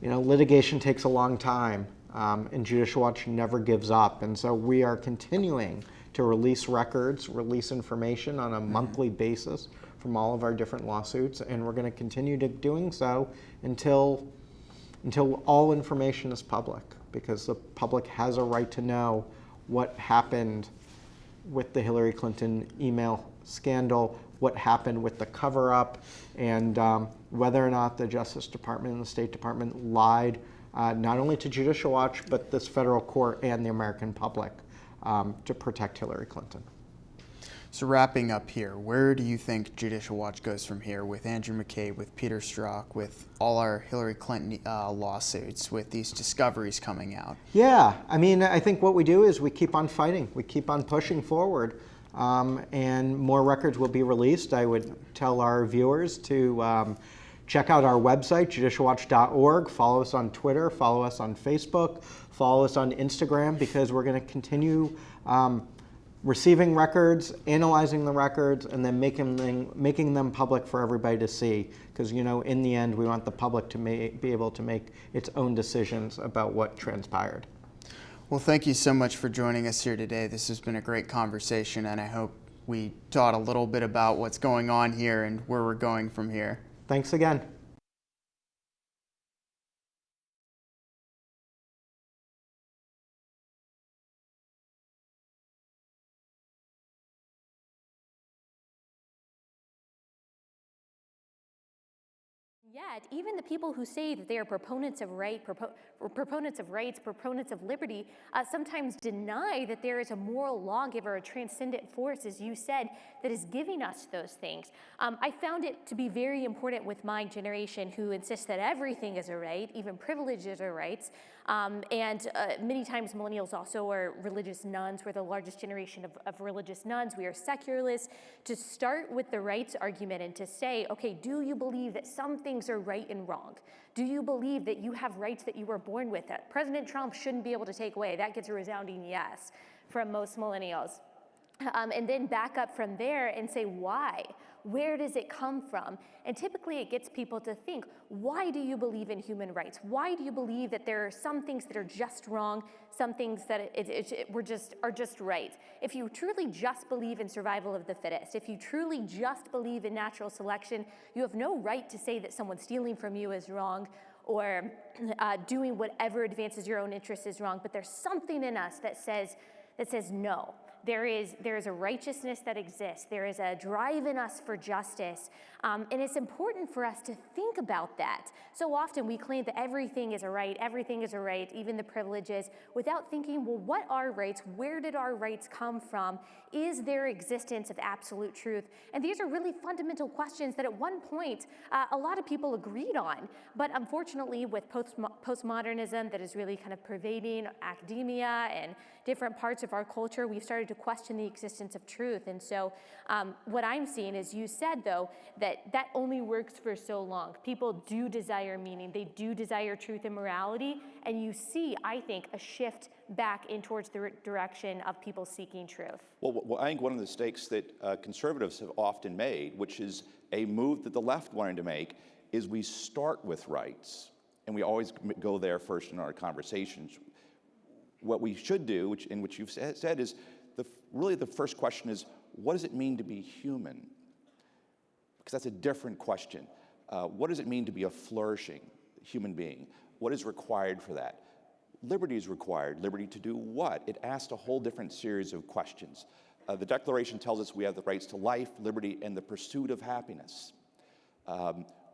S12: litigation takes a long time, and Judicial Watch never gives up. And so we are continuing to release records, release information on a monthly basis from all of our different lawsuits, and we're going to continue to doing so until all information is public, because the public has a right to know what happened with the Hillary Clinton email scandal, what happened with the cover-up, and whether or not the Justice Department and the State Department lied, not only to Judicial Watch, but this federal court and the American public to protect Hillary Clinton.
S2: So wrapping up here, where do you think Judicial Watch goes from here with Andrew McCabe, with Peter Strzok, with all our Hillary Clinton lawsuits, with these discoveries coming out?
S12: Yeah, I mean, I think what we do is we keep on fighting. We keep on pushing forward, and more records will be released. I would tell our viewers to check out our website, judicialwatch.org. Follow us on Twitter, follow us on Facebook, follow us on Instagram, because we're going to continue receiving records, analyzing the records, and then making them public for everybody to see. Because, in the end, we want the public to be able to make its own decisions about what transpired.
S2: Well, thank you so much for joining us here today. This has been a great conversation, and I hope we taught a little bit about what's going on here and where we're going from here.
S12: Thanks again.
S13: Yet, even the people who say that they are proponents of rights, proponents of liberty, sometimes deny that there is a moral lawgiver, a transcendent force, as you said, that is giving us those things. I found it to be very important with my generation, who insists that everything is a right, even privileges are rights. And many times millennials also are religious nuns. We're the largest generation of religious nuns. We are secularists. To start with the rights argument and to say, okay, do you believe that some things are right and wrong? Do you believe that you have rights that you were born with, that President Trump shouldn't be able to take away? That gets a resounding yes. from most millennials. And then back up from there and say, why? Where does it come from? And typically it gets people to think, why do you believe in human rights? Why do you believe that there are some things that are just wrong, some things that are just right? If you truly just believe in survival of the fittest, if you truly just believe in natural selection, you have no right to say that someone stealing from you is wrong, or doing whatever advances your own interests is wrong. But there's something in us that says no. There is a righteousness that exists. There is a drive in us for justice. And it's important for us to think about that. So often we claim that everything is a right, even the privileges, without thinking, well, what are rights? Where did our rights come from? Is there existence of absolute truth? And these are really fundamental questions that at one point a lot of people agreed on. But unfortunately, with postmodernism that is really kind of pervading academia and different parts of our culture, we've started to question the existence of truth. And so what I'm seeing is, you said, though, that only works for so long. People do desire meaning. They do desire truth and morality. And you see, I think, a shift back in towards the direction of people seeking truth.
S14: Well, I think one of the mistakes that conservatives have often made, which is a move that the left wanted to make, is we start with rights. And we always go there first in our conversations. What we should do, which you've said, is really the first question is, what does it mean to be human? Because that's a different question. What does it mean to be a flourishing human being? What is required for that? Liberty is required. Liberty to do what? It asks a whole different series of questions. The Declaration tells us we have the rights to life, liberty, and the pursuit of happiness.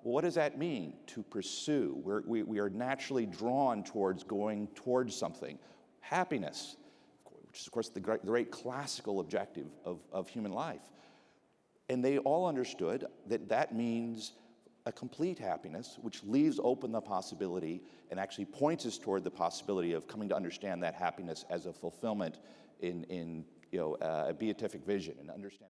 S14: What does that mean, to pursue? We are naturally drawn towards going towards something. Happiness, which is, of course, the great classical objective of human life. And they all understood that that means a complete happiness, which leaves open the possibility and actually points us toward the possibility of coming to understand that happiness as a fulfillment in a beatific vision and understand.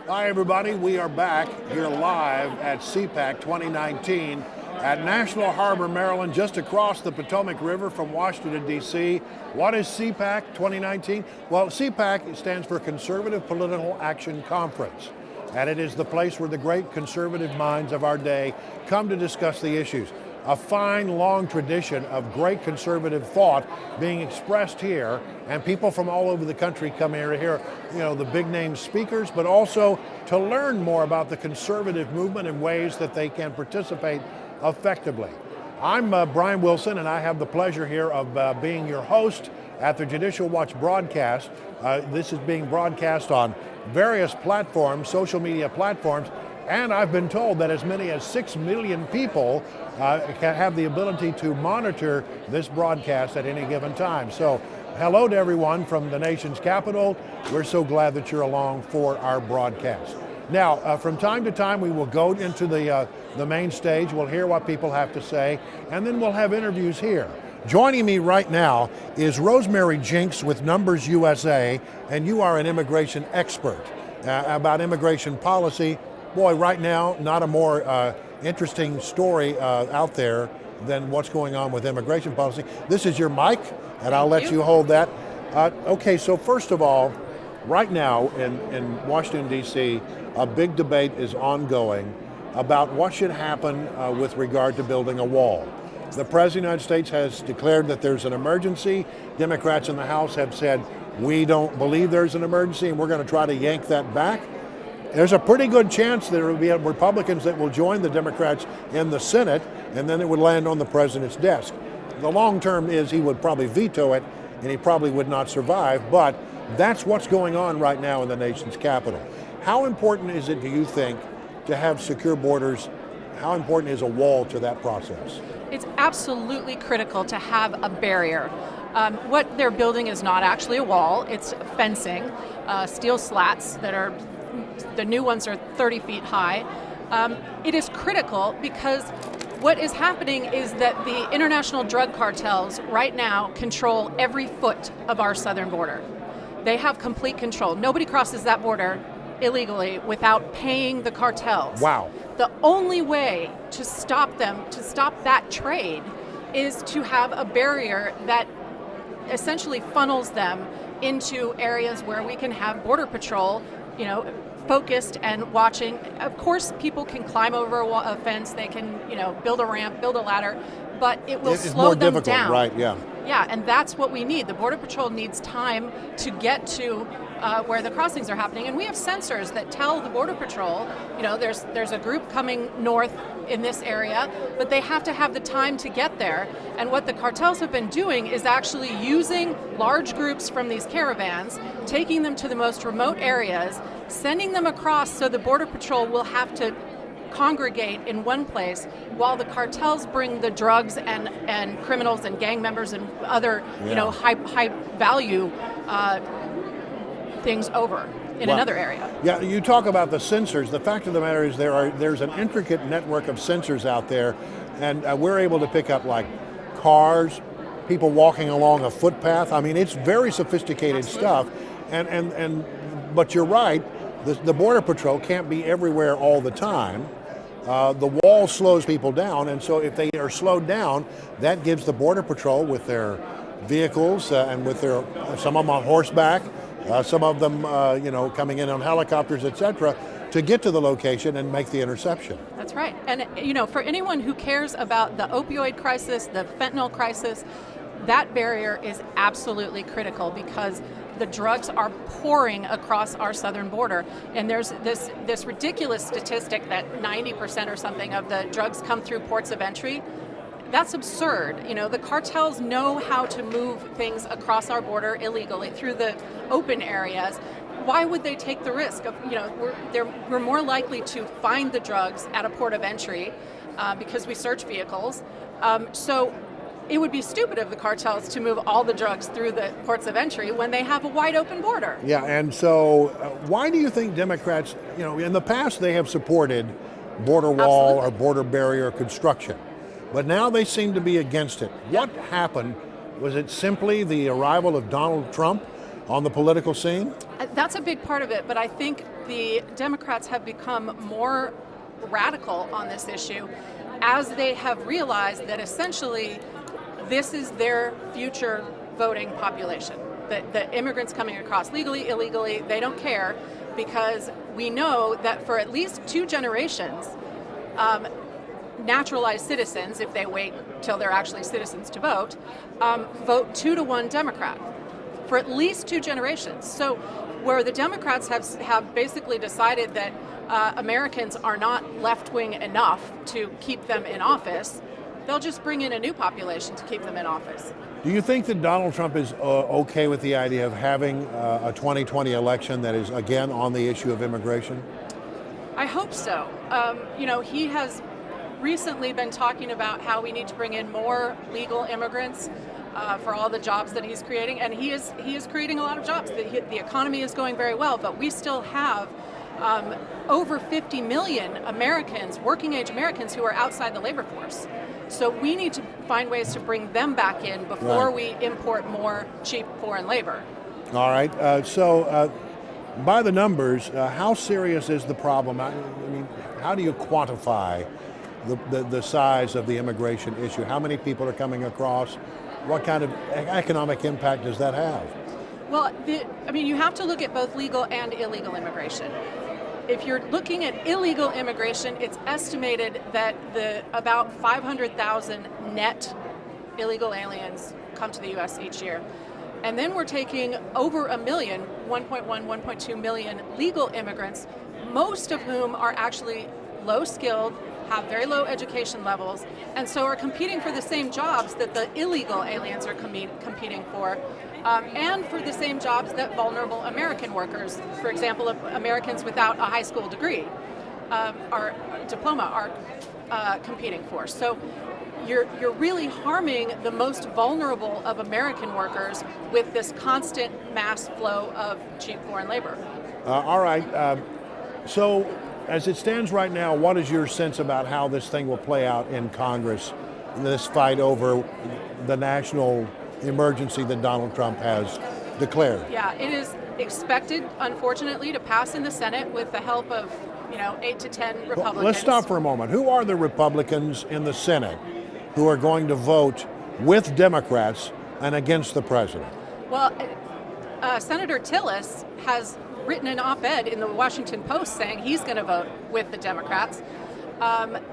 S1: Hi, everybody. We are back here live at CPAC 2019 at National Harbor, Maryland, just across the Potomac River from Washington, D.C. What is CPAC 2019? Well, CPAC stands for Conservative Political Action Conference, and it is the place where the great conservative minds of our day come to discuss the issues. A fine, long tradition of great conservative thought being expressed here, and people from all over the country come here to hear, the big name speakers, but also to learn more about the conservative movement and ways that they can participate effectively. I'm Brian Wilson, and I have the pleasure here of being your host at the Judicial Watch broadcast. This is being broadcast on various platforms, social media platforms, and I've been told that as many as 6 million people can have the ability to monitor this broadcast at any given time. So hello to everyone from the nation's capital. We're so glad that you're along for our broadcast. Now, from time to time, we will go into the main stage. We'll hear what people have to say, and then we'll have interviews here. Joining me right now is Rosemary Jinks with Numbers USA, and you are an immigration expert about immigration policy. Boy, right now, not a more interesting story out there than what's going on with immigration policy. This is your mic, and I'll let you hold that. Okay, so first of all, right now in Washington, D.C., a big debate is ongoing about what should happen with regard to building a wall. The President of the United States has declared that there's an emergency. Democrats in the House have said, we don't believe there's an emergency, and we're going to try to yank that back. There's a pretty good chance there will be Republicans that will join the Democrats in the Senate, and then it would land on the president's desk. The long term is he would probably veto it, and he probably would not survive, but that's what's going on right now in the nation's capital. How important is it, do you think, to have secure borders? How important is a wall to that process?
S15: It's absolutely critical to have a barrier. What they're building is not actually a wall, it's fencing, steel slats that are, the new ones are 30 feet high. It is critical because what is happening is that the international drug cartels right now control every foot of our southern border. They have complete control. Nobody crosses that border illegally without paying the cartels.
S1: Wow.
S15: The only way to stop them, to stop that trade, is to have a barrier that essentially funnels them into areas where we can have Border Patrol, focused and watching. Of course, people can climb over a fence, they can, build a ramp, build a ladder, but it will slow them down.
S1: It's more difficult, right? Yeah.
S15: Yeah, and that's what we need. The Border Patrol needs time to get to where the crossings are happening, and we have sensors that tell the Border Patrol, there's a group coming north in this area, but they have to have the time to get there. And what the cartels have been doing is actually using large groups from these caravans, taking them to the most remote areas, sending them across so the Border Patrol will have to congregate in one place while the cartels bring the drugs and criminals and gang members and other high value things over in another area.
S1: Yeah, you talk about the sensors. The fact of the matter is there's an intricate network of sensors out there, and we're able to pick up like cars, people walking along a footpath. I mean, it's very sophisticated stuff. And but you're right, the Border Patrol can't be everywhere all the time. The wall slows people down, and so if they are slowed down, that gives the Border Patrol with their vehicles and with their some of them on horseback, some of them coming in on helicopters, etc., to get to the location and make the interception.
S15: That's right. And for anyone who cares about the opioid crisis, the fentanyl crisis, that barrier is absolutely critical because the drugs are pouring across our southern border. And there's this ridiculous statistic that 90% or something of the drugs come through ports of entry. That's absurd. The cartels know how to move things across our border illegally through the open areas. Why would they take the risk of, we're more likely to find the drugs at a port of entry because we search vehicles. So it would be stupid of the cartels to move all the drugs through the ports of entry when they have a wide open border.
S1: Yeah, and so why do you think Democrats, in the past they have supported border wall or border barrier construction, but now they seem to be against it. What happened? Was it simply the arrival of Donald Trump on the political scene?
S15: That's a big part of it, but I think the Democrats have become more radical on this issue as they have realized that essentially this is their future voting population. The immigrants coming across legally, illegally, they don't care because we know that for at least 2 generations, naturalized citizens, if they wait till they're actually citizens to vote, vote 2-to-1 Democrat for at least 2 generations. So where the Democrats have basically decided that Americans are not left-wing enough to keep them in office, they'll just bring in a new population to keep them in office.
S1: Do you think that Donald Trump is okay with the idea of having a 2020 election that is again on the issue of immigration?
S15: I hope so. He has recently been talking about how we need to bring in more legal immigrants for all the jobs that he's creating, and he is creating a lot of jobs. The economy is going very well, but we still have over 50 million Americans, working age Americans, who are outside the labor force. So we need to find ways to bring them back in before we import more cheap foreign labor.
S1: All right. So by the numbers, how serious is the problem? I mean, how do you quantify the size of the immigration issue? How many people are coming across? What kind of economic impact does that have?
S15: Well, you have to look at both legal and illegal immigration. If you're looking at illegal immigration, it's estimated that about 500,000 net illegal aliens come to the U.S. each year. And then we're taking over 1 million, 1.1, 1.2 million legal immigrants, most of whom are actually low-skilled, have very low education levels, and so are competing for the same jobs that the illegal aliens are competing for, and for the same jobs that vulnerable American workers, for example, Americans without a high school degree or diploma, are competing for. So you're really harming the most vulnerable of American workers with this constant mass flow of cheap foreign labor.
S1: All right. So as it stands right now, what is your sense about how this thing will play out in Congress, this fight over the national emergency that Donald Trump has declared?
S15: Yeah, it is expected, unfortunately, to pass in the Senate with the help of 8 to 10 Republicans.
S1: Let's stop for a moment. Who are the Republicans in the Senate who are going to vote with Democrats and against the president?
S15: Well, Senator Tillis has written an op-ed in the Washington Post saying he's going to vote with the Democrats.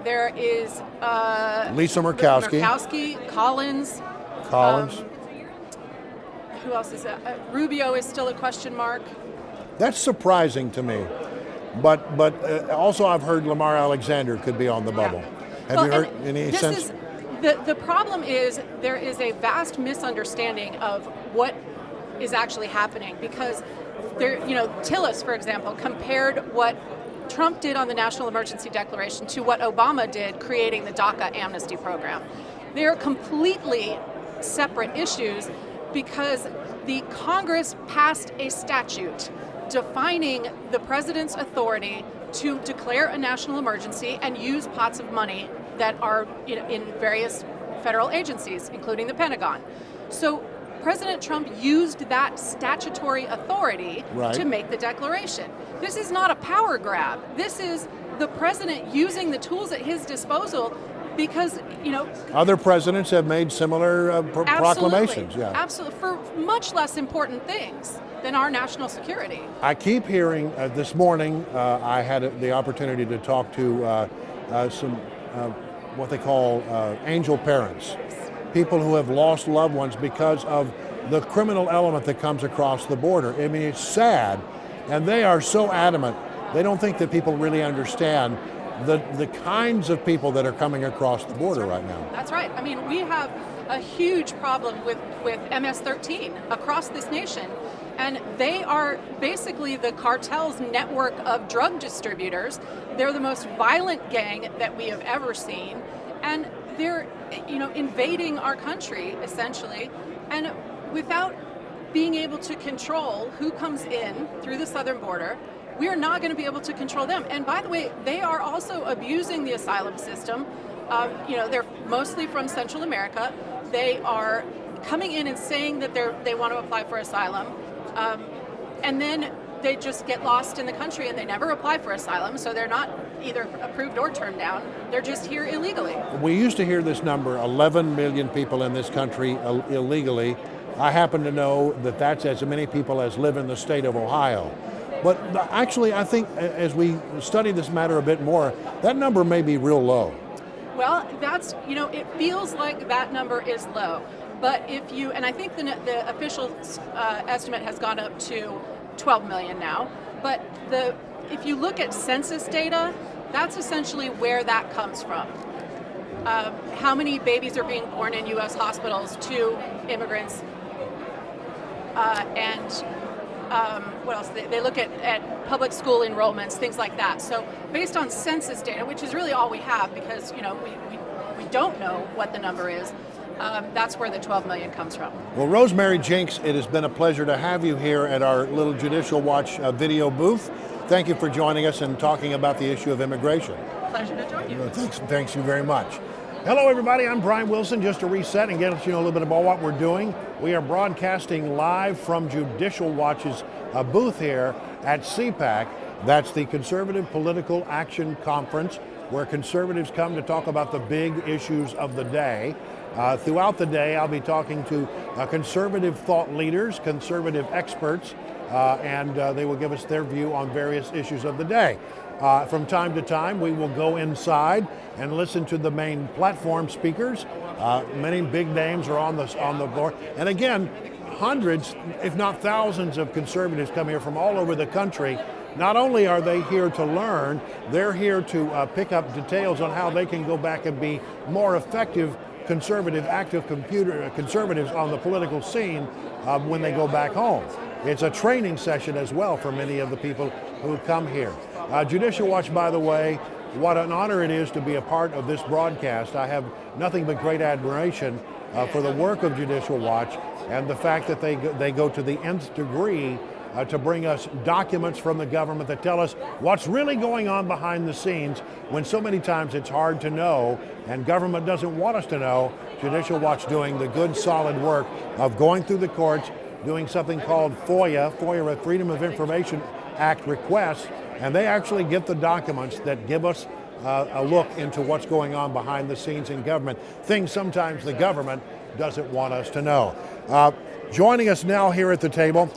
S15: There is
S1: Lisa Murkowski.
S15: Collins. Who else is that? Rubio is still a question mark.
S1: That's surprising to me. But also I've heard Lamar Alexander could be on the bubble. Have you heard any sense?
S15: The problem is there is a vast misunderstanding of what is actually happening, because Tillis, for example, compared what Trump did on the National Emergency Declaration to what Obama did creating the DACA amnesty program. They're completely separate issues because the Congress passed a statute defining the president's authority to declare a national emergency and use pots of money that are in various federal agencies, including the Pentagon. So President Trump used that statutory authority to make the declaration. This is not a power grab. This is the president using the tools at his disposal because,
S1: other presidents have made similar proclamations.
S15: Absolutely, for much less important things than our national security.
S1: I keep hearing this morning, I had the opportunity to talk to some what they call angel parents, people who have lost loved ones because of the criminal element that comes across the border. I mean, it's sad, and they are so adamant. They don't think that people really understand the kinds of people that are coming across the border right now.
S15: That's right. I mean, we have a huge problem with MS-13 across this nation, and they are basically the cartel's network of drug distributors. They're the most violent gang that we have ever seen, and they're invading our country essentially, and without being able to control who comes in through the southern border, we are not going to be able to control them. And by the way, they are also abusing the asylum system. They're mostly from Central America. They are coming in and saying that they want to apply for asylum, and then they just get lost in the country and they never apply for asylum, so they're not either approved or turned down. They're just here illegally.
S1: We used to hear this number, 11 million people in this country illegally. I happen to know that that's as many people as live in the state of Ohio. But actually, I think as we study this matter a bit more, that number may be real low.
S15: Well, that's, it feels like that number is low. But and I think the official estimate has gone up to 12 million now. But if you look at census data, that's essentially where that comes from. How many babies are being born in U.S. hospitals to immigrants? What else? They look at public school enrollments, things like that. So based on census data, which is really all we have because, we don't know what the number is, that's where the 12 million comes from.
S1: Well, Rosemary Jinks, it has been a pleasure to have you here at our little Judicial Watch video booth. Thank you for joining us and talking about the issue of immigration.
S15: Pleasure to join you.
S1: Thanks you very much. Hello, everybody. I'm Brian Wilson. Just to reset and get you know a little bit about what we're doing, we are broadcasting live from Judicial Watch's booth here at CPAC. That's the Conservative Political Action Conference, where conservatives come to talk about the big issues of the day. Throughout the day, I'll be talking to conservative thought leaders, conservative experts, and they will give us their view on various issues of the day. From time to time, we will go inside and listen to the main platform speakers. Many big names are on the board. And again, hundreds, if not thousands of conservatives come here from all over the country. Not only are they here to learn, they're here to pick up details on how they can go back and be more effective conservative, active conservatives on the political scene when they go back home. It's a training session as well for many of the people who come here. Judicial Watch, by the way, what an honor it is to be a part of this broadcast. I have nothing but great admiration for the work of Judicial Watch and the fact that they go to the nth degree to bring us documents from the government that tell us what's really going on behind the scenes when so many times it's hard to know and government doesn't want us to know. Judicial Watch doing the good, solid work of going through the courts, doing something called FOIA, Freedom of Information Act requests, and they actually get the documents that give us a look into what's going on behind the scenes in government, things sometimes the government doesn't want us to know. Joining us now here at the table,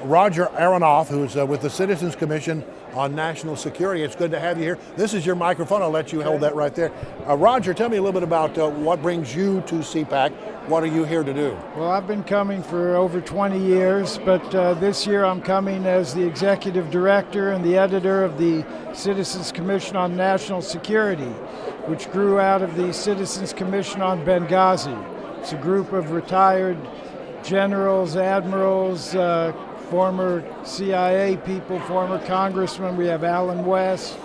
S1: Roger Aronoff, who's with the Citizens Commission on National Security. It's good to have you here. This is your microphone. I'll let you hold that right there. Roger, tell me a little bit about what brings you to CPAC. What are you here to do?
S16: Well, I've been coming for over 20 years, but this year I'm coming as the executive director and the editor of the Citizens Commission on National Security, which grew out of the Citizens Commission on Benghazi. It's a group of retired generals, admirals, former CIA people, former congressmen. We have Alan West,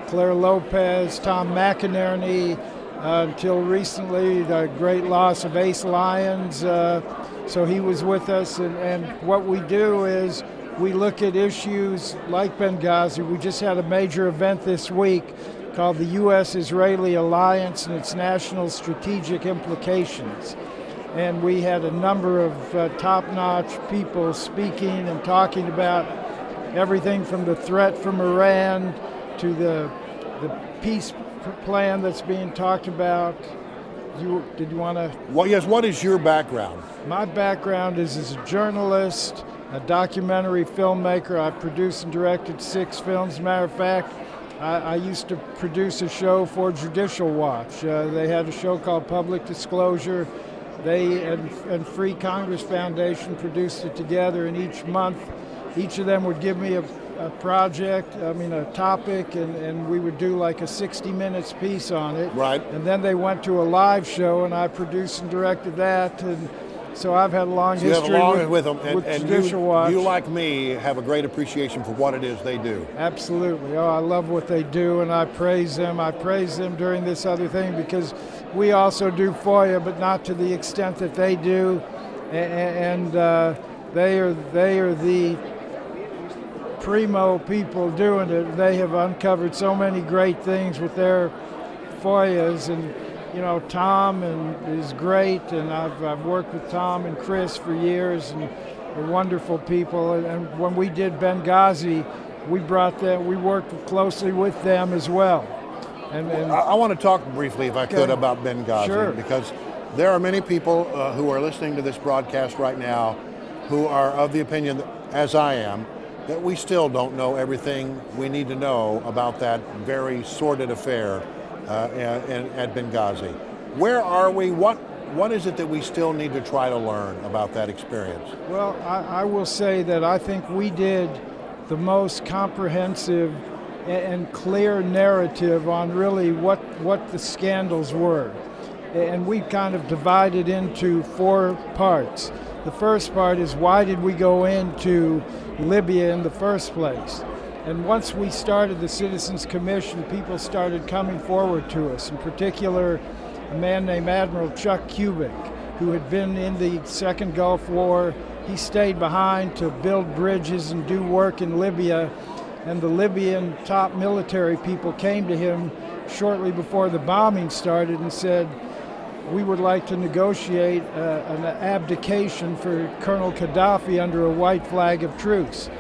S16: Claire Lopez, Tom McInerney, until recently the great loss of Ace Lyons. So he was with us, and what we do is we look at issues like Benghazi. We just had a major event this week called the U.S.-Israeli Alliance and its national strategic implications. And we had a number of top-notch people speaking and talking about everything from the threat from Iran to the peace plan that's being talked about. Did you want to?
S1: Well, yes, what is your background?
S16: My background is as a journalist, a documentary filmmaker. I've produced and directed 6 films. As a matter of fact, I used to produce a show for Judicial Watch. They had a show called Public Disclosure. They and Free Congress Foundation produced it together, and each month, each of them would give me a project, a topic, and we would do like a 60 minutes piece on it.
S1: Right.
S16: And then they went to a live show, and I produced and directed that, and so I've had a long history
S1: with them, and
S16: Judicial Watch.
S1: You, like me, have a great appreciation for what it is they do.
S16: Absolutely. Oh, I love what they do, and I praise them. I praise them during this other thing because we also do FOIA, but not to the extent that they do, and they are the primo people doing it. They have uncovered so many great things with their FOIAs, and Tom is great, and I've worked with Tom and Chris for years, and they're wonderful people. And when we did Benghazi, we worked closely with them as well. And
S1: I want to talk briefly, if I could, about Benghazi,
S16: Sure.
S1: because there are many people who are listening to this broadcast right now who are of the opinion, that, as I am, that we still don't know everything we need to know about that very sordid affair at Benghazi. Where are we? What is it that we still need to try to learn about that experience?
S16: Well, I will say that I think we did the most comprehensive and clear narrative on really what the scandals were. And we kind of divided into 4 parts. The first part is, why did we go into Libya in the first place? And once we started the Citizens Commission, people started coming forward to us. In particular, a man named Admiral Chuck Kubik, who had been in the Second Gulf War. He stayed behind to build bridges and do work in Libya. And the Libyan top military people came to him shortly before the bombing started and said, we would like to negotiate an abdication for Colonel Gaddafi under a white flag of truce.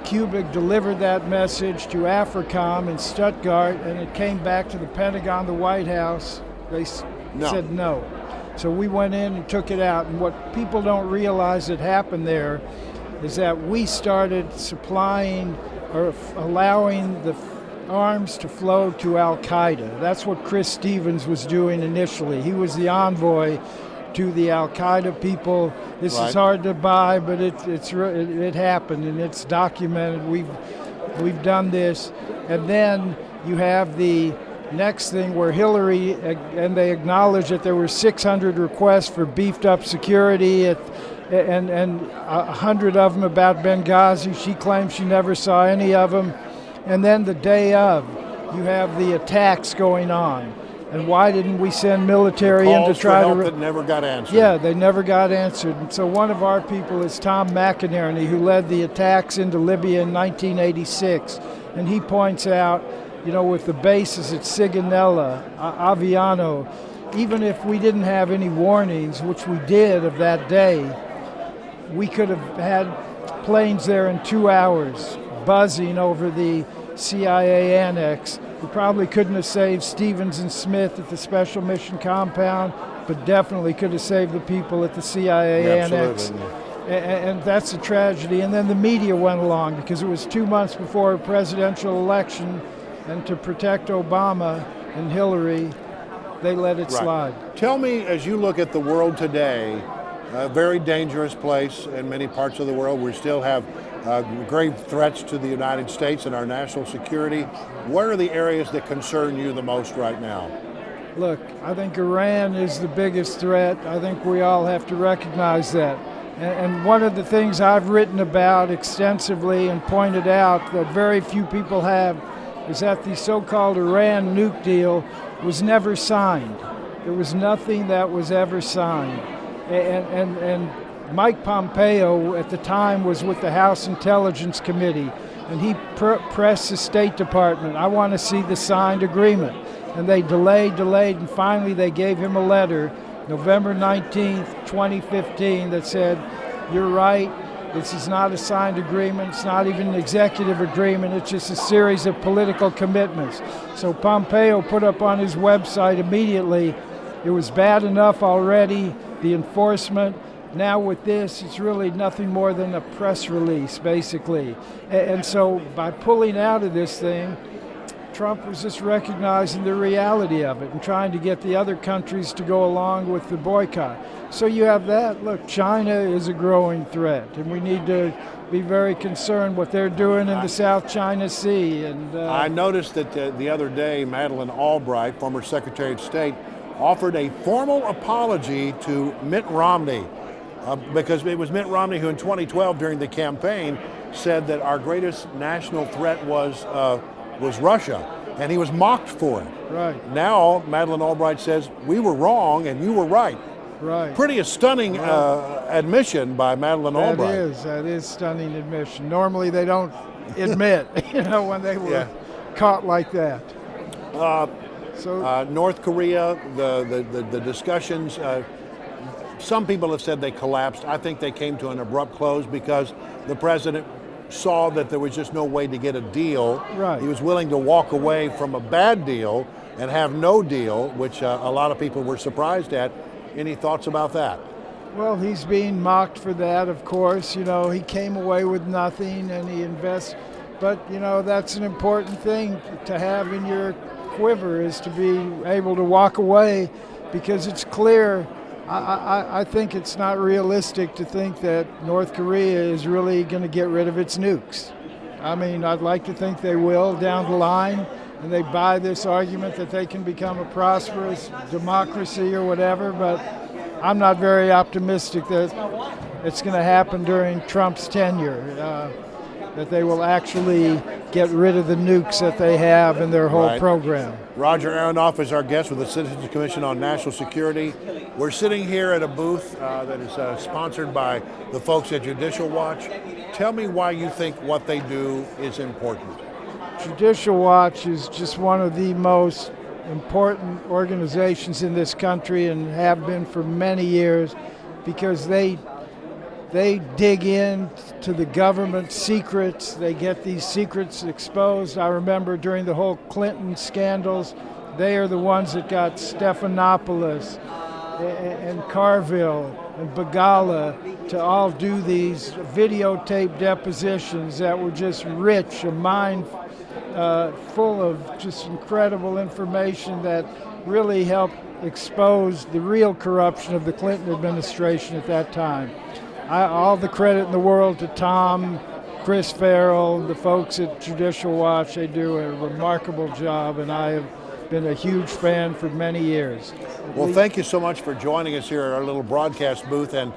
S16: Kubik delivered that message to AFRICOM in Stuttgart, and it came back to the Pentagon, the White House. They said no. So we went in and took it out. And what people don't realize that happened there is that we started supplying or allowing the arms to flow to Al-Qaeda. That's what Chris Stevens was doing initially. He was the envoy to the Al-Qaeda people. This is hard to buy, but it happened, and it's documented. We've done this. And then you have the next thing where Hillary, and they acknowledged that there were 600 requests for beefed up security and 100 of them about Benghazi. She claims she never saw any of them. And then the day of, you have the attacks going on. And why didn't we send military in to try to...
S1: that never got answered.
S16: Yeah, they never got answered. And so one of our people is Tom McInerney, who led the attacks into Libya in 1986. And he points out, with the bases at Sigonella, Aviano, even if we didn't have any warnings, which we did of that day, we could have had planes there in 2 hours, buzzing over the CIA annex. We probably couldn't have saved Stevens and Smith at the Special Mission Compound. but definitely could have saved the people at the CIA annex. And that's a tragedy. And then the media went along because it was 2 months before a presidential election, and to protect Obama and Hillary, they let it slide.
S1: Tell me, as you look at the world today, a very dangerous place in many parts of the world. We still have grave threats to the United States and our national security. What are the areas that concern you the most right now?
S16: Look, I think Iran is the biggest threat. I think we all have to recognize that. And one of the things I've written about extensively and pointed out that very few people have is that the so-called Iran nuke deal was never signed. There was nothing that was ever signed. And Mike Pompeo at the time was with the House Intelligence Committee, and he pressed the State Department, I want to see the signed agreement. And they delayed, and finally they gave him a letter, November 19th, 2015, that said, you're right, this is not a signed agreement, it's not even an executive agreement, it's just a series of political commitments. So Pompeo put up on his website immediately, it was bad enough already, the enforcement. Now with this, it's really nothing more than a press release, basically. And so by pulling out of this thing, Trump was just recognizing the reality of it and trying to get the other countries to go along with the boycott. So you have that. Look, China is a growing threat, and we need to be very concerned what they're doing in the South China Sea. And
S1: I noticed that the other day, Madeleine Albright, former Secretary of State, offered a formal apology to Mitt Romney because it was Mitt Romney who in 2012 during the campaign said that our greatest national threat was Russia, and he was mocked for it.
S16: Right.
S1: Now, Madeleine Albright says, we were wrong and you were right.
S16: Right.
S1: Pretty a stunning admission by Madeleine Albright.
S16: That is stunning admission. Normally they don't admit, when they were caught like that.
S1: North Korea, the discussions, some people have said they collapsed. I think they came to an abrupt close because the president saw that there was just no way to get a deal.
S16: Right.
S1: He was willing to walk away from a bad deal and have no deal, which a lot of people were surprised at. Any thoughts about that?
S16: Well, he's being mocked for that, of course. He came away with nothing and he invests. But, that's an important thing to have in your quiver, is to be able to walk away, because it's clear. I think it's not realistic to think that North Korea is really going to get rid of its nukes. I mean, I'd like to think they will down the line, and they buy this argument that they can become a prosperous democracy or whatever, but I'm not very optimistic that it's going to happen during Trump's tenure, that they will actually get rid of the nukes that they have in their whole program.
S1: Roger Aronoff is our guest with the Citizens Commission on National Security. We're sitting here at a booth that is sponsored by the folks at Judicial Watch. Tell me why you think what they do is important.
S16: Judicial Watch is just one of the most important organizations in this country, and have been for many years, because they dig in to the government secrets. They get these secrets exposed. I remember during the whole Clinton scandals, they are the ones that got Stephanopoulos and Carville and Begala to all do these videotape depositions that were just rich, a mind full of just incredible information that really helped expose the real corruption of the Clinton administration at that time. All the credit in the world to Tom, Chris Farrell, the folks at Judicial Watch. They do a remarkable job, and I have been a huge fan for many years.
S1: Well, thank you so much for joining us here at our little broadcast booth. And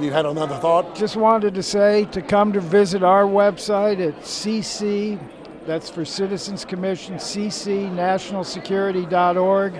S1: you had another thought?
S16: Just wanted to say to come to visit our website at CC, that's for Citizens Commission, ccnationalsecurity.org.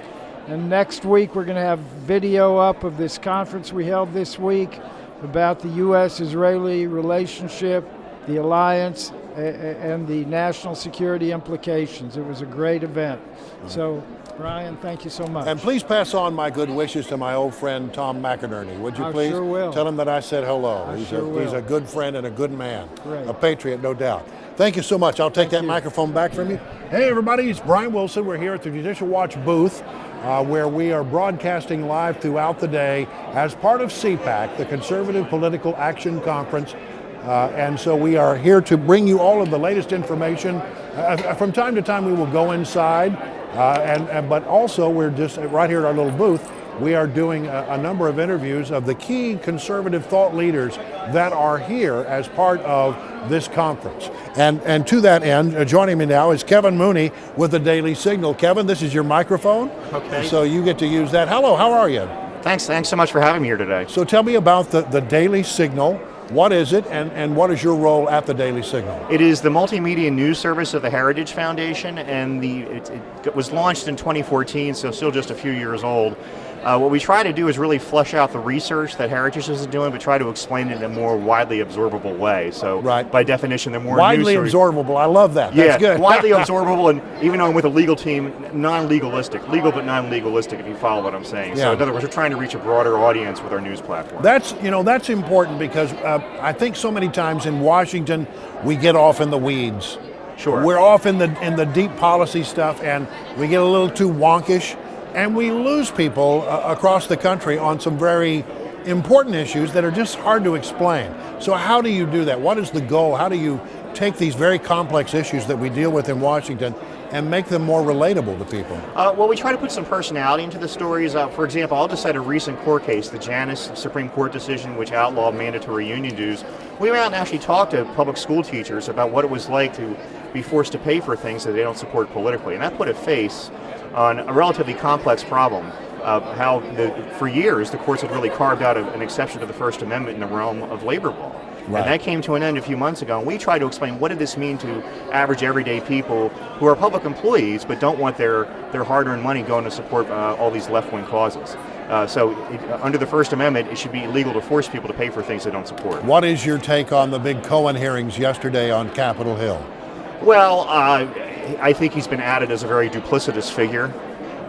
S16: And next week we're going to have video up of this conference we held this week about the U.S.-Israeli relationship, the alliance, and the national security implications. It was a great event. So, Brian, thank you so much.
S1: And please pass on my good wishes to my old friend Tom McInerney. Would you please?
S16: Sure will.
S1: Tell him that I said hello. He's a good friend and a good man.
S16: Great.
S1: A patriot, no doubt. Thank you so much. I'll take that microphone back from you. Hey, everybody, it's Brian Wilson. We're here at the Judicial Watch booth. where we are broadcasting live throughout the day as part of CPAC, the Conservative Political Action Conference. And so we are here to bring you all of the latest information. From time to time we will go inside, but also we're just right here at our little booth. We are doing a number of interviews of the key conservative thought leaders that are here as part of this conference. And to that end, joining me now is Kevin Mooney with the Daily Signal. Kevin, this is your microphone.
S17: Okay.
S1: So you get to use that. Hello, how are you?
S17: Thanks so much for having me here today.
S1: So tell me about the Daily Signal. What is it, and what is your role at the Daily Signal?
S17: It is the multimedia news service of the Heritage Foundation, and it was launched in 2014, so still just a few years old. What we try to do is really flesh out the research that Heritage is doing, but try to explain it in a more widely absorbable way. So by definition, they're more
S1: widely absorbable. I love that. That's good.
S17: Widely absorbable, and even though I'm with a legal team, non-legalistic, legal but non-legalistic. If you follow what I'm saying.
S1: Yeah.
S17: So in other words, we're trying to reach a broader audience with our news platform.
S1: That's important because I think so many times in Washington we get off in the weeds.
S17: Sure.
S1: We're off in the deep policy stuff, and we get a little too wonkish. And we lose people across the country on some very important issues that are just hard to explain. So how do you do that? What is the goal? How do you take these very complex issues that we deal with in Washington and make them more relatable to people?
S17: Well, we try to put some personality into the stories. For example, I'll just cite a recent court case, the Janus Supreme Court decision, which outlawed mandatory union dues. We went out and actually talked to public school teachers about what it was like to be forced to pay for things that they don't support politically. And that put a face on a relatively complex problem of how, for years, the courts had really carved out an exception to the First Amendment in the realm of labor law. Right. And that came to an end a few months ago, and we tried to explain what did this mean to average, everyday people who are public employees but don't want their hard-earned money going to support all these left-wing causes. Under the First Amendment, it should be illegal to force people to pay for things they don't support.
S1: What is your take on the big Cohen hearings yesterday on Capitol Hill?
S17: Well, I think he's been outed as a very duplicitous figure.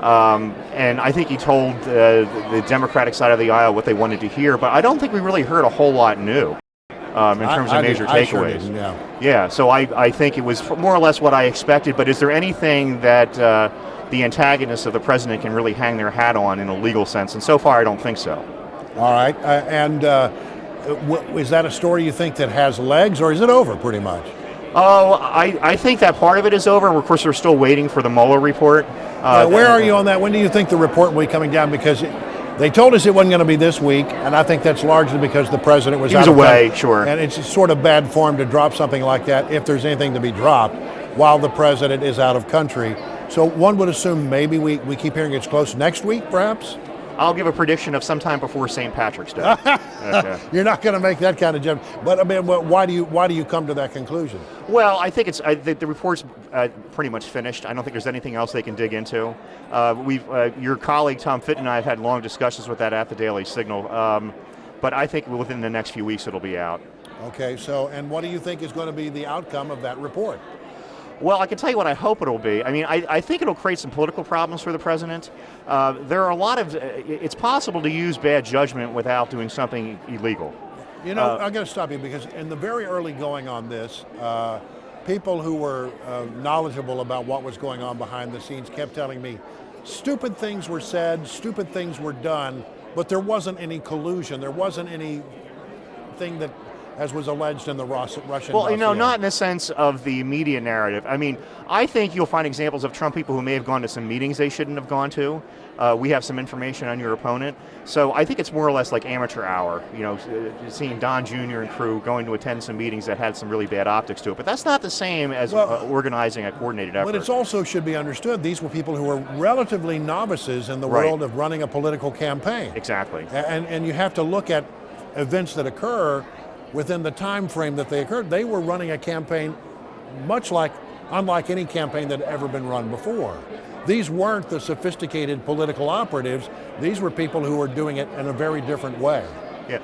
S17: And I think he told the Democratic side of the aisle what they wanted to hear, but I don't think we really heard a whole lot new in terms of major takeaways.
S1: Sure didn't,
S17: yeah, so I think it was more or less what I expected, but is there anything that the antagonists of the president can really hang their hat on in a legal sense? And so far, I don't think so.
S1: All right, is that a story you think that has legs, or is it over pretty much?
S17: Oh, I think that part of it is over. Of course, we're still waiting for the Mueller report.
S1: Where are you on that? When do you think the report will be coming down? Because they told us it wasn't going to be this week, and I think that's largely because the president was out
S17: away, sure.
S1: And it's sort of bad form to drop something like that if there's anything to be dropped while the president is out of country. So one would assume maybe we keep hearing it's close next week, perhaps?
S17: I'll give a prediction of sometime before St. Patrick's Day. Okay.
S1: You're not going to make that kind of judgment. But I mean, why do you come to that conclusion?
S17: Well, I think the report's pretty much finished. I don't think there's anything else they can dig into. Your colleague Tom Fitton and I have had long discussions with that at the Daily Signal. But I think within the next few weeks it'll be out.
S1: Okay. So, and what do you think is going to be the outcome of that report?
S17: Well, I can tell you what I hope it'll be. I mean, I think it'll create some political problems for the president. There are a lot of, it's possible to use bad judgment without doing something illegal.
S1: You know, I'm going to stop you because in the very early going on this, people who were knowledgeable about what was going on behind the scenes kept telling me stupid things were said, stupid things were done, but there wasn't any collusion. There wasn't anything that, as was alleged in the Russian
S17: Well, you know,
S1: dossier.
S17: not in the sense of the media narrative. I mean, I think you'll find examples of Trump people who may have gone to some meetings they shouldn't have gone to. We have some information on your opponent. So I think it's more or less like amateur hour, you know, seeing Don Jr. and crew going to attend some meetings that had some really bad optics to it. But that's not the same as organizing a coordinated effort.
S1: But it also should be understood these were people who were relatively novices in the world of running a political campaign.
S17: Exactly.
S1: And you have to look at events that occur within the time frame that they occurred. They were running a campaign unlike any campaign that had ever been run before. These weren't the sophisticated political operatives. These were people who were doing it in a very different way,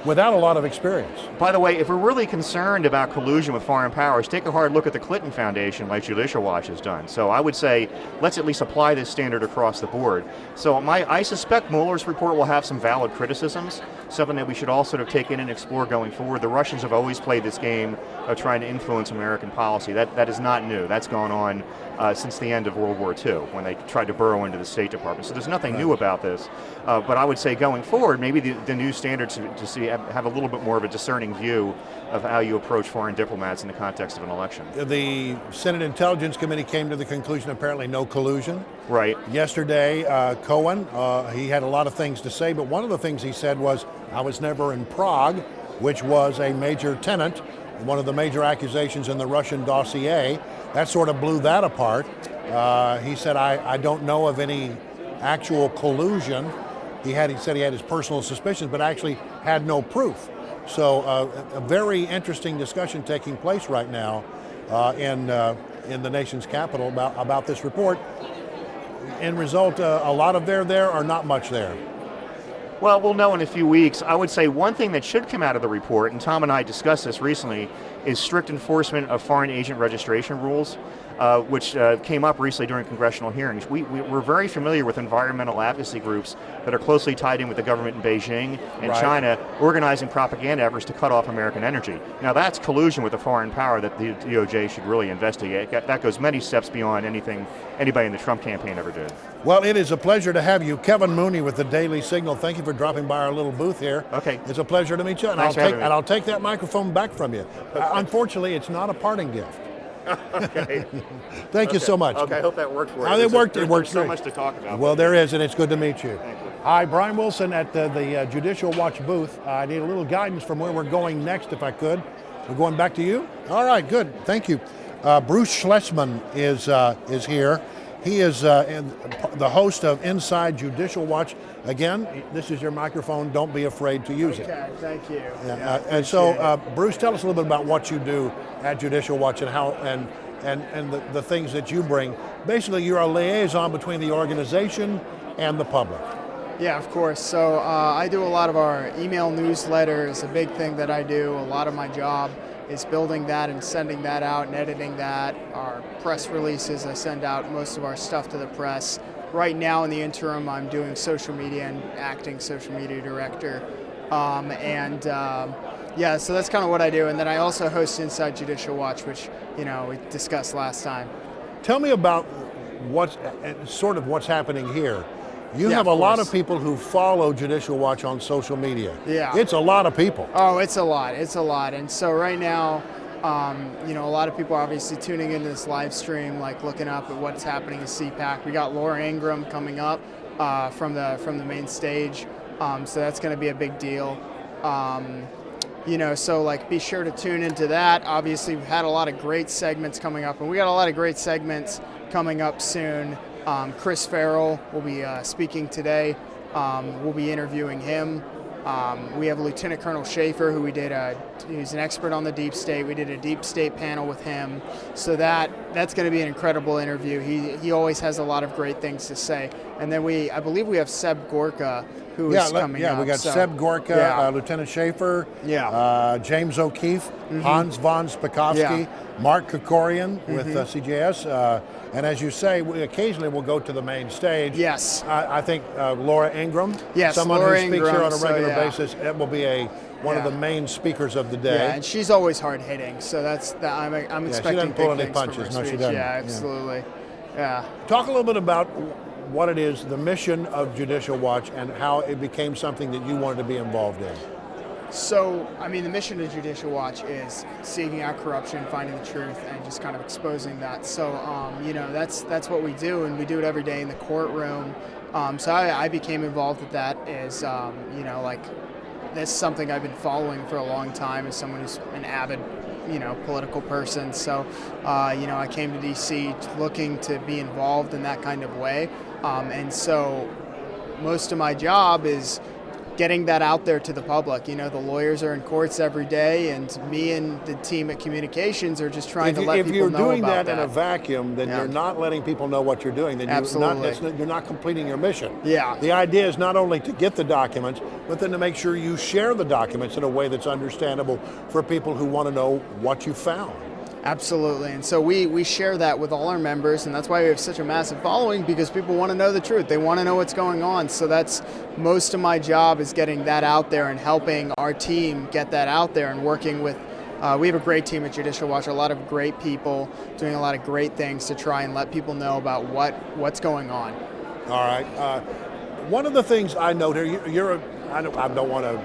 S1: without a lot of experience.
S17: By the way, if we're really concerned about collusion with foreign powers, take a hard look at the Clinton Foundation like Judicial Watch has done. So I would say let's at least apply this standard across the board. So I suspect Mueller's report will have some valid criticisms, something that we should all sort of take in and explore going forward. The Russians have always played this game of trying to influence American policy. That is not new. That's gone on since the end of World War II, when they tried to burrow into the State Department. So there's nothing new about this. But I would say going forward, maybe the new standards to have a little bit more of a discerning view of how you approach foreign diplomats in the context of an election.
S1: The Senate Intelligence Committee came to the conclusion apparently no collusion.
S17: Right.
S1: Yesterday, Cohen, he had a lot of things to say, but one of the things he said was, I was never in Prague, which was a major tenant, one of the major accusations in the Russian dossier. That sort of blew that apart. He said, I don't know of any actual collusion. He said he had his personal suspicions, but actually had no proof. So a very interesting discussion taking place right now in the nation's capital about this report. End result, a lot of there or not much there?
S17: Well, we'll know in a few weeks. I would say one thing that should come out of the report, and Tom and I discussed this recently, is strict enforcement of foreign agent registration rules, which came up recently during congressional hearings. We're very familiar with environmental advocacy groups that are closely tied in with the government in Beijing and China, organizing propaganda efforts to cut off American energy. Now that's collusion with a foreign power that the DOJ should really investigate. That goes many steps beyond anything anybody in the Trump campaign ever did.
S1: Well, it is a pleasure to have you. Kevin Mooney with the Daily Signal. Thank you for dropping by our little booth here.
S17: Okay.
S1: It's a pleasure to meet you, and I'll take that microphone back from you. Unfortunately, it's not a parting gift.
S17: Okay.
S1: Thank you so much.
S17: Okay, I hope that worked for you.
S1: It worked. It worked.
S17: So much to talk about.
S1: Well, there is, and it's good to meet you.
S17: Thank you.
S1: Hi, Brian Wilson at the Judicial Watch booth. I need a little guidance from where we're going next, if I could. We're going back to you? All right, good. Thank you. Bruce Schlesman is here. He is the host of Inside Judicial Watch. Again, this is your microphone. Don't be afraid to use it.
S2: Okay, thank you.
S1: And so, Bruce, tell us a little bit about what you do at Judicial Watch and how and the things that you bring. Basically, you're a liaison between the organization and the public.
S2: Yeah, of course. So I do a lot of our email newsletters. A big thing that I do, a lot of my job is building that and sending that out and editing that. Our press releases, I send out most of our stuff to the press. Right now in the interim, I'm doing social media and acting social media director. Yeah, so that's kind of what I do. And then I also host Inside Judicial Watch, which, we discussed last time.
S1: Tell me about what's happening here. You have a lot of people who follow Judicial Watch on social media.
S2: Yeah.
S1: It's a lot of people.
S2: Oh, it's a lot. It's a lot. And so right now, a lot of people are obviously tuning into this live stream, like looking up at what's happening in CPAC. We got Laura Ingraham coming up from the main stage. So that's going to be a big deal. So like be sure to tune into that. Obviously, we've had a lot of great segments coming up, and we got a lot of great segments coming up soon. Chris Farrell will be speaking today. We'll be interviewing him. We have Lieutenant Colonel Shaffer, who he's an expert on the deep state. We did a deep state panel with him. So that's going to be an incredible interview. He always has a lot of great things to say. And then I believe we have Seb Gorka, who is coming up.
S1: Yeah, we got Seb Gorka, Lieutenant Shaffer, James O'Keefe, Hans von Spakovsky, Mark Kokorian with CJS. And as you say, occasionally we'll go to the main stage.
S2: Yes.
S1: I think Laura Ingraham, someone
S2: Laura
S1: who speaks
S2: Ingraham,
S1: here on a regular basis, it will be one of the main speakers of the day.
S2: Yeah, and she's always hard hitting, so I'm expecting
S1: she doesn't pull any
S2: big things
S1: punches.
S2: from her
S1: No, she
S2: speech.
S1: doesn't.
S2: Yeah, absolutely. Yeah.
S1: Talk a little bit about what it is, the mission of Judicial Watch, and how it became something that you wanted to be involved in.
S2: So, the mission of Judicial Watch is seeking out corruption, finding the truth, and just kind of exposing that. So, that's what we do, and we do it every day in the courtroom. So I became involved with that as, that's something I've been following for a long time as someone who's an avid, political person. So, I came to DC looking to be involved in that kind of way. And so most of my job is getting that out there to the public. The lawyers are in courts every day, and me and the team at Communications are just trying to let people know about that.
S1: If you're doing that in a vacuum, then you're not letting people know what you're doing. Then you're not completing your mission.
S2: Yeah.
S1: The idea is not only to get the documents, but then to make sure you share the documents in a way that's understandable for people who want to know what you found.
S2: Absolutely. And so we share that with all our members, and that's why we have such a massive following, because people want to know the truth. They want to know what's going on. So that's most of my job, is getting that out there and helping our team get that out there, and working with we have a great team at Judicial Watch, a lot of great people doing a lot of great things to try and let people know about what's going on.
S1: All right. One of the things I note here, I don't want to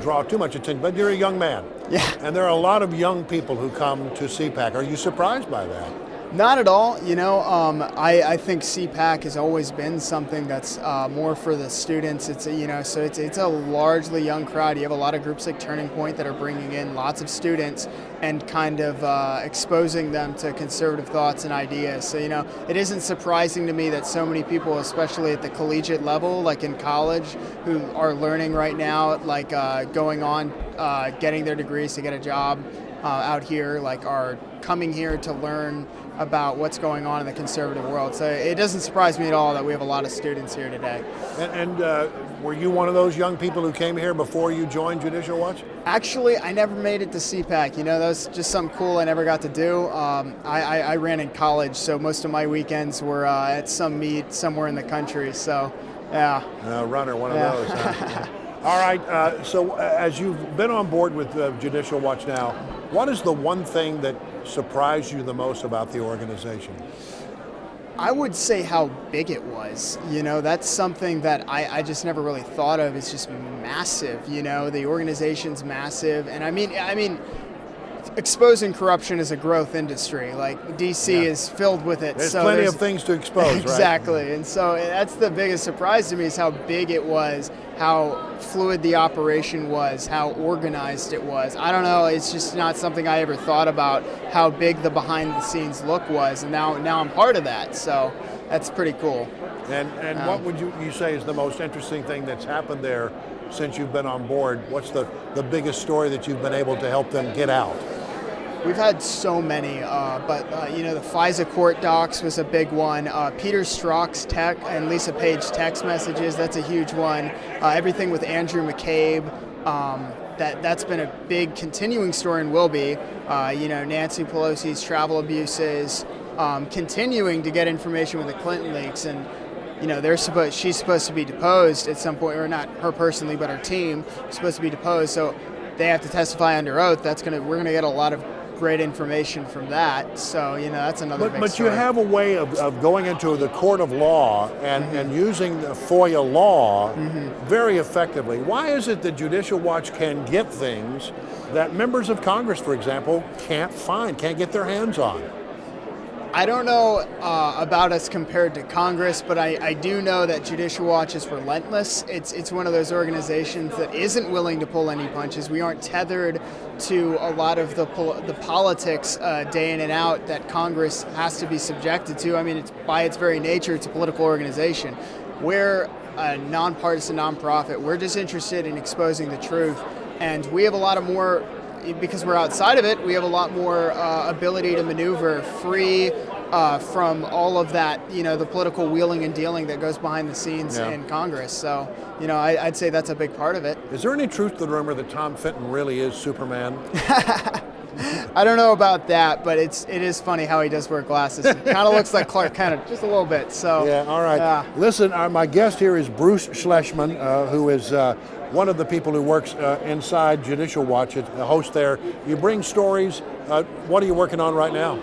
S1: draw too much attention, but you're a young man.
S2: Yeah.
S1: And there are a lot of young people who come to CPAC. Are you surprised by that?
S2: Not at all. I think CPAC has always been something that's more for the students. It's a largely young crowd. You have a lot of groups like Turning Point that are bringing in lots of students and kind of exposing them to conservative thoughts and ideas. So, it isn't surprising to me that so many people, especially at the collegiate level, like in college, who are learning right now, like going on, getting their degrees to get a job out here, like are coming here to learn about what's going on in the conservative world. So it doesn't surprise me at all that we have a lot of students here today.
S1: And were you one of those young people who came here before you joined Judicial Watch?
S2: Actually, I never made it to CPAC. That was just something cool I never got to do. I ran in college, so most of my weekends were at some meet somewhere in the country. So, yeah.
S1: Runner, one of those. Huh? All right, so as you've been on board with Judicial Watch now, what is the one thing that surprised you the most about the organization?
S2: I would say how big it was. That's something that I just never really thought of. It's just massive. The organization's massive, and I mean, exposing corruption is a growth industry. Like DC is filled with it.
S1: There's plenty of things to expose,
S2: exactly.
S1: Right?
S2: And so that's the biggest surprise to me, is how big it was, how fluid the operation was, how organized it was. I don't know, it's just not something I ever thought about, how big the behind the scenes look was, and now I'm part of that, so that's pretty cool.
S1: And what would you say is the most interesting thing that's happened there since you've been on board? What's the biggest story that you've been able to help them get out?
S2: We've had so many, but the FISA court docs was a big one. Peter Strzok's tech and Lisa Page text messages, that's a huge one. Everything with Andrew McCabe, that's been a big continuing story and will be. Nancy Pelosi's travel abuses, continuing to get information with the Clinton leaks, and she's supposed to be deposed at some point, or not her personally, but her team is supposed to be deposed. So they have to testify under oath. We're gonna get a lot of great information from that. So, that's another big
S1: But
S2: story.
S1: you have a way of going into the court of law and using the FOIA law very effectively. Why is it that Judicial Watch can get things that members of Congress, for example, can't get their hands on?
S2: I don't know about us compared to Congress, but I do know that Judicial Watch is relentless. It's one of those organizations that isn't willing to pull any punches. We aren't tethered to a lot of the politics day in and out that Congress has to be subjected to. I mean, it's by its very nature, it's a political organization. We're a nonpartisan nonprofit. We're just interested in exposing the truth, and we have a lot of more. Because we're outside of it, we have a lot more ability to maneuver free from all of that, the political wheeling and dealing that goes behind the scenes in Congress. So, I'd say that's a big part of it.
S1: Is there any truth to the rumor that Tom Fenton really is Superman?
S2: I don't know about that, but it is funny how he does wear glasses. Kind of looks like Clark Kent, just a little bit. So
S1: yeah, all right. Listen, my guest here is Bruce Schlesman, who is one of the people who works inside Judicial Watch, a host there. You bring stories. What are you working on right now?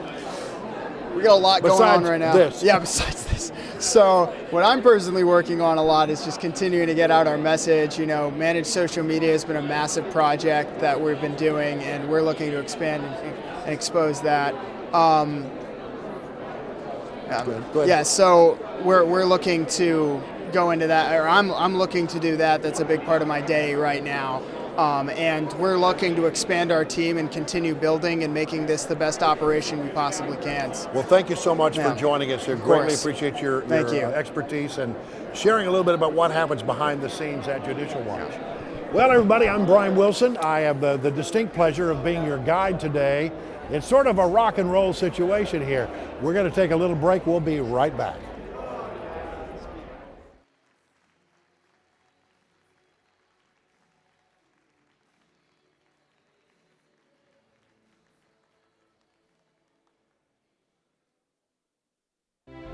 S2: We got a lot going on right now.
S1: This.
S2: Yeah, besides this. So what I'm personally working on a lot is just continuing to get out our message. Managed social media has been a massive project that we've been doing, and we're looking to expand and expose that.
S1: Go ahead.
S2: Yeah, so we're looking to go into that, or I'm looking to do that. That's a big part of my day right now. And we're looking to expand our team and continue building and making this the best operation we possibly can.
S1: Well, thank you so much for joining us here. Greatly appreciate your expertise and sharing a little bit about what happens behind the scenes at Judicial Watch. Well, everybody, I'm Brian Wilson. I have the distinct pleasure of being your guide today. It's sort of a rock and roll situation here. We're going to take a little break. We'll be right back.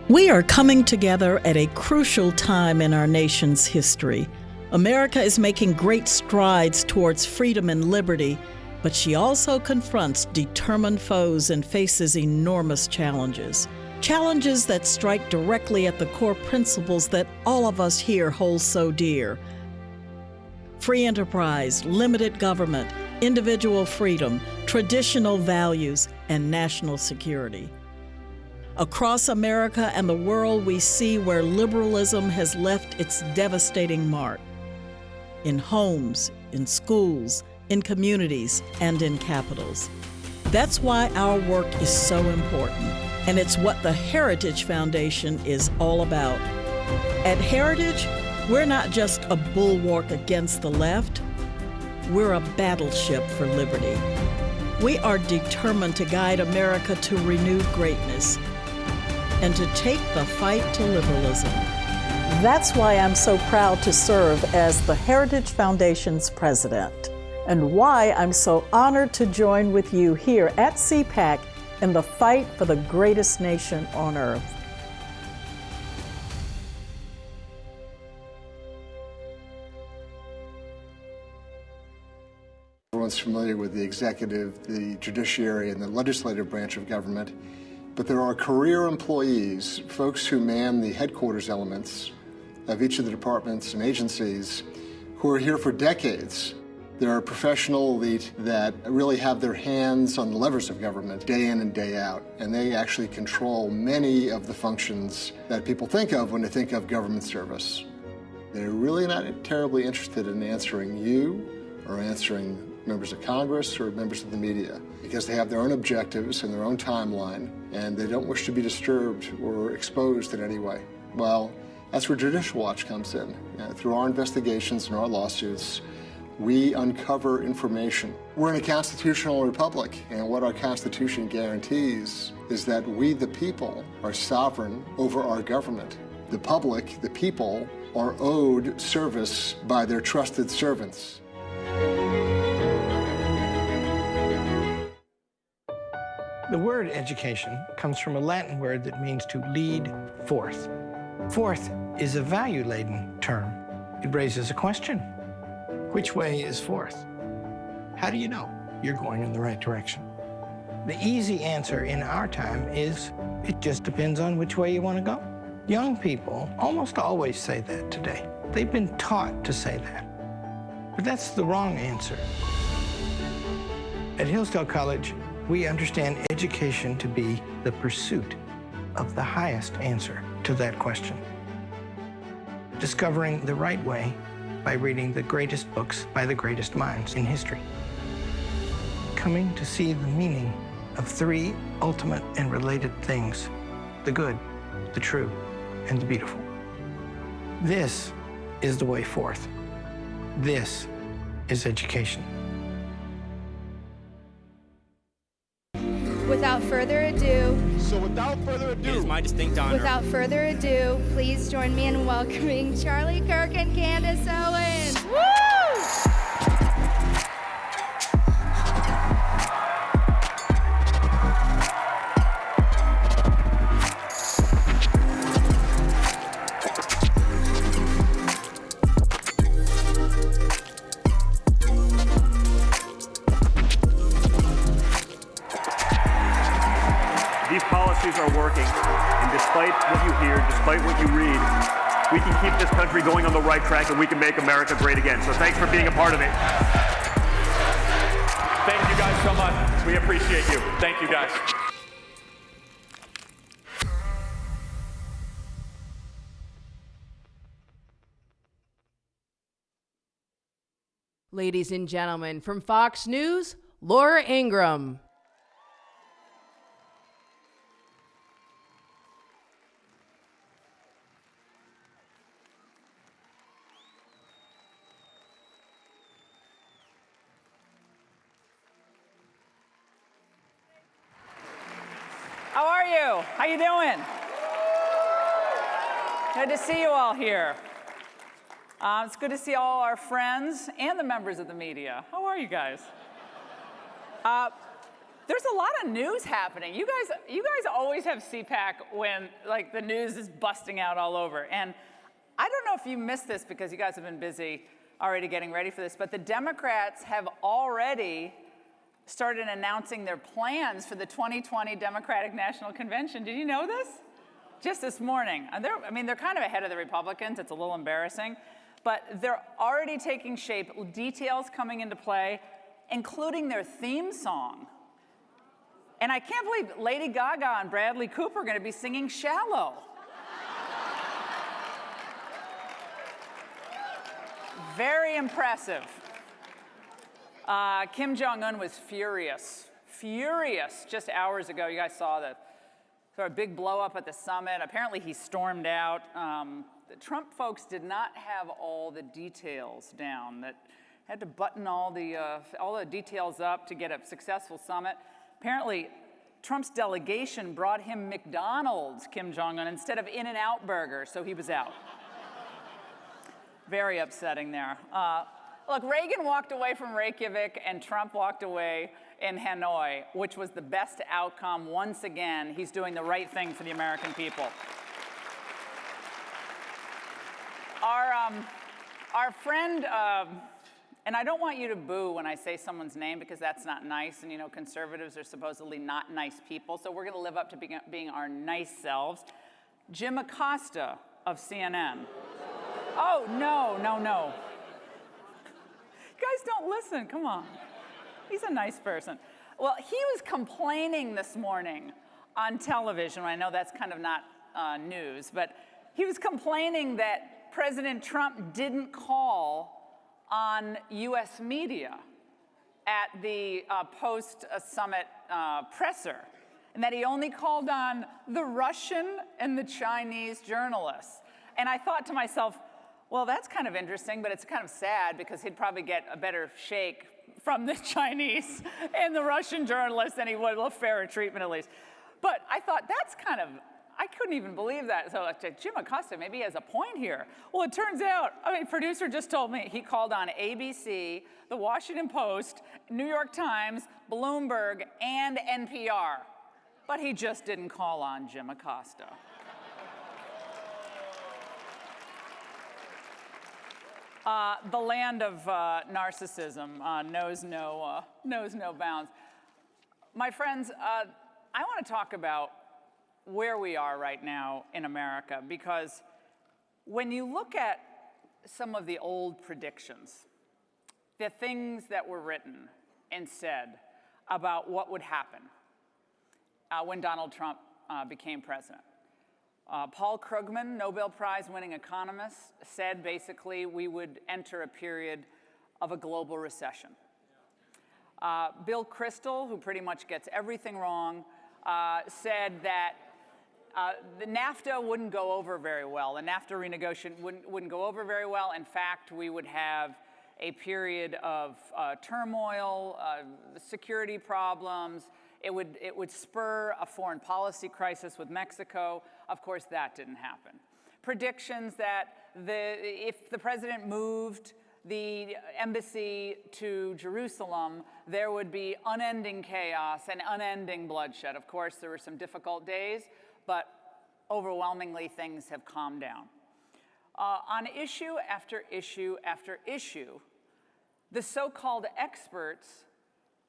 S18: We are coming together at a crucial time in our nation's history. America is making great strides towards freedom and liberty, but she also confronts determined foes and faces enormous challenges. Challenges that strike directly at the core principles that all of us here hold so dear. Free enterprise, limited government, individual freedom, traditional values, and national security. Across America and the world, we see where liberalism has left its devastating mark. In homes, in schools, in communities, and in capitals. That's why our work is so important, and it's what the Heritage Foundation is all about. At Heritage, we're not just a bulwark against the left, we're a battleship for liberty. We are determined to guide America to renewed greatness and to take the fight to liberalism. That's why I'm so proud to serve as the Heritage Foundation's president, and why I'm so honored to join with you here at CPAC in the fight for the greatest nation on earth.
S19: Everyone's familiar with the executive, the judiciary, and the legislative branch of government, but there are career employees, folks who man the headquarters elements of each of the departments and agencies, who are here for decades. They're a professional elite that really have their hands on the levers of government day in and day out, and they actually control many of the functions that people think of when they think of government service. They're really not terribly interested in answering you or answering members of Congress or members of the media, because they have their own objectives and their own timeline, and they don't wish to be disturbed or exposed in any way. Well, that's where Judicial Watch comes in. Through our investigations and our lawsuits, we uncover information. We're in a constitutional republic, and what our Constitution guarantees is that we, the people, are sovereign over our government. The public, the people, are owed service by their trusted servants.
S20: The word education comes from a Latin word that means to lead forth. Forth is a value-laden term. It raises a question. Which way is forth? How do you know you're going in the right direction? The easy answer in our time is, it just depends on which way you want to go. Young people almost always say that today. They've been taught to say that. But that's the wrong answer. At Hillsdale College, we understand education to be the pursuit of the highest answer to that question. Discovering the right way by reading the greatest books by the greatest minds in history. Coming to see the meaning of three ultimate and related things: the good, the true, and the beautiful. This is the way forth. This is education.
S21: Without further ado,
S22: it is my distinct honor.
S21: Without further ado, please join me in welcoming Charlie Kirk and Candace Owens. Woo!
S23: These policies are working, and despite what you hear, despite what you read, we can keep this country going on the right track, and we can make America great again. So thanks for being a part of it.
S22: Thank you guys so much. We appreciate you. Thank you guys.
S6: Ladies and gentlemen, from Fox News, Laura Ingraham.
S24: How are you? How you doing? Good to see you all here. It's good to see all our friends and the members of the media. How are you guys? There's a lot of news happening. You guys always have CPAC when like the news is busting out all over. And I don't know if you missed this because you guys have been busy already getting ready for this, but the Democrats have already started announcing their plans for the 2020 Democratic National Convention. Did you know this? Just this morning. They're kind of ahead of the Republicans. It's a little embarrassing. But they're already taking shape, details coming into play, including their theme song. And I can't believe Lady Gaga and Bradley Cooper are going to be singing Shallow. Very impressive. Kim Jong-un was furious just hours ago. You guys saw the sort of big blow up at the summit. Apparently he stormed out. The Trump folks did not have all the details down, that had to button all the details up to get a successful summit. Apparently Trump's delegation brought him McDonald's, Kim Jong-un, instead of In-N-Out Burger, so he was out. Very upsetting there. Look, Reagan walked away from Reykjavik and Trump walked away in Hanoi, which was the best outcome. Once again, he's doing the right thing for the American people. Our friend, and I don't want you to boo when I say someone's name because that's not nice, and you know, conservatives are supposedly not nice people, so we're gonna live up to being our nice selves. Jim Acosta of CNN. Oh, no. You guys don't listen, come on. He's a nice person. Well, he was complaining this morning on television. I know that's kind of not news, but he was complaining that President Trump didn't call on US media at the post-summit presser, and that he only called on the Russian and the Chinese journalists. And I thought to myself, well, that's kind of interesting, but it's kind of sad because he'd probably get a better shake from the Chinese and the Russian journalists than he would a fairer treatment at least. But I thought that's kind of, I couldn't even believe that. So Jim Acosta, maybe he has a point here. Well, it turns out, producer just told me he called on ABC, the Washington Post, New York Times, Bloomberg, and NPR. But he just didn't call on Jim Acosta. The land of narcissism knows no bounds. My friends, I want to talk about where we are right now in America, because when you look at some of the old predictions, the things that were written and said about what would happen when Donald Trump became president. Paul Krugman, Nobel Prize-winning economist, said basically we would enter a period of a global recession. Bill Kristol, who pretty much gets everything wrong, said that the NAFTA wouldn't go over very well. The NAFTA renegotiation wouldn't go over very well. In fact, we would have a period of turmoil, security problems. It would spur a foreign policy crisis with Mexico. Of course, that didn't happen. Predictions that if the president moved the embassy to Jerusalem, there would be unending chaos and unending bloodshed. Of course, there were some difficult days, but overwhelmingly things have calmed down. On issue after issue after issue, the so-called experts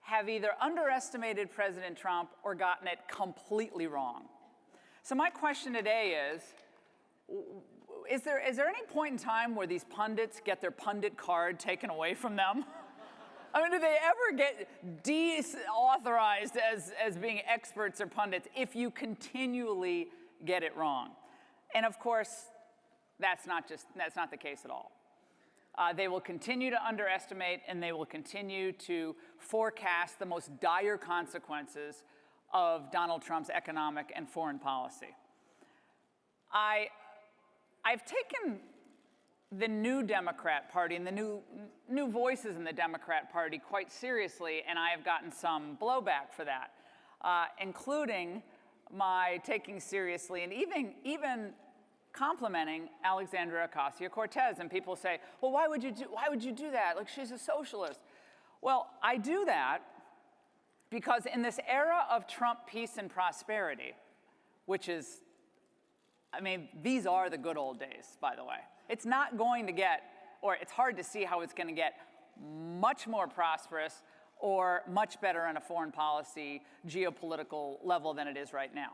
S24: have either underestimated President Trump or gotten it completely wrong. So my question today is there any point in time where these pundits get their pundit card taken away from them? I mean, do they ever get deauthorized as being experts or pundits if you continually get it wrong? And of course, that's not the case at all. They will continue to underestimate, and they will continue to forecast the most dire consequences of Donald Trump's economic and foreign policy. I've taken the new Democrat Party and the new voices in the Democrat Party quite seriously, and I have gotten some blowback for that, including my taking seriously and even complimenting Alexandria Ocasio-Cortez. And people say, well, why would you do that? Like, she's a socialist. Well, I do that Because in this era of Trump peace and prosperity, which is, I mean, these are the good old days, by the way. It's not going to get, or it's hard to see how it's going to get much more prosperous or much better on a foreign policy, geopolitical level than it is right now.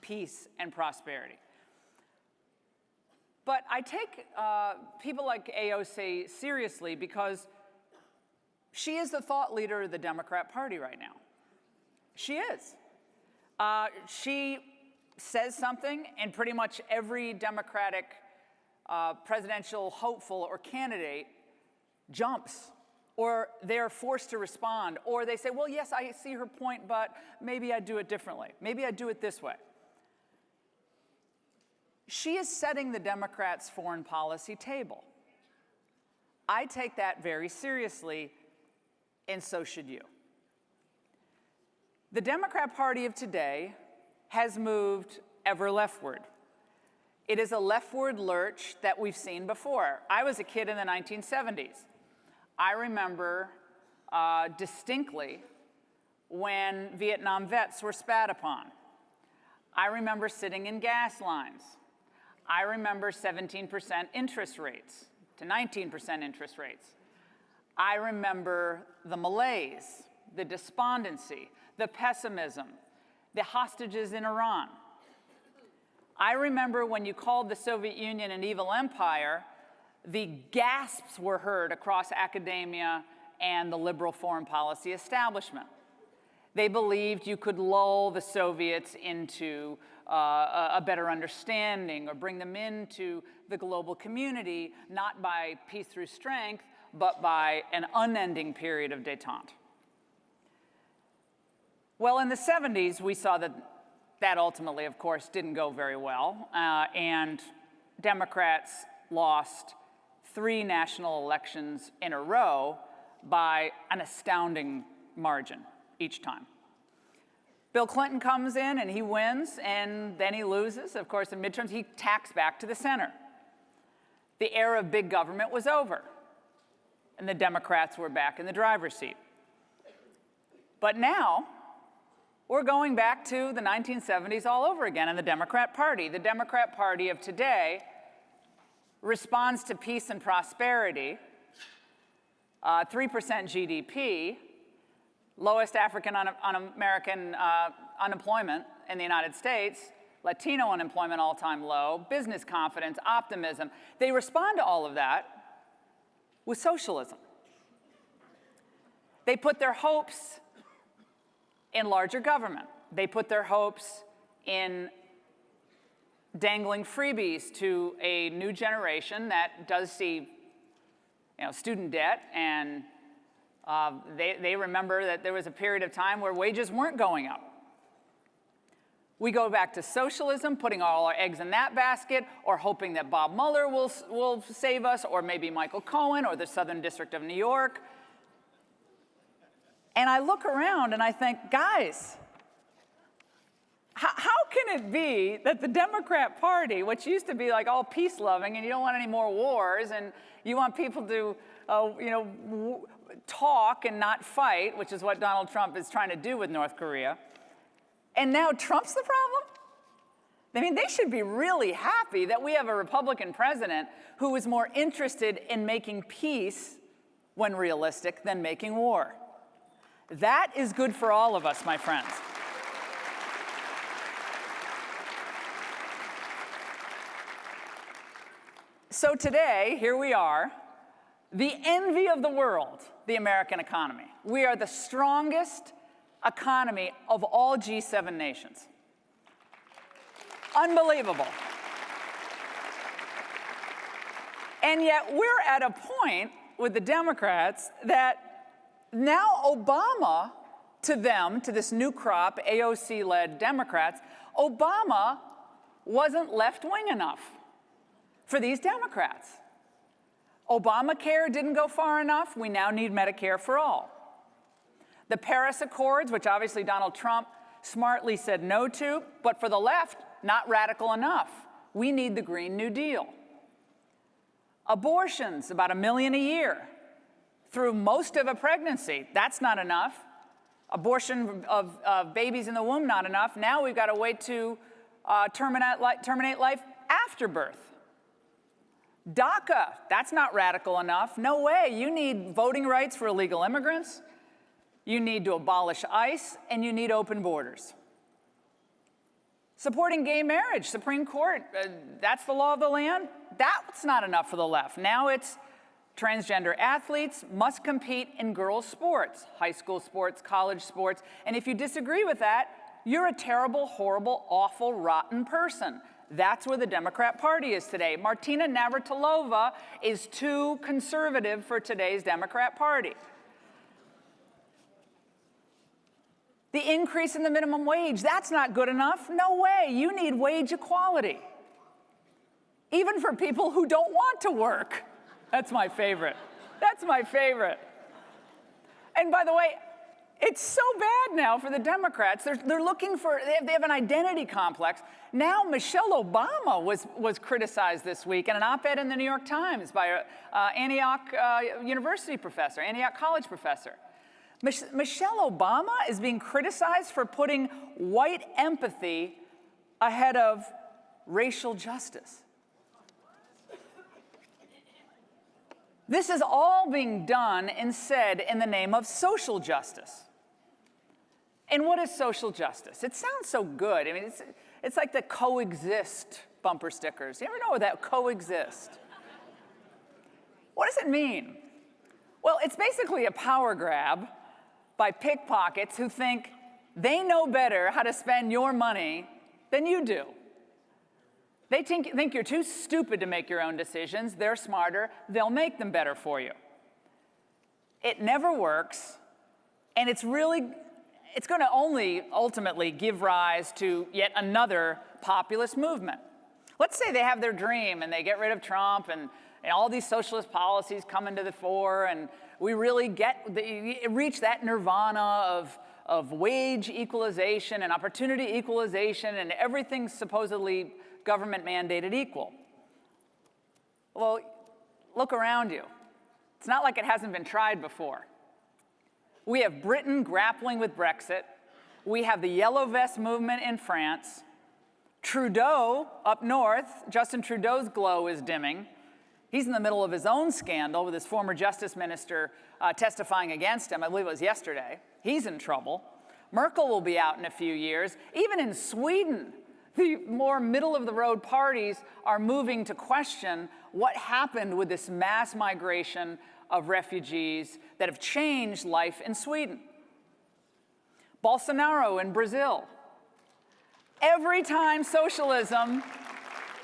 S24: Peace and prosperity. But I take people like AOC seriously because she is the thought leader of the Democrat Party right now. She is. She says something, and pretty much every Democratic presidential hopeful or candidate jumps, or they're forced to respond, or they say, well, yes, I see her point, but maybe I'd do it differently. Maybe I'd do it this way. She is setting the Democrats' foreign policy table. I take that very seriously, and so should you. The Democrat Party of today has moved ever leftward. It is a leftward lurch that we've seen before. I was a kid in the 1970s. I remember distinctly when Vietnam vets were spat upon. I remember sitting in gas lines. I remember 17% interest rates to 19% interest rates. I remember the malaise, the despondency, the pessimism, the hostages in Iran. I remember when you called the Soviet Union an evil empire, the gasps were heard across academia and the liberal foreign policy establishment. They believed you could lull the Soviets into a better understanding or bring them into the global community, not by peace through strength, but by an unending period of détente. Well, in the 70s, we saw that ultimately, of course, didn't go very well, and Democrats lost 3 national elections in a row by an astounding margin each time. Bill Clinton comes in and he wins, and then he loses. Of course, in midterms, he tacks back to the center. The era of big government was over, and the Democrats were back in the driver's seat. But now, we're going back to the 1970s all over again in the Democrat Party. The Democrat Party of today responds to peace and prosperity, 3% GDP, lowest African-American unemployment in the United States, Latino unemployment all-time low, business confidence, optimism. They respond to all of that with socialism. They put their hopes in larger government. They put their hopes in dangling freebies to a new generation that does see, student debt, and they remember that there was a period of time where wages weren't going up. We go back to socialism, putting all our eggs in that basket, or hoping that Bob Mueller will save us, or maybe Michael Cohen, or the Southern District of New York. And I look around and I think, guys, how can it be that the Democrat Party, which used to be like all peace-loving, and you don't want any more wars, and you want people to, talk and not fight, which is what Donald Trump is trying to do with North Korea, and now Trump's the problem? I mean, they should be really happy that we have a Republican president who is more interested in making peace, when realistic, than making war. That is good for all of us, my friends. So today, here we are, the envy of the world, the American economy. We are the strongest economy of all G7 nations. Unbelievable. And yet we're at a point with the Democrats that now Obama, to them, to this new crop, AOC-led Democrats, Obama wasn't left-wing enough for these Democrats. Obamacare didn't go far enough. We now need Medicare for all. The Paris Accords, which obviously Donald Trump smartly said no to, but for the left, not radical enough. We need the Green New Deal. Abortions, about 1 million a year, through most of a pregnancy. That's not enough. Abortion of babies in the womb, not enough. Now we've got to wait to terminate life after birth. DACA, that's not radical enough. No way. You need voting rights for illegal immigrants. You need to abolish ICE, and you need open borders. Supporting gay marriage, Supreme Court, that's the law of the land. That's not enough for the left. Now it's transgender athletes must compete in girls' sports, high school sports, college sports. And if you disagree with that, you're a terrible, horrible, awful, rotten person. That's where the Democrat Party is today. Martina Navratilova is too conservative for today's Democrat Party. The increase in the minimum wage, that's not good enough. No way. You need wage equality. Even for people who don't want to work. That's my favorite. That's my favorite. And by the way, it's so bad now for the Democrats. They're looking for, they have an identity complex. Now Michelle Obama was criticized this week in an op-ed in the New York Times by an Antioch University professor, Antioch College professor. Michelle Obama is being criticized for putting white empathy ahead of racial justice. This is all being done and said in the name of social justice. And what is social justice? It sounds so good. I mean, it's like the coexist bumper stickers. You ever know that coexist? What does it mean? Well, it's basically a power grab by pickpockets who think they know better how to spend your money than you do. They think you're too stupid to make your own decisions. They're smarter. They'll make them better for you. It never works, and it's going to only ultimately give rise to yet another populist movement. Let's say they have their dream and they get rid of Trump and all these socialist policies come into the fore, and we really reach that nirvana of wage equalization and opportunity equalization, and everything's supposedly government mandated equal. Well, look around you. It's not like it hasn't been tried before. We have Britain grappling with Brexit. We have the Yellow Vest movement in France. Trudeau up north, Justin Trudeau's glow is dimming. He's in the middle of his own scandal with his former justice minister testifying against him. I believe it was yesterday. He's in trouble. Merkel will be out in a few years. Even in Sweden, the more middle-of-the-road parties are moving to question what happened with this mass migration of refugees that have changed life in Sweden. Bolsonaro in Brazil. Every time socialism,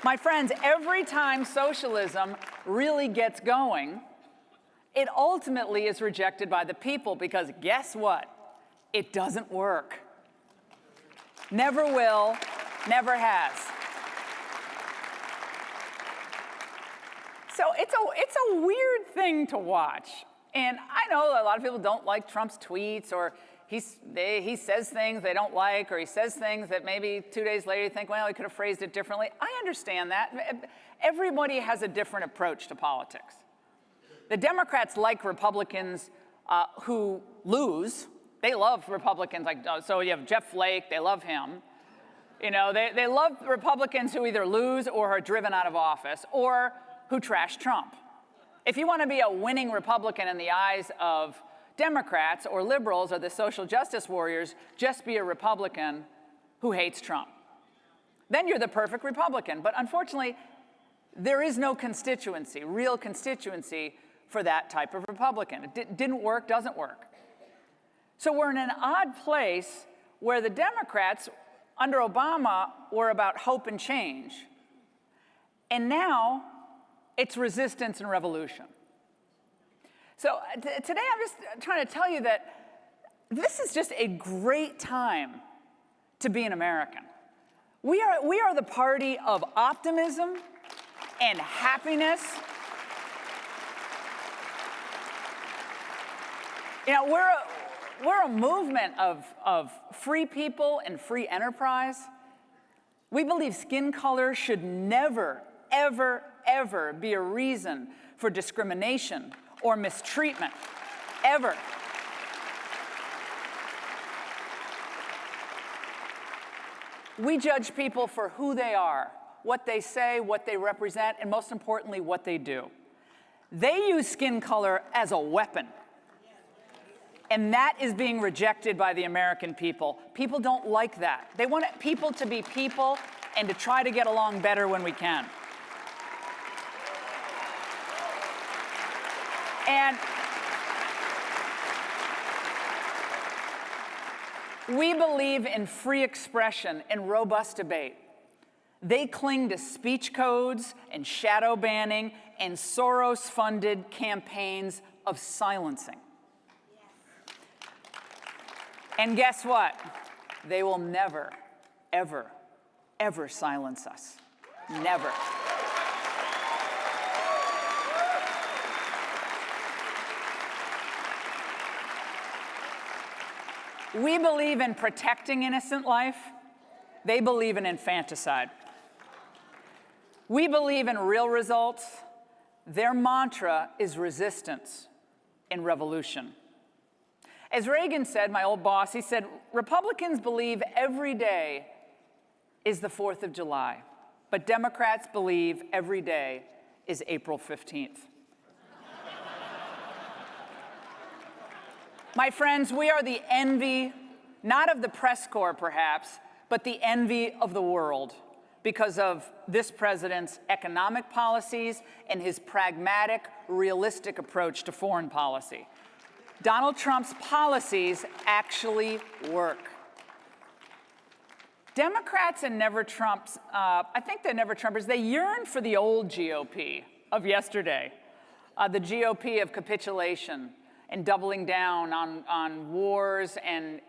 S24: my friends, every time socialism really gets going, it ultimately is rejected by the people because guess what? It doesn't work. Never will, never has. So it's a weird thing to watch. And I know a lot of people don't like Trump's tweets, or he says things they don't like, or he says things that maybe 2 days later you think, well, he could have phrased it differently. I understand that. Everybody has a different approach to politics. The Democrats like Republicans who lose. They love Republicans. So you have Jeff Flake, they love him. You know, they love Republicans who either lose or are driven out of office, or who trash Trump. If you want to be a winning Republican in the eyes of Democrats or liberals or the social justice warriors, just be a Republican who hates Trump. Then you're the perfect Republican. But unfortunately, there is no constituency, real constituency, for that type of Republican. It didn't work, doesn't work. So we're in an odd place where the Democrats under Obama were about hope and change. And now it's resistance and revolution. So today I'm just trying to tell you that this is just a great time to be an American. We are the party of optimism and happiness. You know, we're a movement of free people and free enterprise. We believe skin color should never, ever, ever be a reason for discrimination or mistreatment, ever. We judge people for who they are, what they say, what they represent, and most importantly, what they do. They use skin color as a weapon. And that is being rejected by the American people. People don't like that. They want people to be people and to try to get along better when we can. And we believe in free expression and robust debate. They cling to speech codes and shadow banning and Soros-funded campaigns of silencing. And guess what? They will never, ever, ever silence us. Never. We believe in protecting innocent life. They believe in infanticide. We believe in real results. Their mantra is resistance and revolution. As Reagan said, my old boss, he said, Republicans believe every day is the 4th of July, but Democrats believe every day is April 15th. My friends, we are the envy, not of the press corps perhaps, but the envy of the world because of this president's economic policies and his pragmatic, realistic approach to foreign policy. Donald Trump's policies actually work. Democrats and Never Trumps, I think the Never Trumpers, they yearn for the old GOP of yesterday, the GOP of capitulation and doubling down on wars and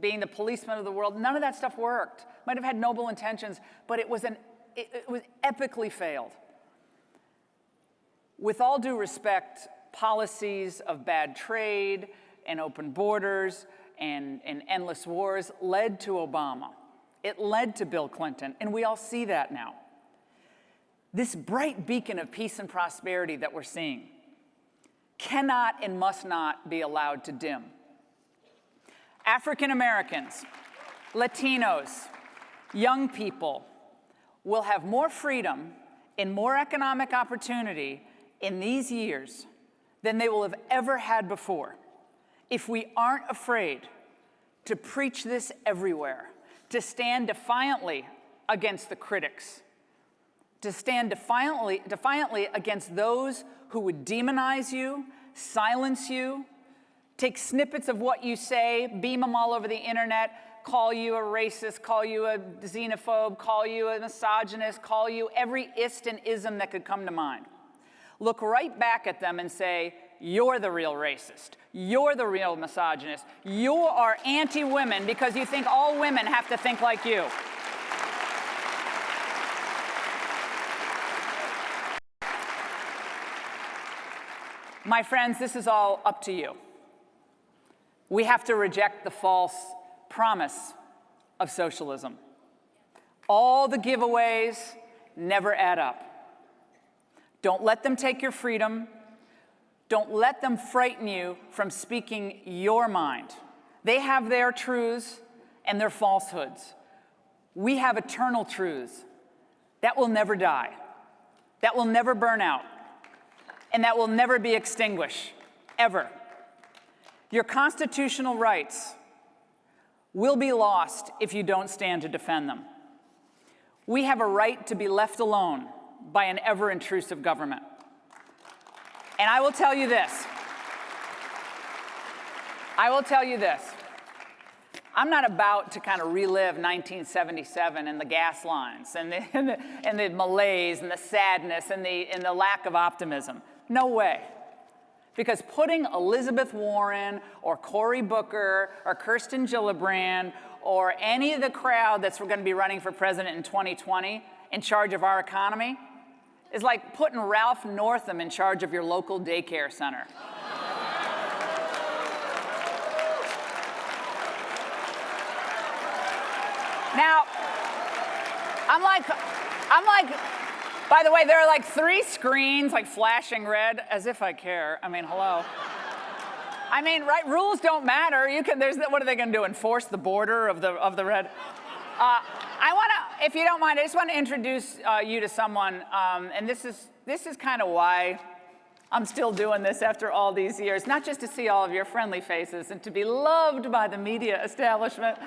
S24: being the policeman of the world. None of that stuff worked. Might have had noble intentions, but it was epically failed. With all due respect, policies of bad trade and open borders and endless wars led to Obama. It led to Bill Clinton, and we all see that now. This bright beacon of peace and prosperity that we're seeing cannot and must not be allowed to dim. African Americans, Latinos, young people will have more freedom and more economic opportunity in these years than they will have ever had before if we aren't afraid to preach this everywhere, to stand defiantly against the critics, to stand defiantly against those who would demonize you, silence you, take snippets of what you say, beam them all over the internet, call you a racist, call you a xenophobe, call you a misogynist, call you every ist and ism that could come to mind. Look right back at them and say, you're the real racist. You're the real misogynist. You are anti-women because you think all women have to think like you. My friends, this is all up to you. We have to reject the false promise of socialism. All the giveaways never add up. Don't let them take your freedom. Don't let them frighten you from speaking your mind. They have their truths and their falsehoods. We have eternal truths that will never die, that will never burn out, and that will never be extinguished, ever. Your constitutional rights will be lost if you don't stand to defend them. We have a right to be left alone by an ever-intrusive government. And I will tell you this. I'm not about to kind of relive 1977 and the gas lines and the malaise and the sadness and the lack of optimism. No way. Because putting Elizabeth Warren or Cory Booker or Kirsten Gillibrand or any of the crowd that's going to be running for president in 2020 in charge of our economy is like putting Ralph Northam in charge of your local daycare center. Now, I'm like, by the way, there are like 3 screens like flashing red, as if I care. I mean, hello. I mean, right? Rules don't matter. What are they going to do? Enforce the border of the red? I want to, if you don't mind, I just want to introduce you to someone, and this is kind of why I'm still doing this after all these years, not just to see all of your friendly faces and to be loved by the media establishment,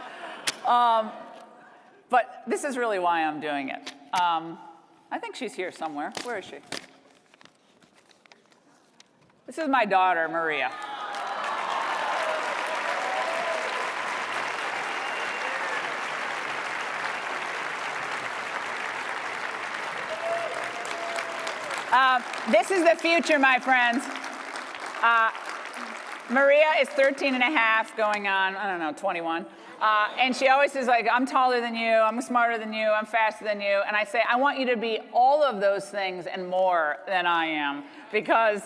S24: but this is really why I'm doing it. I think she's here somewhere. Where is she? This is my daughter, Maria. This is the future, my friends. Maria is 13 and a half, going on, I don't know, 21. And she always is like, I'm taller than you, I'm smarter than you, I'm faster than you. And I say, I want you to be all of those things and more than I am, because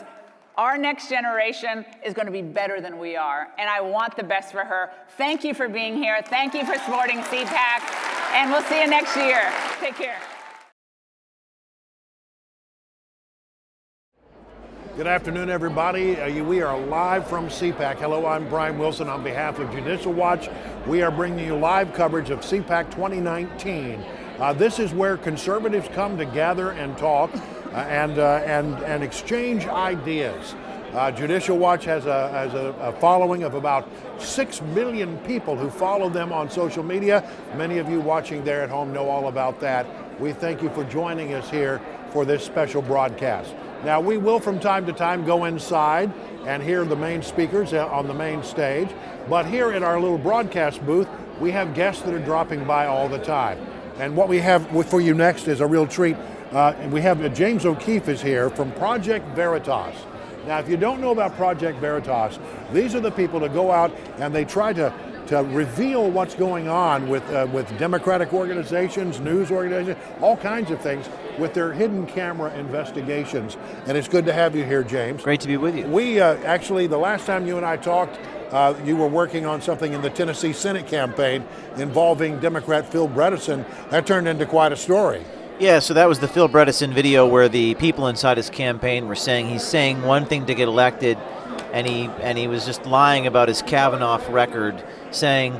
S24: our next generation is going to be better than we are. And I want the best for her. Thank you for being here. Thank you for supporting CPAC. And we'll see you next year. Take care.
S1: Good afternoon, everybody. We are live from CPAC. Hello, I'm Brian Wilson on behalf of Judicial Watch. We are bringing you live coverage of CPAC 2019. This is where conservatives come to gather and talk and exchange ideas. Judicial Watch has a following of about 6 million people who follow them on social media. Many of you watching there at home know all about that. We thank you for joining us here for this special broadcast. Now, we will from time to time go inside and hear the main speakers on the main stage, but here at our little broadcast booth, we have guests that are dropping by all the time. And what we have for you next is a real treat. We have James O'Keefe is here from Project Veritas. Now, if you don't know about Project Veritas, these are the people that go out and they try to reveal what's going on with democratic organizations, news organizations, all kinds of things with their hidden camera investigations. And it's good to have you here, James.
S3: Great to be with you.
S1: We actually, the last time you and I talked, you were working on something in the Tennessee Senate campaign involving Democrat Phil Bredesen. That turned into quite a story.
S3: Yeah, so that was the Phil Bredesen video where the people inside his campaign were saying he's saying one thing to get elected, and he was just lying about his Kavanaugh record, saying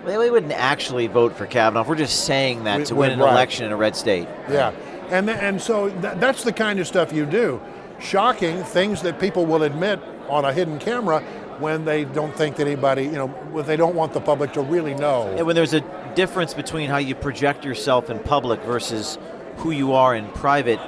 S3: well, we wouldn't actually vote for Kavanaugh. We're just saying that to win an election in a red state.
S1: Yeah, and so that's the kind of stuff you do. Shocking things that people will admit on a hidden camera when they don't think that anybody, when they don't want the public to really know.
S3: And when there's a difference between how you project yourself in public versus who you are in private,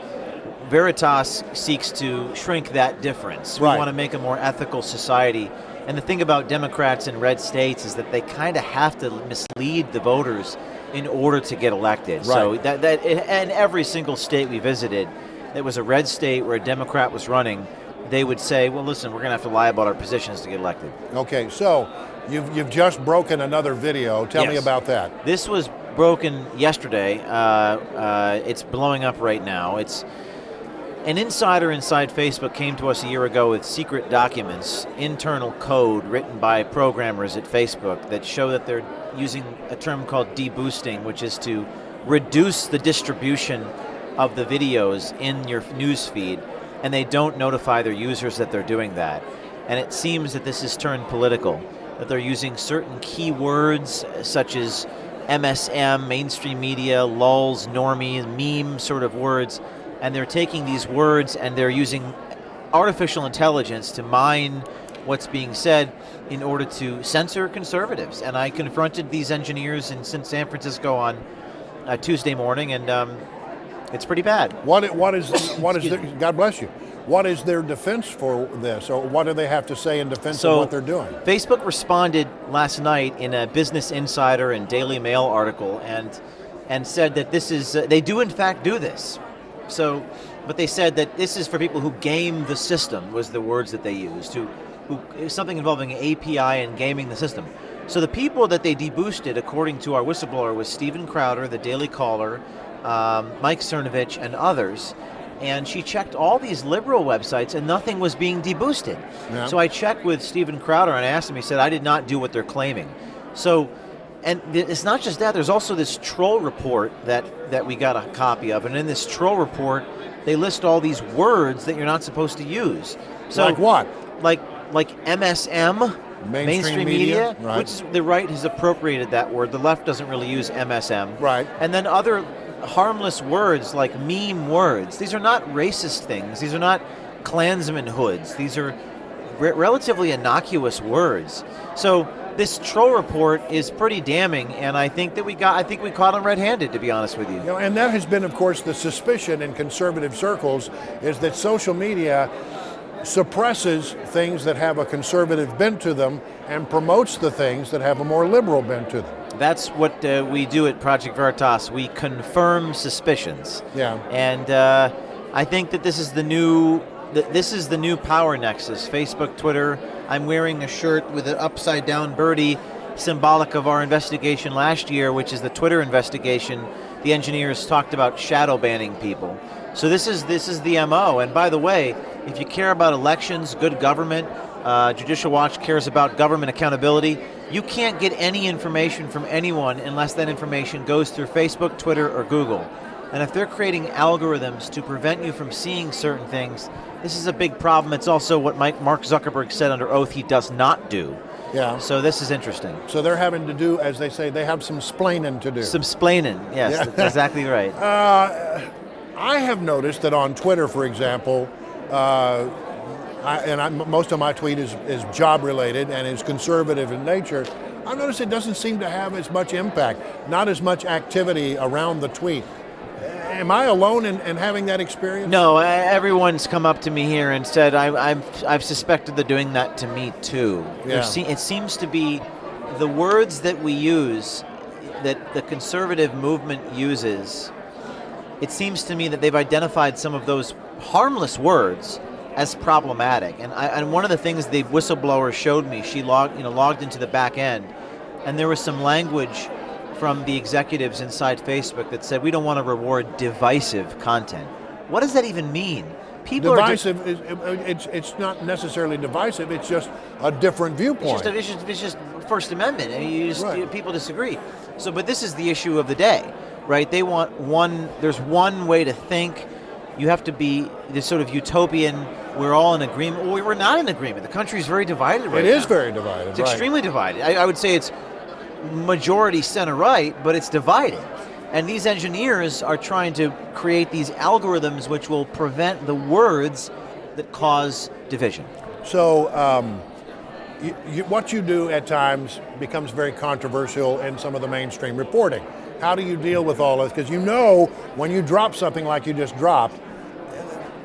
S3: Veritas seeks to shrink that difference. We want to make a more ethical society. And the thing about Democrats in red states is that they kind of have to mislead the voters in order to get elected. So and every single state we visited that was a red state where a Democrat was running, they would say, well, listen, we're going to have to lie about our positions to get elected.
S1: Okay, so you've just broken another video. Tell me about that.
S3: This was broken yesterday. It's blowing up right now. It's an insider inside Facebook came to us a year ago with secret documents, internal code written by programmers at Facebook that show that they're using a term called deboosting, which is to reduce the distribution of the videos in your news feed, and they don't notify their users that they're doing that. And it seems that this has turned political, that they're using certain keywords such as MSM, mainstream media, lulz, normie, meme sort of words, and they're taking these words and they're using artificial intelligence to mine what's being said in order to censor conservatives. And I confronted these engineers in San Francisco on Tuesday morning, and it's pretty bad.
S1: What is their, God bless you. What is their defense for this, or what do they have to say in defense of what they're doing?
S3: Facebook responded last night in a Business Insider and Daily Mail article and said that this is they do in fact do this. So, but they said that this is for people who game the system, was the words that they used, who something involving API and gaming the system. So the people that they deboosted, according to our whistleblower, was Steven Crowder, the Daily Caller, Mike Cernovich, and others. And she checked all these liberal websites, and nothing was being deboosted. Yeah. So I checked with Steven Crowder, and I asked him, he said, I did not do what they're claiming. So, and it's not just that, there's also this troll report that we got a copy of. And in this troll report, they list all these words that you're not supposed to use. So,
S1: like what?
S3: Like MSM,
S1: Mainstream media, right.
S3: which is, the right has appropriated that word. The left doesn't really use MSM.
S1: Right.
S3: And then other harmless words like meme words. These are not racist things. These are not Klansman hoods. These are relatively innocuous words. So this troll report is pretty damning, and I think we caught them red-handed, to be honest with you.
S1: You know, and that has been, of course, the suspicion in conservative circles is that social media suppresses things that have a conservative bent to them and promotes the things that have a more liberal bent to them.
S3: That's what we do at Project Veritas. We confirm suspicions.
S1: Yeah.
S3: And I think that this is the new power nexus. Facebook, Twitter. I'm wearing a shirt with an upside down birdie, symbolic of our investigation last year, which is the Twitter investigation. The engineers talked about shadow banning people. So this is the MO. And by the way, if you care about elections, good government, Judicial Watch cares about government accountability, you can't get any information from anyone unless that information goes through Facebook, Twitter, or Google. And if they're creating algorithms to prevent you from seeing certain things, this is a big problem. It's also what Mark Zuckerberg said under oath he does not do.
S1: Yeah.
S3: So this is interesting.
S1: So they're having to do, as they say, they have some splaining to do.
S3: Some splaining, yes,
S1: Yeah.
S3: that's exactly right.
S1: I have noticed that on Twitter, for example, most of my tweet is job related and is conservative in nature. I've noticed it doesn't seem to have as much impact, not as much activity around the tweet. Am I alone in having that experience?
S3: No, everyone's come up to me here and said I've suspected they're doing that to me too.
S1: Yeah.
S3: It seems to be the words that we use, that the conservative movement uses. It seems to me that they've identified some of those harmless words as problematic. And one of the things the whistleblower showed me, she logged into the back end, and there was some language from the executives inside Facebook that said we don't want to reward divisive content. What does that even mean? People
S1: divisive it's not necessarily divisive, it's just a different viewpoint.
S3: It's just First Amendment. I mean, people disagree. So, but this is the issue of the day, right? They want there's one way to think. You have to be this sort of utopian, we're all in agreement. Well, we're not in agreement. The country's very divided right now.
S1: It is very divided,
S3: It's extremely divided. I would say it's majority center-right, but it's divided. And these engineers are trying to create these algorithms which will prevent the words that cause division.
S1: So what you do at times becomes very controversial in some of the mainstream reporting. How do you deal with all this? Because you know when you drop something like you just dropped,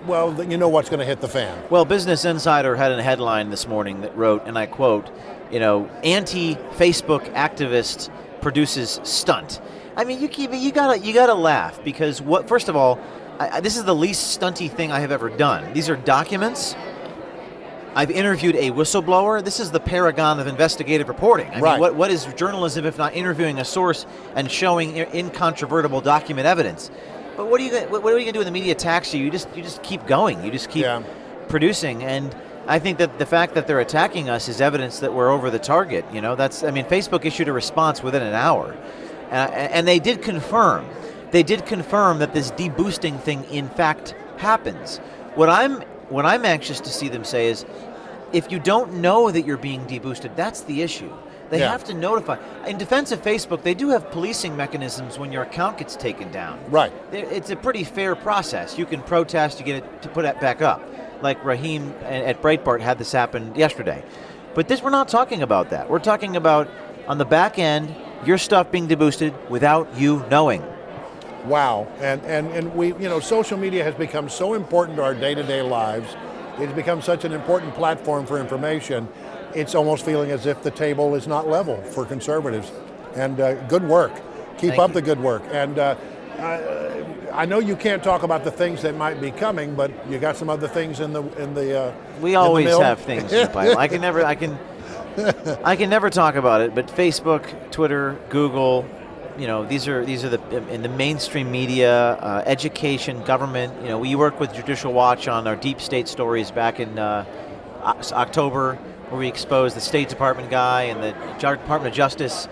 S1: well, you know what's going to hit the fan.
S3: Well, Business Insider had a headline this morning that wrote, and I quote, anti-Facebook activist produces stunt. I mean, you gotta laugh because first of all, this is the least stunty thing I have ever done. These are documents. I've interviewed a whistleblower. This is the paragon of investigative reporting. I mean, what is journalism if not interviewing a source and showing incontrovertible document evidence? But what are you going to do when the media attacks you? You just keep going. You just keep producing. And I think that the fact that they're attacking us is evidence that we're over the target. Facebook issued a response within an hour, and they did confirm. They did confirm that this deboosting thing in fact happens. What I'm anxious to see them say is, if you don't know that you're being deboosted, that's the issue. They have to notify. In defense of Facebook, they do have policing mechanisms when your account gets taken down.
S1: Right.
S3: It's a pretty fair process. You can protest to get it to put it back up. Like Raheem at Breitbart had this happen yesterday. But we're not talking about that. We're talking about, on the back end, your stuff being deboosted without you knowing.
S1: Wow. And we, social media has become so important to our day-to-day lives. It's become such an important platform for information. It's almost feeling as if the table is not level for conservatives. And good work. Keep up the good work. And I know you can't talk about the things that might be coming, but you got some other things in the
S3: We always have things in the pipeline. I can never talk about it, but Facebook, Twitter, Google, these are in the mainstream media, education, government. We work with Judicial Watch on our deep state stories back in October, where we exposed the State Department guy and the Department of Justice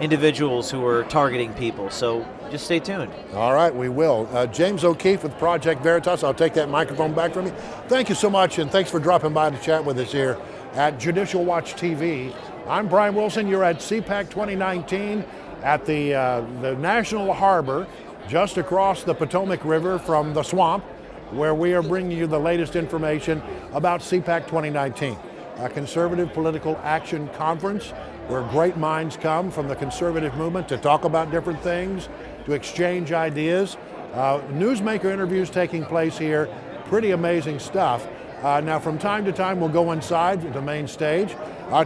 S3: individuals who were targeting people. So just stay tuned.
S1: All right, we will. James O'Keefe with Project Veritas. I'll take that microphone back from you. Thank you so much, and thanks for dropping by to chat with us here at Judicial Watch TV. I'm Brian Wilson. You're at CPAC 2019 at the National Harbor, just across the Potomac River from the swamp, where we are bringing you the latest information about CPAC 2019, a conservative political action conference where great minds come from the conservative movement to talk about different things, to exchange ideas. Newsmaker interviews taking place here, pretty amazing stuff. Now from time to time we'll go inside the main stage.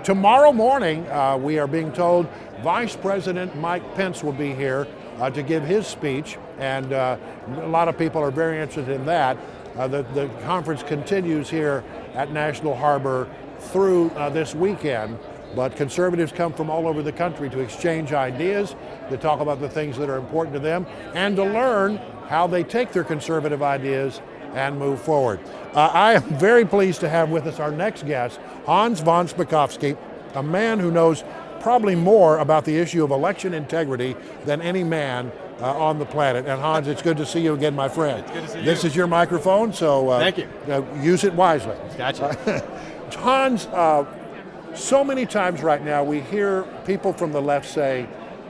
S1: Tomorrow morning we are being told Vice President Mike Pence will be here to give his speech, and a lot of people are very interested in that. The conference continues here at National Harbor through this weekend, but conservatives come from all over the country to exchange ideas, to talk about the things that are important to them, and to learn how they take their conservative ideas and move forward. I am very pleased to have with us our next guest, Hans von Spakovsky, a man who knows probably more about the issue of election integrity than any man on the planet. And Hans, it's good to see you again, my friend.
S4: It's good to see you.
S1: This is your microphone, so
S4: thank you.
S1: Use it wisely.
S4: Gotcha.
S1: Hans, so many times right now we hear people from the left say,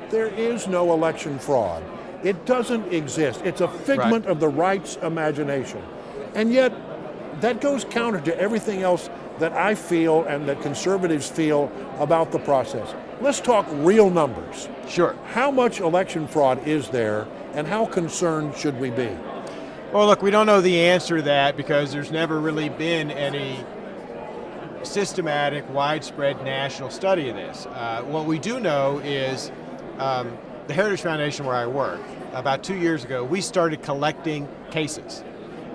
S1: there is no election fraud. It doesn't exist. It's a figment of the right's imagination. And yet, that goes counter to everything else that I feel and that conservatives feel about the process. Let's talk real numbers.
S4: Sure.
S1: How much election fraud is there, and how concerned should we be?
S4: Well, look, we don't know the answer to that because there's never really been any systematic, widespread national study of this. What we do know is the Heritage Foundation, where I work, about 2 years ago, we started collecting cases.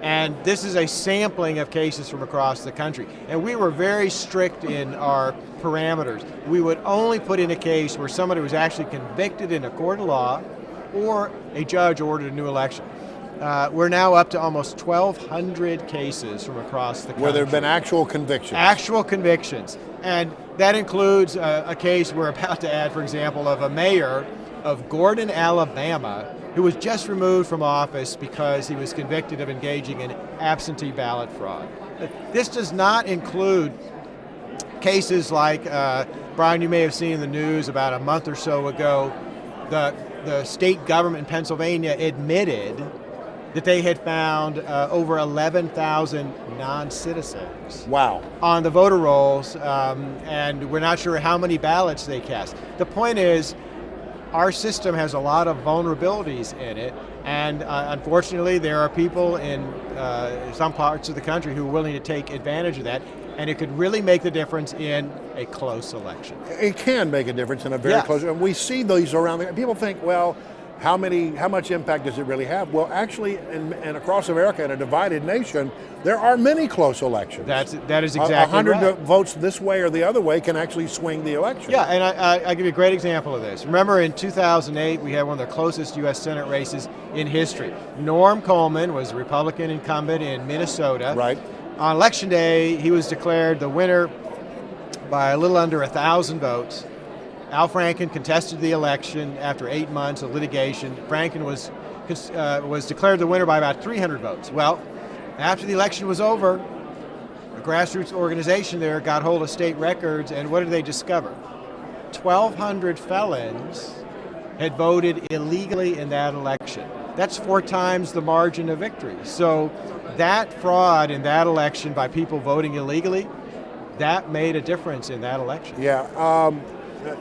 S4: And this is a sampling of cases from across the country. And we were very strict in our parameters. We would only put in a case where somebody was actually convicted in a court of law or a judge ordered a new election. We're now up to almost 1,200 cases from across the country.
S1: Where there have been actual convictions.
S4: Actual convictions. And that includes a case we're about to add, for example, of a mayor of Gordon, Alabama, who was just removed from office because he was convicted of engaging in absentee ballot fraud. This does not include cases like, Brian, you may have seen in the news about a month or so ago, the state government in Pennsylvania admitted that they had found over 11,000 non-citizens on the voter rolls, and we're not sure how many ballots they cast. The point is, our system has a lot of vulnerabilities in it, and unfortunately there are people in some parts of the country who are willing to take advantage of that, and it could really make the difference in a close election.
S1: It can make a difference in a very close, and we see these around the, people think, well, how much impact does it really have? Well, actually, and across America, in a divided nation, there are many close elections.
S4: That is exactly
S1: 100
S4: right.
S1: votes this way or the other way can actually swing the election.
S4: Yeah, and I'll give you a great example of this. Remember in 2008, we had one of the closest U.S. Senate races in history. Norm Coleman was a Republican incumbent in Minnesota.
S1: Right.
S4: On Election Day, he was declared the winner by a little under 1,000 votes. Al Franken contested the election after 8 months of litigation. Franken was declared the winner by about 300 votes. Well, after the election was over, a grassroots organization there got hold of state records, and what did they discover? 1,200 felons had voted illegally in that election. That's 4 times the margin of victory. So that fraud in that election by people voting illegally, that made a difference in that election.
S1: Yeah.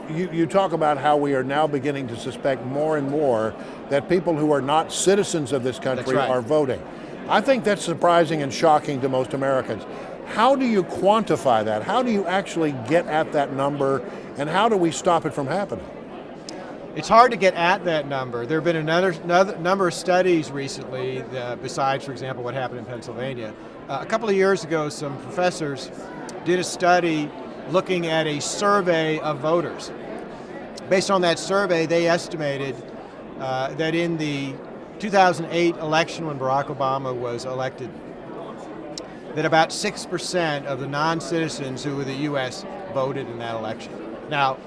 S1: You talk about how we are now beginning to suspect more and more that people who are not citizens of this country are voting. I think that's surprising and shocking to most Americans. How do you quantify that? How do you actually get at that number, and how do we stop it from happening?
S4: It's hard to get at that number. There have been another number of studies recently, besides, for example, what happened in Pennsylvania. A couple of years ago, some professors did a study looking at a survey of voters. Based on that survey, they estimated that in the 2008 election when Barack Obama was elected, that about 6% of the non-citizens who were the U.S. voted in that election. Now,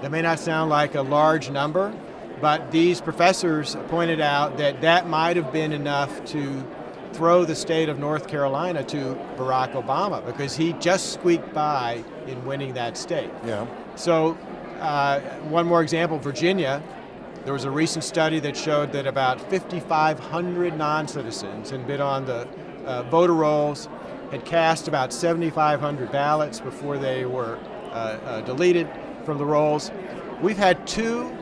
S4: that may not sound like a large number, but these professors pointed out that that might have been enough to throw the state of North Carolina to Barack Obama because he just squeaked by in winning that state.
S1: Yeah.
S4: So one more example, Virginia. There was a recent study that showed that about 5,500 non-citizens had been on the voter rolls, had cast about 7,500 ballots before they were deleted from the rolls. We've had 2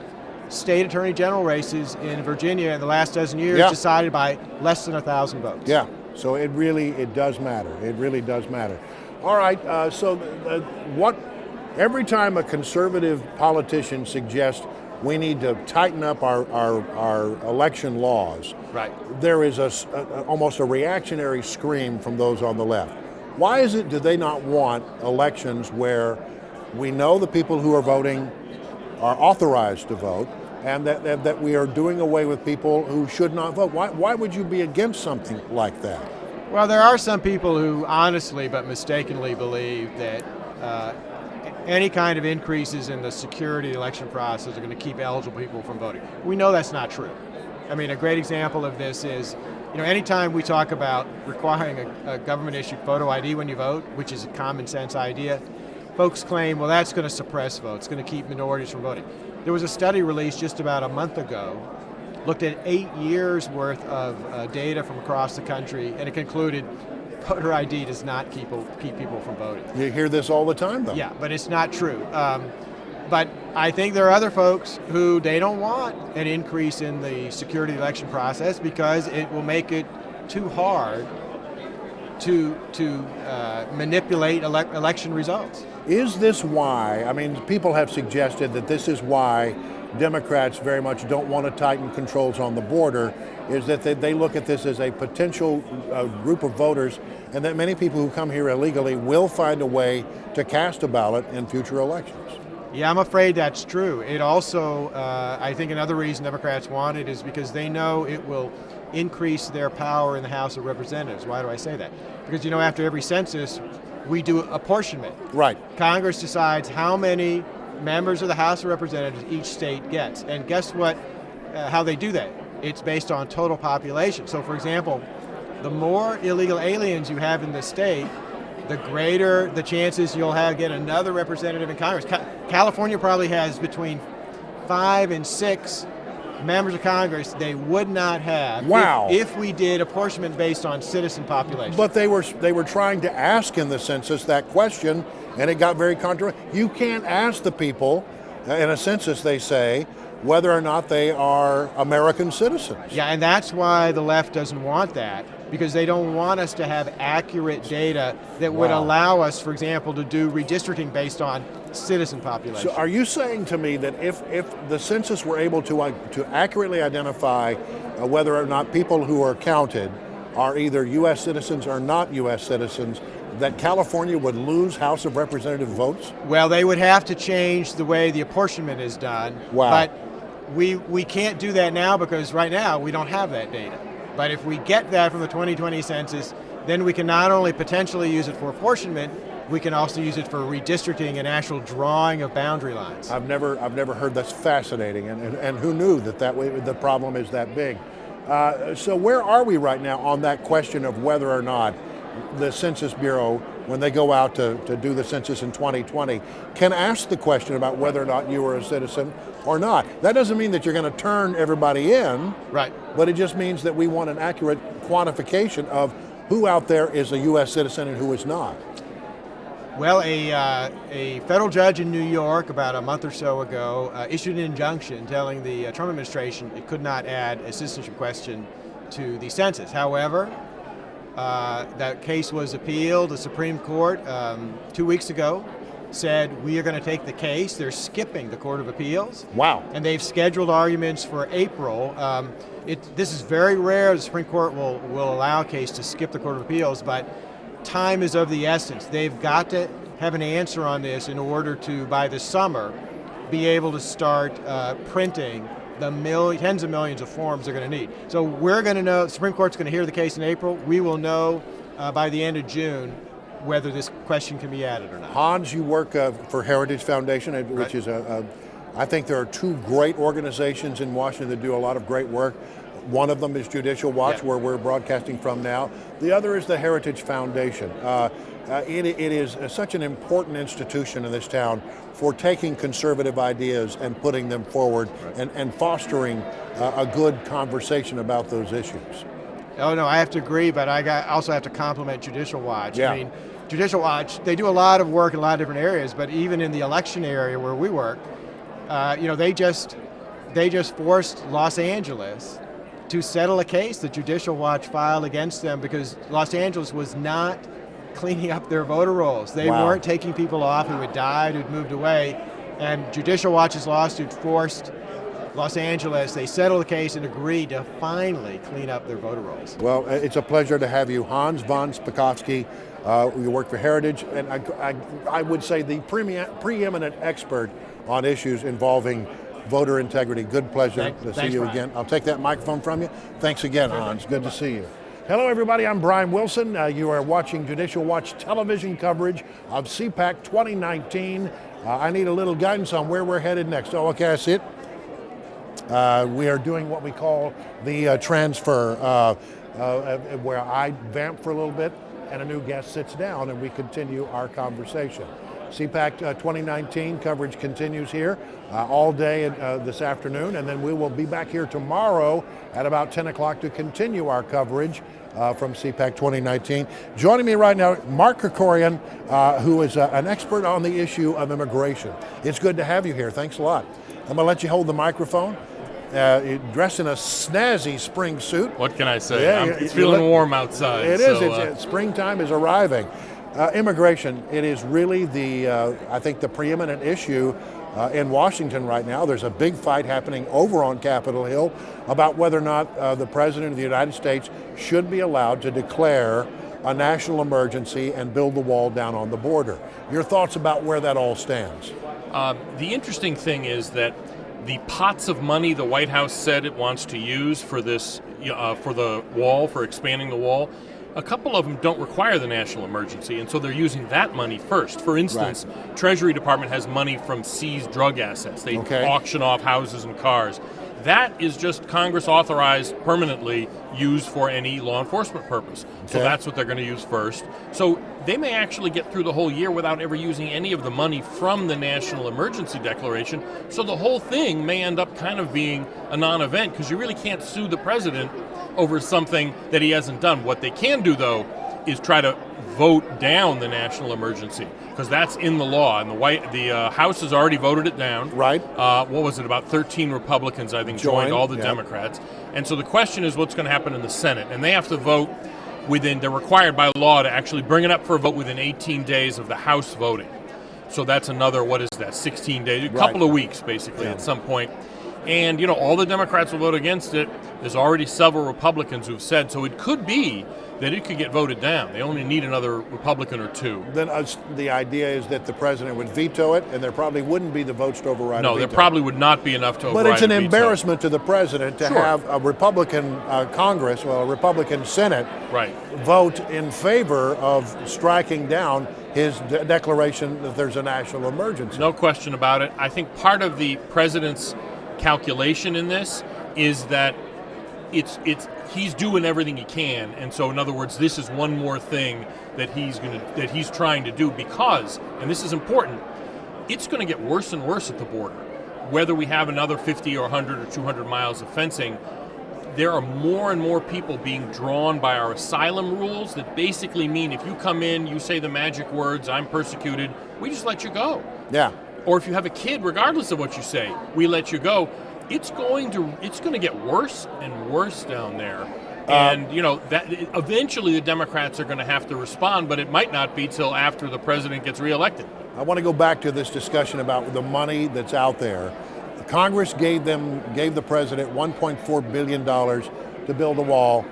S4: state attorney general races in Virginia in the last dozen years decided by less than 1,000 votes.
S1: Yeah, so it does matter. It really does matter. All right, every time a conservative politician suggests we need to tighten up our election laws,
S4: right,
S1: there is almost a reactionary scream from those on the left. Why do they not want elections where we know the people who are voting are authorized to vote, and that we are doing away with people who should not vote? Why would you be against something like that?
S4: Well, there are some people who honestly but mistakenly believe that any kind of increases in the security of the election process are going to keep eligible people from voting. We know that's not true. I mean, a great example of this is, anytime we talk about requiring a government-issued photo ID when you vote, which is a common sense idea, folks claim, well, that's going to suppress votes, it's going to keep minorities from voting. There was a study released just about a month ago, looked at 8 years worth of data from across the country, and it concluded voter ID does not keep people from voting.
S1: You hear this all the time, though.
S4: Yeah, but it's not true. But I think there are other folks who they don't want an increase in the security of the election process because it will make it too hard to manipulate election results.
S1: Is this why, people have suggested that this is why Democrats very much don't want to tighten controls on the border, is that they look at this as a potential group of voters, and that many people who come here illegally will find a way to cast a ballot in future elections.
S4: Yeah, I'm afraid that's true. It also, I think another reason Democrats want it is because they know it will increase their power in the House of Representatives. Why do I say that? Because, after every census, we do apportionment.
S1: Right.
S4: Congress decides how many members of the House of Representatives each state gets. And guess what? How they do that? It's based on total population. So, for example, the more illegal aliens you have in the state, the greater the chances you'll get another representative in Congress. California probably has between 5 and 6 members of Congress they would not have if we did apportionment based on citizen population.
S1: But they were trying to ask in the census that question, and it got very controversial. You can't ask the people in a census, they say, whether or not they are American citizens.
S4: Yeah, and that's why the left doesn't want that, because they don't want us to have accurate data that would allow us, for example, to do redistricting based on citizen population.
S1: So are you saying to me that if the census were able to accurately identify whether or not people who are counted are either U.S. citizens or not U.S. citizens, that California would lose House of Representative votes?
S4: Well, they would have to change the way the apportionment is done.
S1: Wow.
S4: But we can't do that now because right now we don't have that data. But if we get that from the 2020 census, then we can not only potentially use it for apportionment, we can also use it for redistricting and actual drawing of boundary lines.
S1: I've never heard. That's fascinating, and who knew that way the problem is that big. So where are we right now on that question of whether or not the Census Bureau, when they go out to do the census in 2020, can ask the question about whether or not you are a citizen or not? That doesn't mean that you're going to turn everybody in,
S4: right?
S1: But it just means that we want an accurate quantification of who out there is a U.S. citizen and who is not.
S4: Well, a federal judge in New York about a month or so ago issued an injunction telling the Trump administration it could not add a citizenship question to the census. However, that case was appealed. The Supreme Court 2 weeks ago said we are going to take the case. They're skipping the Court of Appeals.
S1: Wow.
S4: And they've scheduled arguments for April. This is very rare. The Supreme Court will allow a case to skip the Court of Appeals, but time is of the essence. They've got to have an answer on this in order to, by the summer, be able to start printing the tens of millions of forms they're going to need. So we're going to know, the Supreme Court's going to hear the case in April. We will know by the end of June whether this question can be added or not.
S1: Hans, you work for Heritage Foundation, which is I think there are two great organizations in Washington that do a lot of great work. One of them is Judicial Watch, where we're broadcasting from now. The other is the Heritage Foundation. It is such an important institution in this town for taking conservative ideas and putting them forward and fostering a good conversation about those issues.
S4: Oh no, I have to agree, but I also have to compliment Judicial Watch.
S1: Yeah.
S4: I mean, Judicial Watch, they do a lot of work in a lot of different areas, but even in the election area where we work, they just forced Los Angeles to settle a case that Judicial Watch filed against them because Los Angeles was not cleaning up their voter rolls. They weren't taking people off who had died, who'd moved away, and Judicial Watch's lawsuit forced Los Angeles, they settled the case and agreed to finally clean up their voter rolls.
S1: Well, it's a pleasure to have you. Hans von Spakovsky, you work for Heritage, and I would say the preeminent expert on issues involving voter integrity. Good pleasure to see you again. I'll take that microphone from you. Thanks again, Hans. Good to see you. Hello, everybody. I'm Brian Wilson. You are watching Judicial Watch television coverage of CPAC 2019. I need a little guidance on where we're headed next. Oh, okay, I see it. We are doing what we call the transfer, where I vamp for a little bit and a new guest sits down and we continue our conversation. CPAC 2019 coverage continues here all day this afternoon, and then we will be back here tomorrow at about 10 o'clock to continue our coverage from CPAC 2019. Joining me right now, Mark Krikorian, who is an expert on the issue of immigration. It's good to have you here. Thanks a lot. I'm going to let you hold the microphone. Dressed in a snazzy spring suit.
S5: What can I say? It's feeling warm outside.
S1: It is. Springtime is arriving. Immigration, it is really I think the preeminent issue in Washington right now. There's a big fight happening over on Capitol Hill about whether or not the President of the United States should be allowed to declare a national emergency and build the wall down on the border. Your thoughts about where that all stands?
S5: The interesting thing is that the pots of money the White House said it wants to use for this, for the wall, for expanding the wall, a couple of them don't require the national emergency, and so they're using that money first. For instance, Treasury Department has money from seized drug assets. They auction off houses and cars. That is just Congress authorized permanently used for any law enforcement purpose. So that's what they're going to use first. So they may actually get through the whole year without ever using any of the money from the national emergency declaration. So the whole thing may end up kind of being a non-event because you really can't sue the president over something that he hasn't done. What they can do, though, is try to vote down the national emergency because that's in the law, and the House has already voted it down.
S1: Right.
S5: What was it? About 13 Republicans, I think, joined all the Democrats. And so the question is, what's going to happen in the Senate? And they have to vote they're required by law to actually bring it up for a vote within 18 days of the House voting. So that's another, 16 days, a couple of weeks, basically, at some point. And, all the Democrats will vote against it. There's already several Republicans who've said, so it could be that it could get voted down. They only need another Republican or two.
S1: Then the idea is that the president would veto it, and there probably wouldn't be the votes to override
S5: No,
S1: a veto.
S5: there probably would not be enough to override
S1: But it's an
S5: a veto.
S1: embarrassment to the president to have a Republican Congress, a Republican Senate, vote in favor of striking down his declaration that there's a national emergency.
S5: No question about it. I think part of the president's calculation in this is that he's doing everything he can, and so in other words, this is one more thing that he's trying to do because, and this is important, it's going to get worse and worse at the border. Whether we have another 50 or 100 or 200 miles of fencing, there are more and more people being drawn by our asylum rules that basically mean if you come in, you say the magic words, I'm persecuted, we just let you go.
S1: Yeah.
S5: Or if you have a kid, regardless of what you say, we let you go. It's going to get worse and worse down there. And, that eventually the Democrats are going to have to respond, but it might not be till after the president gets reelected.
S1: I want to go back to this discussion about the money that's out there. Congress gave the president $1.4 billion to build a wall.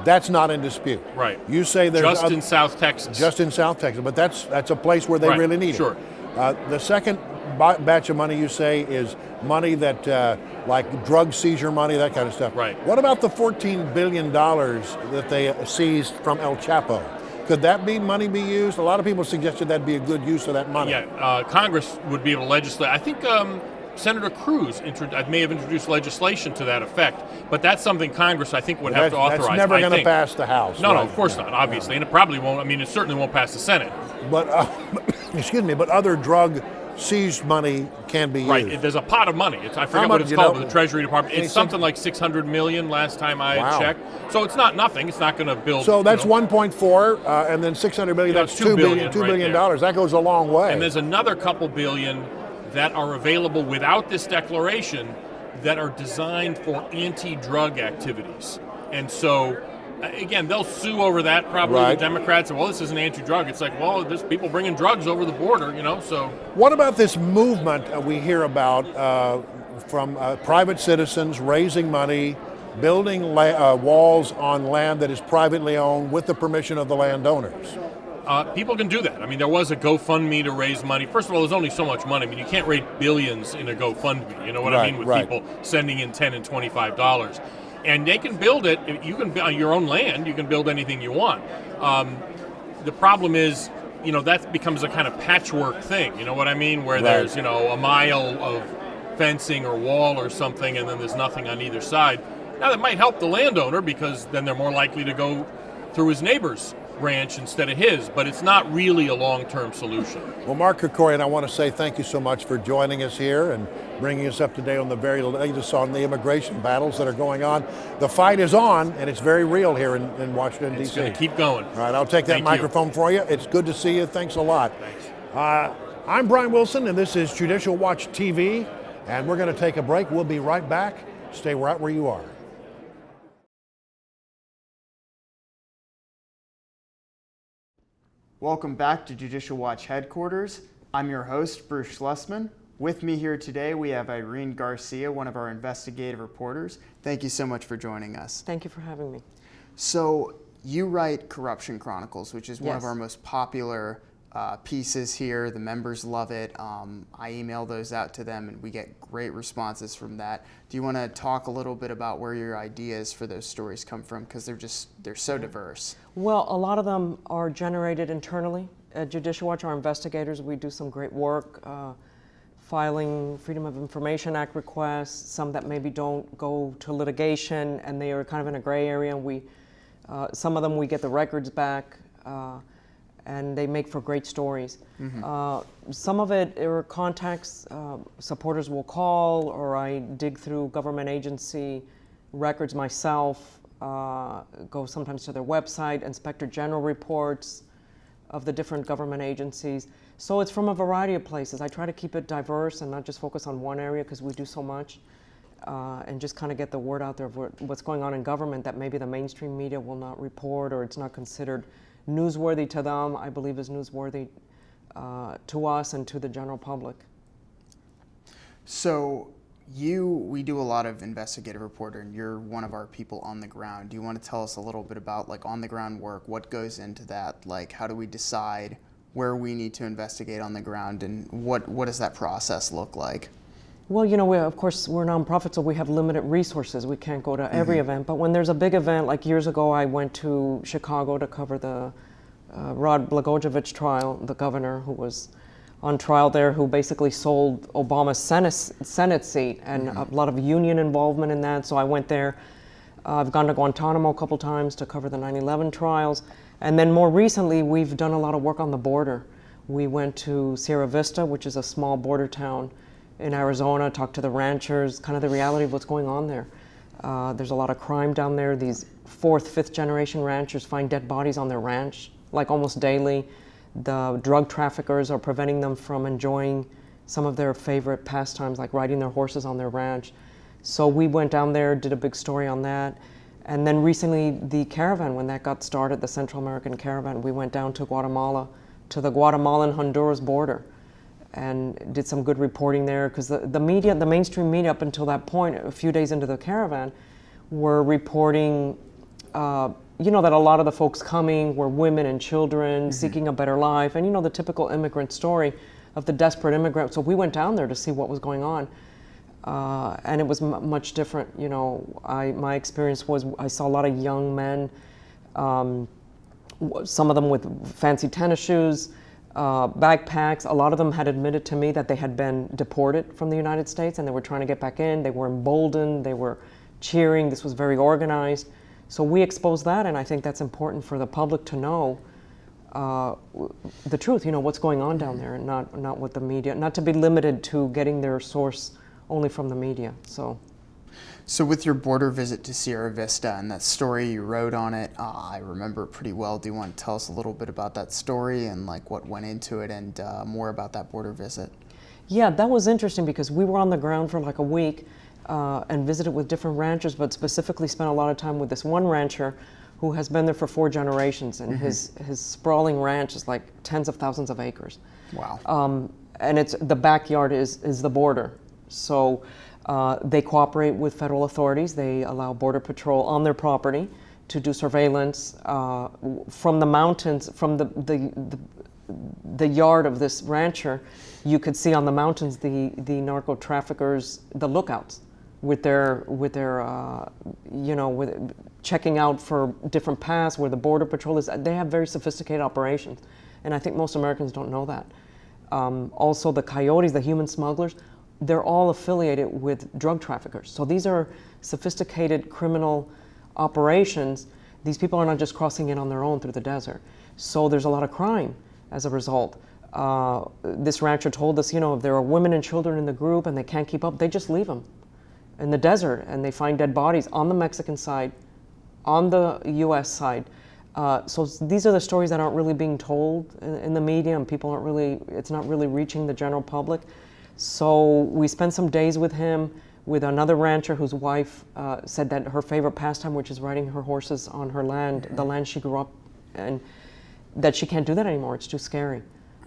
S1: That's not in dispute.
S5: Right.
S1: You say there's
S5: in South Texas.
S1: Just in South Texas, but that's a place where they really need it. The second batch of money you say is money that like drug seizure money, that kind of stuff.
S5: Right.
S1: What about the $14 billion that they seized from El Chapo? Could that money be used? A lot of people suggested that'd be a good use of that money.
S5: Yeah, Congress would be able to legislate. I think Senator Cruz may have introduced legislation to that effect, but that's something Congress, I think, would have to authorize.
S1: That's never going to pass the House.
S5: No,
S1: right?
S5: no, of course not, obviously, and it probably won't. I mean, it certainly won't pass the Senate.
S1: But, excuse me, but other drug seized money can be used.
S5: Right, there's a pot of money. I forget what it's called, but the Treasury Department. It's something like $600 million last time I checked. So it's not nothing. It's not going to build.
S1: So that's 1.4, and then $600 million. That's $2 billion. That goes a long way.
S5: And there's another couple billion that are available without this declaration that are designed for anti-drug activities. And so, again, they'll sue over that, probably the Democrats. And, well, this is an anti-drug. It's like, well, there's people bringing drugs over the border, so.
S1: What about this movement we hear about from private citizens raising money, building walls on land that is privately owned with the permission of the landowners?
S5: People can do that. I mean, there was a GoFundMe to raise money. First of all, there's only so much money. I mean, you can't raise billions in a GoFundMe. You know what I mean? With people sending in $10 and $25. And they can build it. You can on your own land. You can build anything you want. The problem is, that becomes a kind of patchwork thing. You know what I mean? Where there's, a mile of fencing or wall or something, and then there's nothing on either side. Now, that might help the landowner because then they're more likely to go through his neighbor's ranch instead of his, but it's not really a long-term solution.
S1: Well, Mark Krikorian, I want to say thank you so much for joining us here and bringing us up to date on the very latest on the immigration battles that are going on. The fight is on, and it's very real here in Washington, D.C.
S5: It's going to keep going.
S1: All right, I'll take that microphone for you. It's good to see you. Thanks a lot.
S5: Thanks.
S1: I'm Brian Wilson, and this is Judicial Watch TV, and we're going to take a break. We'll be right back. Stay right where you are.
S2: Welcome back to Judicial Watch headquarters. I'm your host, Bruce Schlesman. With me here today, we have Irene Garcia, one of our investigative reporters. Thank you so much for joining us.
S7: Thank you for having me.
S2: So you write Corruption Chronicles, which is one of our most popular pieces here. The members love it. I email those out to them and we get great responses from that. Do you want to talk a little bit about where your ideas for those stories come from? Because they're so diverse.
S7: Well, a lot of them are generated internally. At Judicial Watch, our investigators, we do some great work filing Freedom of Information Act requests, some that maybe don't go to litigation and they are kind of in a gray area. Some of them we get the records back and they make for great stories. Mm-hmm. Some of it are contacts supporters will call, or I dig through government agency records myself, go sometimes to their website, Inspector General reports of the different government agencies. So it's from a variety of places. I try to keep it diverse and not just focus on one area because we do so much, and just kind of get the word out there of what's going on in government that maybe the mainstream media will not report, or it's not considered newsworthy to them. I believe is newsworthy to us and to the general public.
S2: So we do a lot of investigative reporting, and you're one of our people on the ground. Do you want to tell us a little bit about on the ground work, what goes into that? How do we decide where we need to investigate on the ground, and what does that process look like?
S7: Well, of course, we're nonprofit, so we have limited resources. We can't go to every event, but when there's a big event, like years ago, I went to Chicago to cover the Rod Blagojevich trial, the governor who was on trial there, who basically sold Obama's Senate seat, and a lot of union involvement in that. So I went there. I've gone to Guantanamo a couple times to cover the 9/11 trials. And then more recently, we've done a lot of work on the border. We went to Sierra Vista, which is a small border town in Arizona, talked to the ranchers, kind of the reality of what's going on there. There's a lot of crime down there. These 4th, 5th generation ranchers find dead bodies on their ranch, almost daily. The drug traffickers are preventing them from enjoying some of their favorite pastimes, like riding their horses on their ranch. So we went down there, did a big story on that. And then recently, the caravan, when that got started, the Central American caravan, we went down to Guatemala, to the Guatemalan-Honduras border, and did some good reporting there, because the media, the mainstream media up until that point, a few days into the caravan, were reporting that a lot of the folks coming were women and children seeking a better life, and the typical immigrant story of the desperate immigrant. So we went down there to see what was going on, and it was much different. My experience was I saw a lot of young men, some of them with fancy tennis shoes, backpacks. A lot of them had admitted to me that they had been deported from the United States and they were trying to get back in. They were emboldened, they were cheering, this was very organized. So we exposed that, and I think that's important for the public to know the truth, what's going on down there, and not what the media, not to be limited to getting their source only from the media.
S2: So with your border visit to Sierra Vista and that story you wrote on it, I remember it pretty well. Do you want to tell us a little bit about that story and like what went into it and more about that border visit?
S7: Yeah, that was interesting because we were on the ground for like a week and visited with different ranchers, but specifically spent a lot of time with this one rancher who has been there for 4 generations, and his sprawling ranch is like tens of thousands of acres.
S2: Wow.
S7: And the backyard is the border. So they cooperate with federal authorities. They allow Border Patrol on their property to do surveillance from the mountains, from the yard of this rancher. You could see on the mountains the narco traffickers, the lookouts, with their with checking out for different paths where the Border Patrol is. They have very sophisticated operations, and I think most Americans don't know that. Also, the coyotes, the human smugglers, they're all affiliated with drug traffickers. So these are sophisticated criminal operations. These people are not just crossing in on their own through the desert. So there's a lot of crime as a result. This rancher told us, if there are women and children in the group and they can't keep up, they just leave them in the desert, and they find dead bodies on the Mexican side, on the US side. So these are the stories that aren't really being told in the media, and people it's not really reaching the general public. So we spent some days with him, with another rancher whose wife said that her favorite pastime, which is riding her horses on her land, the land she grew up in, that she can't do that anymore. It's too scary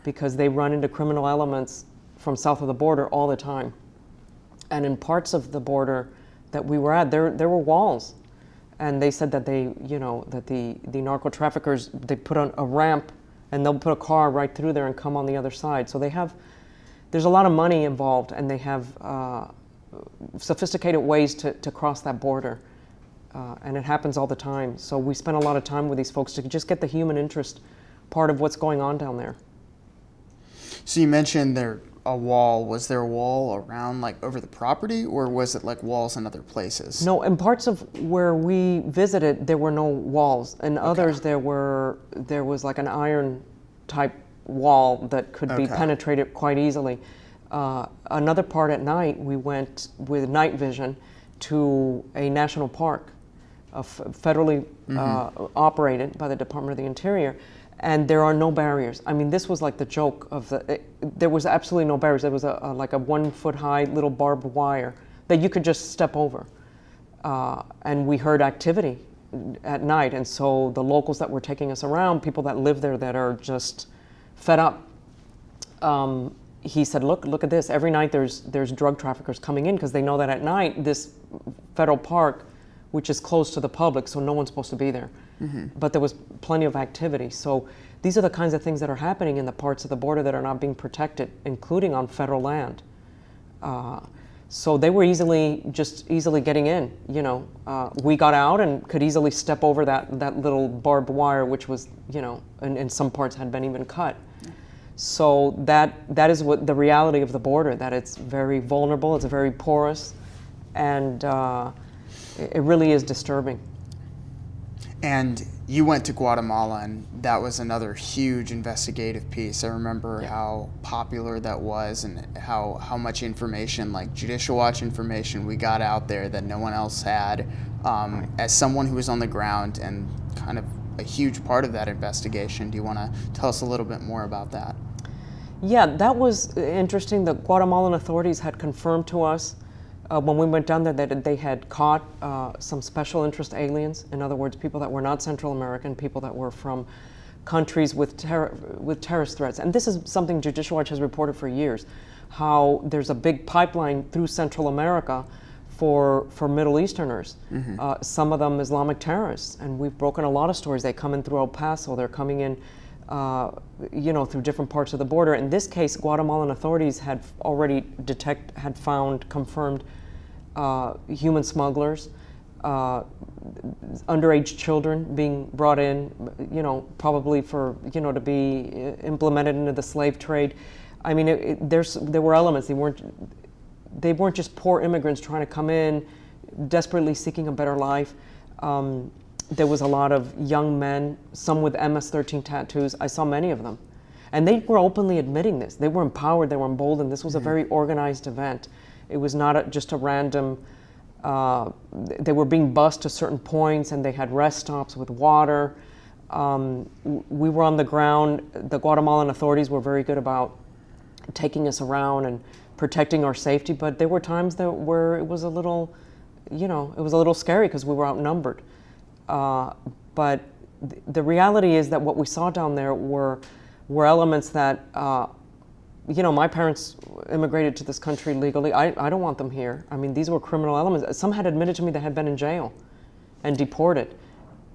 S7: because they run into criminal elements from south of the border all the time. And in parts of the border that we were at, there were walls. And they said that that the narco traffickers, they put on a ramp and they'll put a car right through there and come on the other side. So there's a lot of money involved, and they have sophisticated ways to cross that border. And it happens all the time. So we spent a lot of time with these folks to just get the human interest part of what's going on down there.
S2: So you mentioned a wall. Was there a wall around, like, over the property, or was it like walls in other places?
S7: No, in parts of where we visited, there were no walls. In others, there was like an iron type wall that could be penetrated quite easily. Another part at night, we went with night vision to a national park, federally operated by the Department of the Interior, and there are no barriers. I mean, this was like the joke of there was absolutely no barriers. There was like a 1 foot high little barbed wire that you could just step over. And we heard activity at night, and so the locals that were taking us around, people that live there that are just fed up, he said, look at this. Every night there's drug traffickers coming in because they know that at night this federal park, which is closed to the public, so no one's supposed to be there. But there was plenty of activity. So these are the kinds of things that are happening in the parts of the border that are not being protected, including on federal land. So they were easily getting in. We got out and could easily step over that little barbed wire, which was, in some parts had been even cut. So that is what the reality of the border, that it's very vulnerable, it's very porous, and it really is disturbing.
S2: And you went to Guatemala, and that was another huge investigative piece. I remember how popular that was, and how much information, like Judicial Watch information, we got out there that no one else had. As someone who was on the ground and kind of a huge part of that investigation, do you want to tell us a little bit more about that?
S7: Yeah, that was interesting. The Guatemalan authorities had confirmed to us when we went down there that they had caught some special interest aliens. In other words, people that were not Central American, people that were from countries with terrorist threats. And this is something Judicial Watch has reported for years, how there's a big pipeline through Central America for Middle Easterners, some of them Islamic terrorists. And we've broken a lot of stories. They come in through El Paso, they're coming in through different parts of the border. In this case, Guatemalan authorities had already confirmed human smugglers, underage children being brought in, probably for, to be implemented into the slave trade. I mean, there were elements. They weren't just poor immigrants trying to come in, desperately seeking a better life. There was a lot of young men, some with MS-13 tattoos. I saw many of them. And they were openly admitting this. They were empowered, they were emboldened. This was a very organized event. It was not just a random, they were being bused to certain points, and they had rest stops with water. We were on the ground. The Guatemalan authorities were very good about taking us around and protecting our safety, but there were times where it was a little, it was a little scary because we were outnumbered. But the reality is that what we saw down there were elements that, my parents immigrated to this country legally. I don't want them here. I mean, these were criminal elements. Some had admitted to me they had been in jail and deported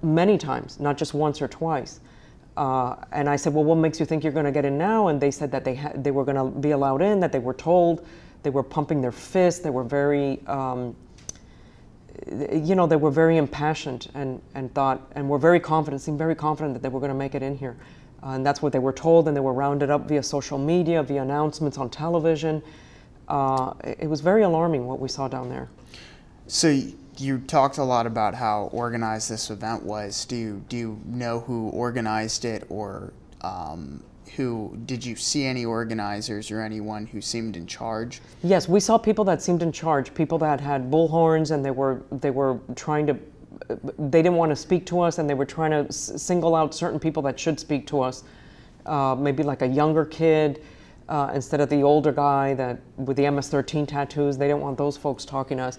S7: many times, not just once or twice. And I said, well, what makes you think you're going to get in now? And they said that they were going to be allowed in, that they were told. They were pumping their fists. They were very, they were very impassioned and thought, and were very confident, seemed very confident that they were going to make it in here. And that's what they were told, and they were rounded up via social media, via announcements on television. It was very alarming what we saw down there.
S2: So you talked a lot about how organized this event was. Do you know who organized it, or did you see any organizers or anyone who seemed in charge?
S7: Yes, we saw people that seemed in charge, people that had bullhorns, and they were trying to. They didn't want to speak to us, and they were trying to single out certain people that should speak to us. Maybe like a younger kid instead of the older guy that with the MS-13 tattoos. They didn't want those folks talking to us.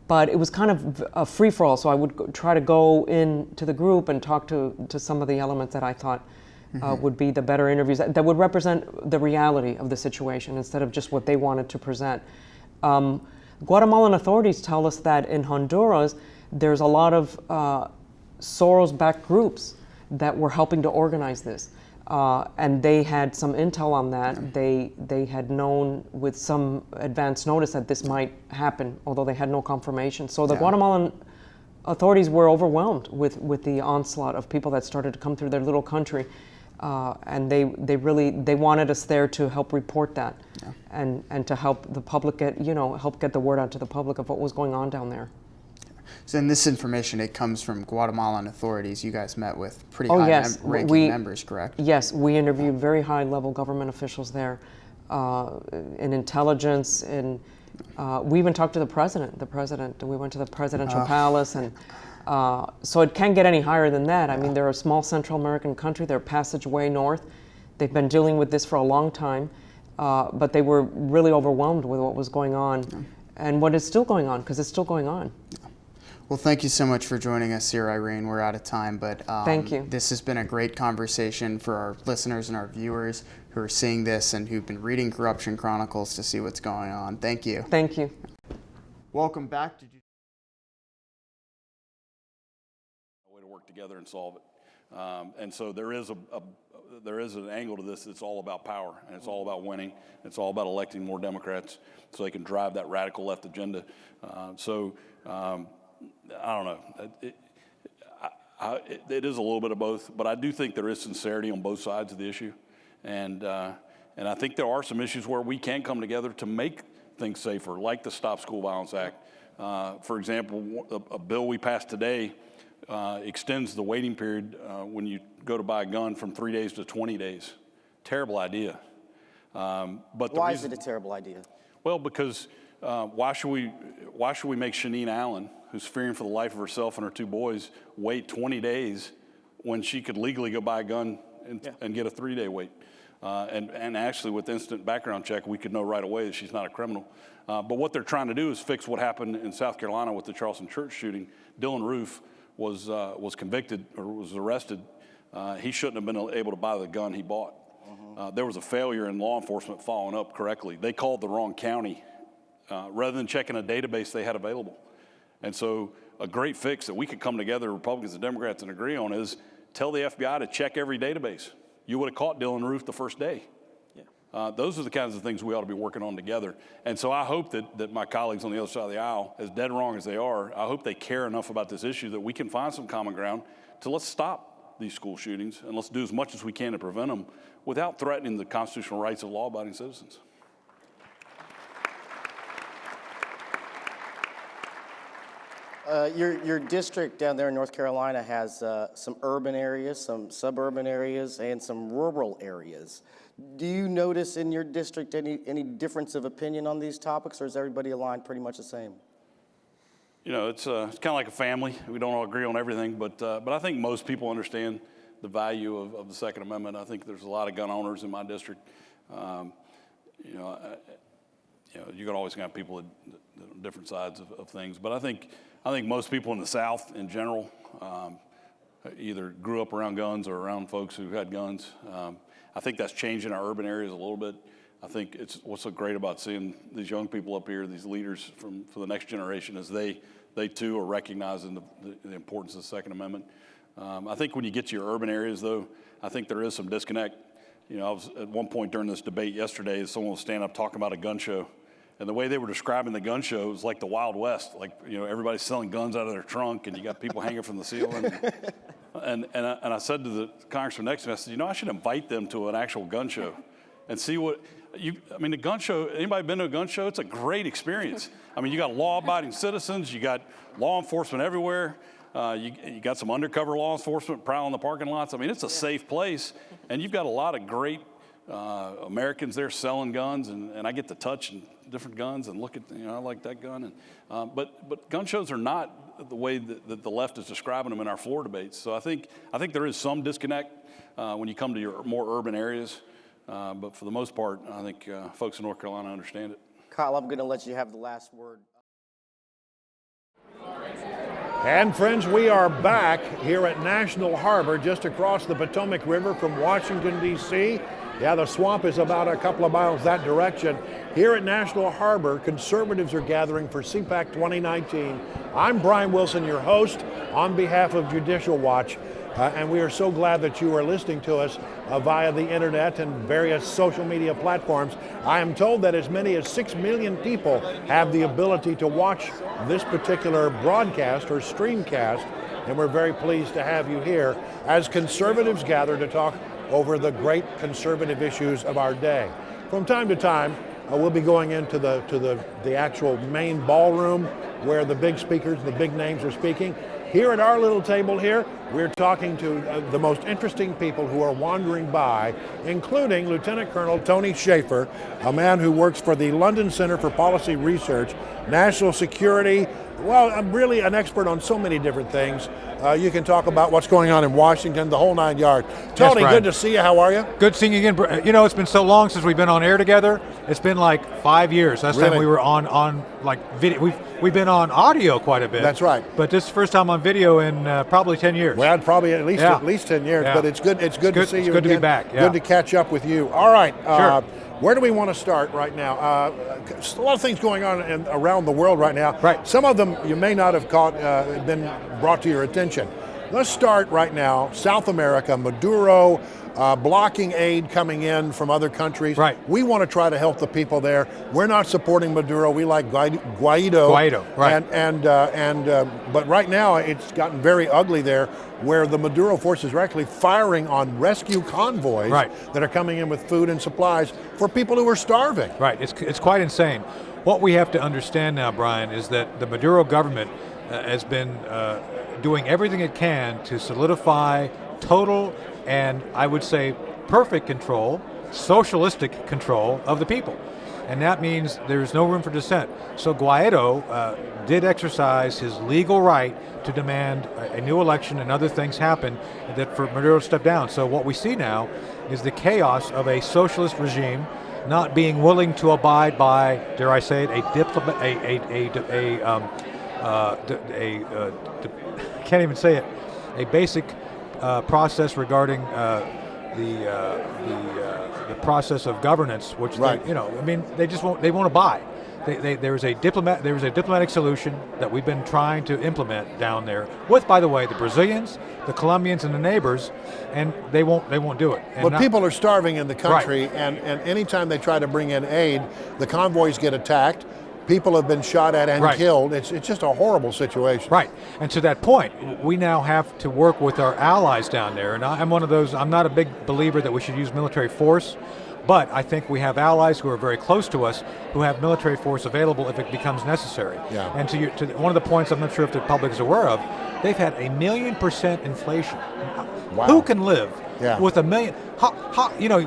S7: But it was kind of a free-for-all, so I would try to go into the group and talk to some of the elements that I thought would be the better interviews, that would represent the reality of the situation instead of just what they wanted to present. Guatemalan authorities tell us that in Honduras, there's a lot of Soros-backed groups that were helping to organize this. And they had some intel on that. They had known with some advance notice that this might happen, although they had no confirmation. So the Guatemalan authorities were overwhelmed with the onslaught of people that started to come through their little country. And they wanted us there to help report that and to help the public help get the word out to the public of what was going on down there.
S2: So in this information, it comes from Guatemalan authorities. You guys met with pretty high-ranking members, correct?
S7: Yes, we interviewed very high-level government officials there in intelligence, and we even talked to the president. We went to the presidential palace, and so it can't get any higher than that. I mean, they're a small Central American country. They're passageway north. They've been dealing with this for a long time, but they were really overwhelmed with what was going on and what is still going on, because it's still going on.
S2: Well, thank you so much for joining us here, Irene. We're out of time, but
S7: thank you.
S2: This has been a great conversation for our listeners and our viewers who are seeing this and who've been reading Corruption Chronicles to see what's going on. Thank you.
S7: Thank you.
S2: Welcome back to
S8: a way to work together and solve it. And so there is an angle to this that's all about power, and it's all about winning. It's all about electing more Democrats so they can drive that radical left agenda. I don't know. It is a little bit of both, but I do think there is sincerity on both sides of the issue, and I think there are some issues where we can come together to make things safer, like the Stop School Violence Act. For example, a bill we passed today extends the waiting period when you go to buy a gun from 3 days to 20 days. Terrible idea. But
S9: why is it a terrible idea?
S8: Well, because why should we make Shaneen Allen, who's fearing for the life of herself and her two boys, wait 20 days when she could legally go buy a gun and get a 3-day wait? And actually, with instant background check, we could know right away that she's not a criminal. But what they're trying to do is fix what happened in South Carolina with the Charleston church shooting. Dylan Roof was convicted or was arrested. He shouldn't have been able to buy the gun he bought. There was a failure in law enforcement following up correctly. They called the wrong county rather than checking a database they had available. And so a great fix that we could come together, Republicans and Democrats, and agree on is tell the FBI to check every database. You would have caught Dylan Roof the first day.
S9: Yeah.
S8: Those are the kinds of things we ought to be working on together. And so I hope that my colleagues on the other side of the aisle, as dead wrong as they are, I hope they care enough about this issue that we can find some common ground to let's stop these school shootings and let's do as much as we can to prevent them without threatening the constitutional rights of law-abiding citizens.
S9: Your district down there in North Carolina has some urban areas, some suburban areas, and some rural areas. Do you notice in your district any difference of opinion on these topics, or is everybody aligned pretty much the same?
S8: You know, it's kind of like a family. We don't all agree on everything, but I think most people understand the value of the Second Amendment. I think there's a lot of gun owners in my district. You know, you can always have people at different sides of things, but I think most people in the South in general either grew up around guns or around folks who had guns. I think that's changing our urban areas a little bit. I think it's what's so great about seeing these young people up here, these leaders for the next generation, is they too are recognizing the importance of the Second Amendment. I think when you get to your urban areas, though, I think there is some disconnect. You know, I was at one point during this debate yesterday, someone was standing up talking about a gun show. And the way they were describing the gun show was like the Wild West. Like, you know, everybody's selling guns out of their trunk and you got people hanging from the ceiling. And I said to the congressman next to me, I said, you know, I should invite them to an actual gun show and see what, the gun show, anybody been to a gun show? It's a great experience. I mean, you got law-abiding citizens, you got law enforcement everywhere. You got some undercover law enforcement prowling the parking lots. I mean, it's a safe place. And you've got a lot of great Americans there selling guns, and I get to touch different guns and look at, you know, I like that gun. And but gun shows are not the way that the left is describing them in our floor debates. So I think there is some disconnect when you come to your more urban areas. But for the most part, I think folks in North Carolina understand it.
S9: Kyle, I'm going to let you have the last word.
S1: And friends, we are back here at National Harbor, just across the Potomac River from Washington, D.C. Yeah, the swamp is about a couple of miles that direction. Here at National Harbor, conservatives are gathering for CPAC 2019. I'm Brian Wilson, your host, on behalf of Judicial Watch. And we are so glad that you are listening to us via the internet and various social media platforms. I am told that as many as 6 million people have the ability to watch this particular broadcast or streamcast, and we're very pleased to have you here as conservatives gather to talk over the great conservative issues of our day. From time to time, we'll be going into the actual main ballroom where the big speakers, the big names are speaking. Here at our little table here, we're talking to the most interesting people who are wandering by, including Lieutenant Colonel Tony Shaffer, a man who works for the London Center for Policy Research, National Security. Well, I'm really an expert on so many different things. You can talk about what's going on in Washington, the whole 9 yards. Tony,
S10: yes,
S1: good to see you. How are you?
S10: Good seeing you again. You know, it's been so long since we've been on air together. It's been like 5 years. Last time we were on like video. We've been on audio quite a bit.
S1: That's right.
S10: But this is the first time on video in probably 10 years.
S1: Well, probably at least 10 years. Yeah. But it's good. It's good to see you.
S10: It's good
S1: again.
S10: to be back. Yeah.
S1: Good to catch up with you. All right.
S10: Sure.
S1: Where do we want to start right now? A lot of things going on around the world right now.
S10: Right.
S1: Some of them you may not have been brought to your attention. Let's start right now. South America, Maduro, blocking aid coming in from other countries.
S10: Right.
S1: We want to try to help the people there. We're not supporting Maduro. We like Guaido.
S10: Guaido, right.
S1: But right now it's gotten very ugly there, where the Maduro forces are actually firing on rescue convoys that are coming in with food and supplies for people who are starving.
S10: Right. It's quite insane. What we have to understand now, Brian, is that the Maduro government has been doing everything it can to solidify total and, I would say, perfect control, socialistic control of the people. And that means there's no room for dissent. So Guaido did exercise his legal right to demand a new election and other things happen that for Maduro to step down. So what we see now is the chaos of a socialist regime not being willing to abide by, dare I say it, can't even say it, a basic process regarding the process of governance, which they won't abide. there was a diplomatic solution that we've been trying to implement down there with, by the way, the Brazilians, the Colombians, and the neighbors, and they won't do it. And
S1: But people are starving in the country,
S10: Right.
S1: and anytime they try to bring in aid, the convoys get attacked. People have been shot at and
S10: Right.
S1: killed. It's just a horrible situation.
S10: Right. And to that point, we now have to work with our allies down there. And I'm one of those, I'm not a big believer that we should use military force, but I think we have allies who are very close to us who have military force available if it becomes necessary.
S1: Yeah.
S10: And to one of the points I'm not sure if the public is aware of, they've had 1,000,000% inflation.
S1: Wow.
S10: Who can live
S1: Yeah.
S10: with 1,000,000?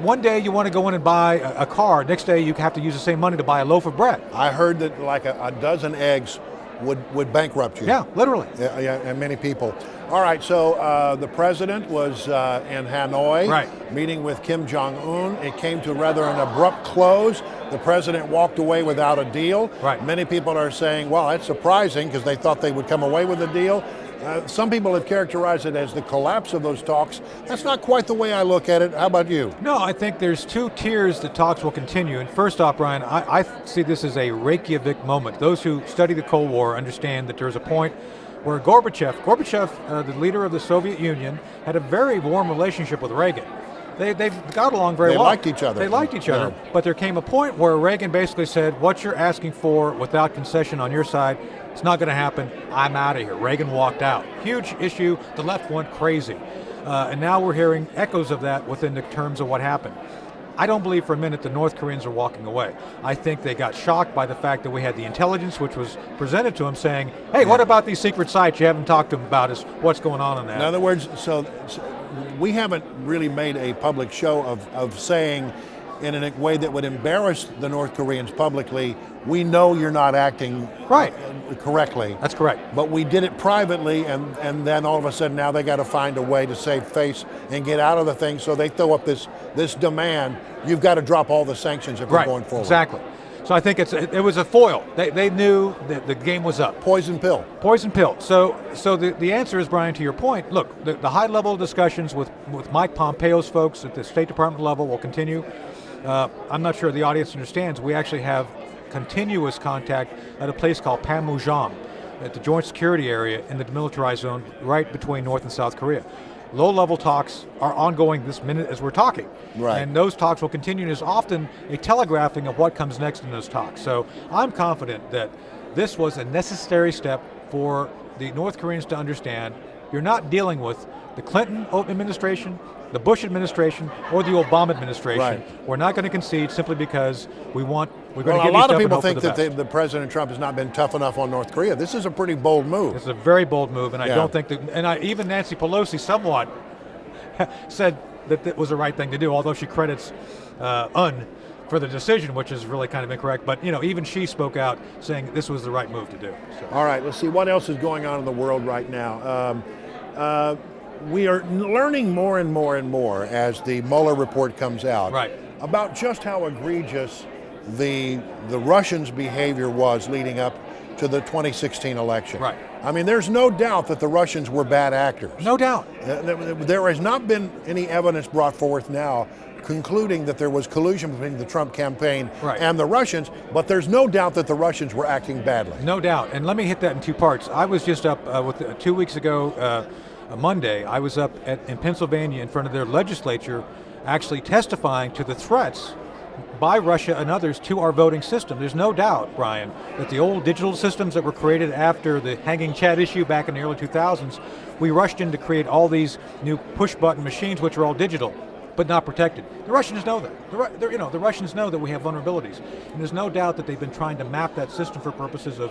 S10: One day you want to go in and buy a car, next day you have to use the same money to buy a loaf of bread.
S1: I heard that like a dozen eggs would bankrupt you.
S10: Yeah, literally.
S1: Yeah, and many people. All right, so the president was in Hanoi,
S10: Right.
S1: meeting with Kim Jong-un. It came to rather an abrupt close. The president walked away without a deal.
S10: Right.
S1: Many people are saying, well, that's surprising because they thought they would come away with a deal. Some people have characterized it as the collapse of those talks. That's not quite the way I look at it. How about you?
S10: No, I think there's two tiers the talks will continue. And first off, Brian, I see this as a Reykjavik moment. Those who study the Cold War understand that there's a point where Gorbachev, the leader of the Soviet Union, had a very warm relationship with Reagan. They've got along very
S1: They
S10: well.
S1: liked each other.
S10: They liked each other.
S1: Yeah.
S10: But there came a point where Reagan basically said, what you're asking for without concession on your side, it's not going to happen. I'm out of here. Reagan walked out. Huge issue. The left went crazy. And now we're hearing echoes of that within the terms of what happened. I don't believe for a minute the North Koreans are walking away. I think they got shocked by the fact that we had the intelligence which was presented to them saying, hey, what about these secret sites you haven't talked to them about? What's going on in that?
S1: In other words, so we haven't really made a public show of saying in a way that would embarrass the North Koreans publicly, we know you're not acting correctly.
S10: That's correct.
S1: But we did it privately, and then all of a sudden now they got to find a way to save face and get out of the thing, so they throw up this demand, you've got to drop all the sanctions if we're going forward.
S10: Exactly. So I think it was a foil. They knew that the game was up.
S1: Poison pill.
S10: Poison pill. So the answer is, Brian, to your point, look, the high-level discussions with Mike Pompeo's folks at the State Department level will continue. I'm not sure the audience understands. We actually have continuous contact at a place called Panmunjom, at the Joint Security Area in the demilitarized zone right between North and South Korea. Low-level talks are ongoing this minute as we're talking.
S1: Right.
S10: And those talks will continue. There's often a telegraphing of what comes next in those talks. So I'm confident that this was a necessary step for the North Koreans to understand you're not dealing with the Clinton administration, the Bush administration, or the Obama administration.
S1: Right.
S10: We're not going to concede simply because we're going to
S1: Well,
S10: give
S1: a
S10: you
S1: lot
S10: stuff
S1: of people
S10: and hope for
S1: think
S10: the
S1: that
S10: best.
S1: the President Trump has not been tough enough on North Korea. This is a pretty bold move.
S10: It's a very bold move, and I
S1: Yeah.
S10: don't think that, even Nancy Pelosi somewhat said that it was the right thing to do, although she credits for the decision, which is really kind of incorrect. But even she spoke out saying this was the right move to do. So.
S1: All right, let's see what else is going on in the world right now. We are learning more and more and more as the Mueller report comes out about just how egregious the Russians' behavior was leading up to the 2016 election.
S10: Right.
S1: I mean, there's no doubt that the Russians were bad actors.
S10: No doubt.
S1: There has not been any evidence brought forth now concluding that there was collusion between the Trump campaign and the Russians, but there's no doubt that the Russians were acting badly.
S10: No doubt. And let me hit that in two parts. I was just up 2 weeks ago, Monday, I was up in Pennsylvania in front of their legislature actually testifying to the threats by Russia and others to our voting system. There's no doubt, Brian, that the old digital systems that were created after the hanging Chad issue back in the early 2000s, we rushed in to create all these new push-button machines which are all digital, but not protected. The Russians know that. The Russians know that we have vulnerabilities. And there's no doubt that they've been trying to map that system for purposes of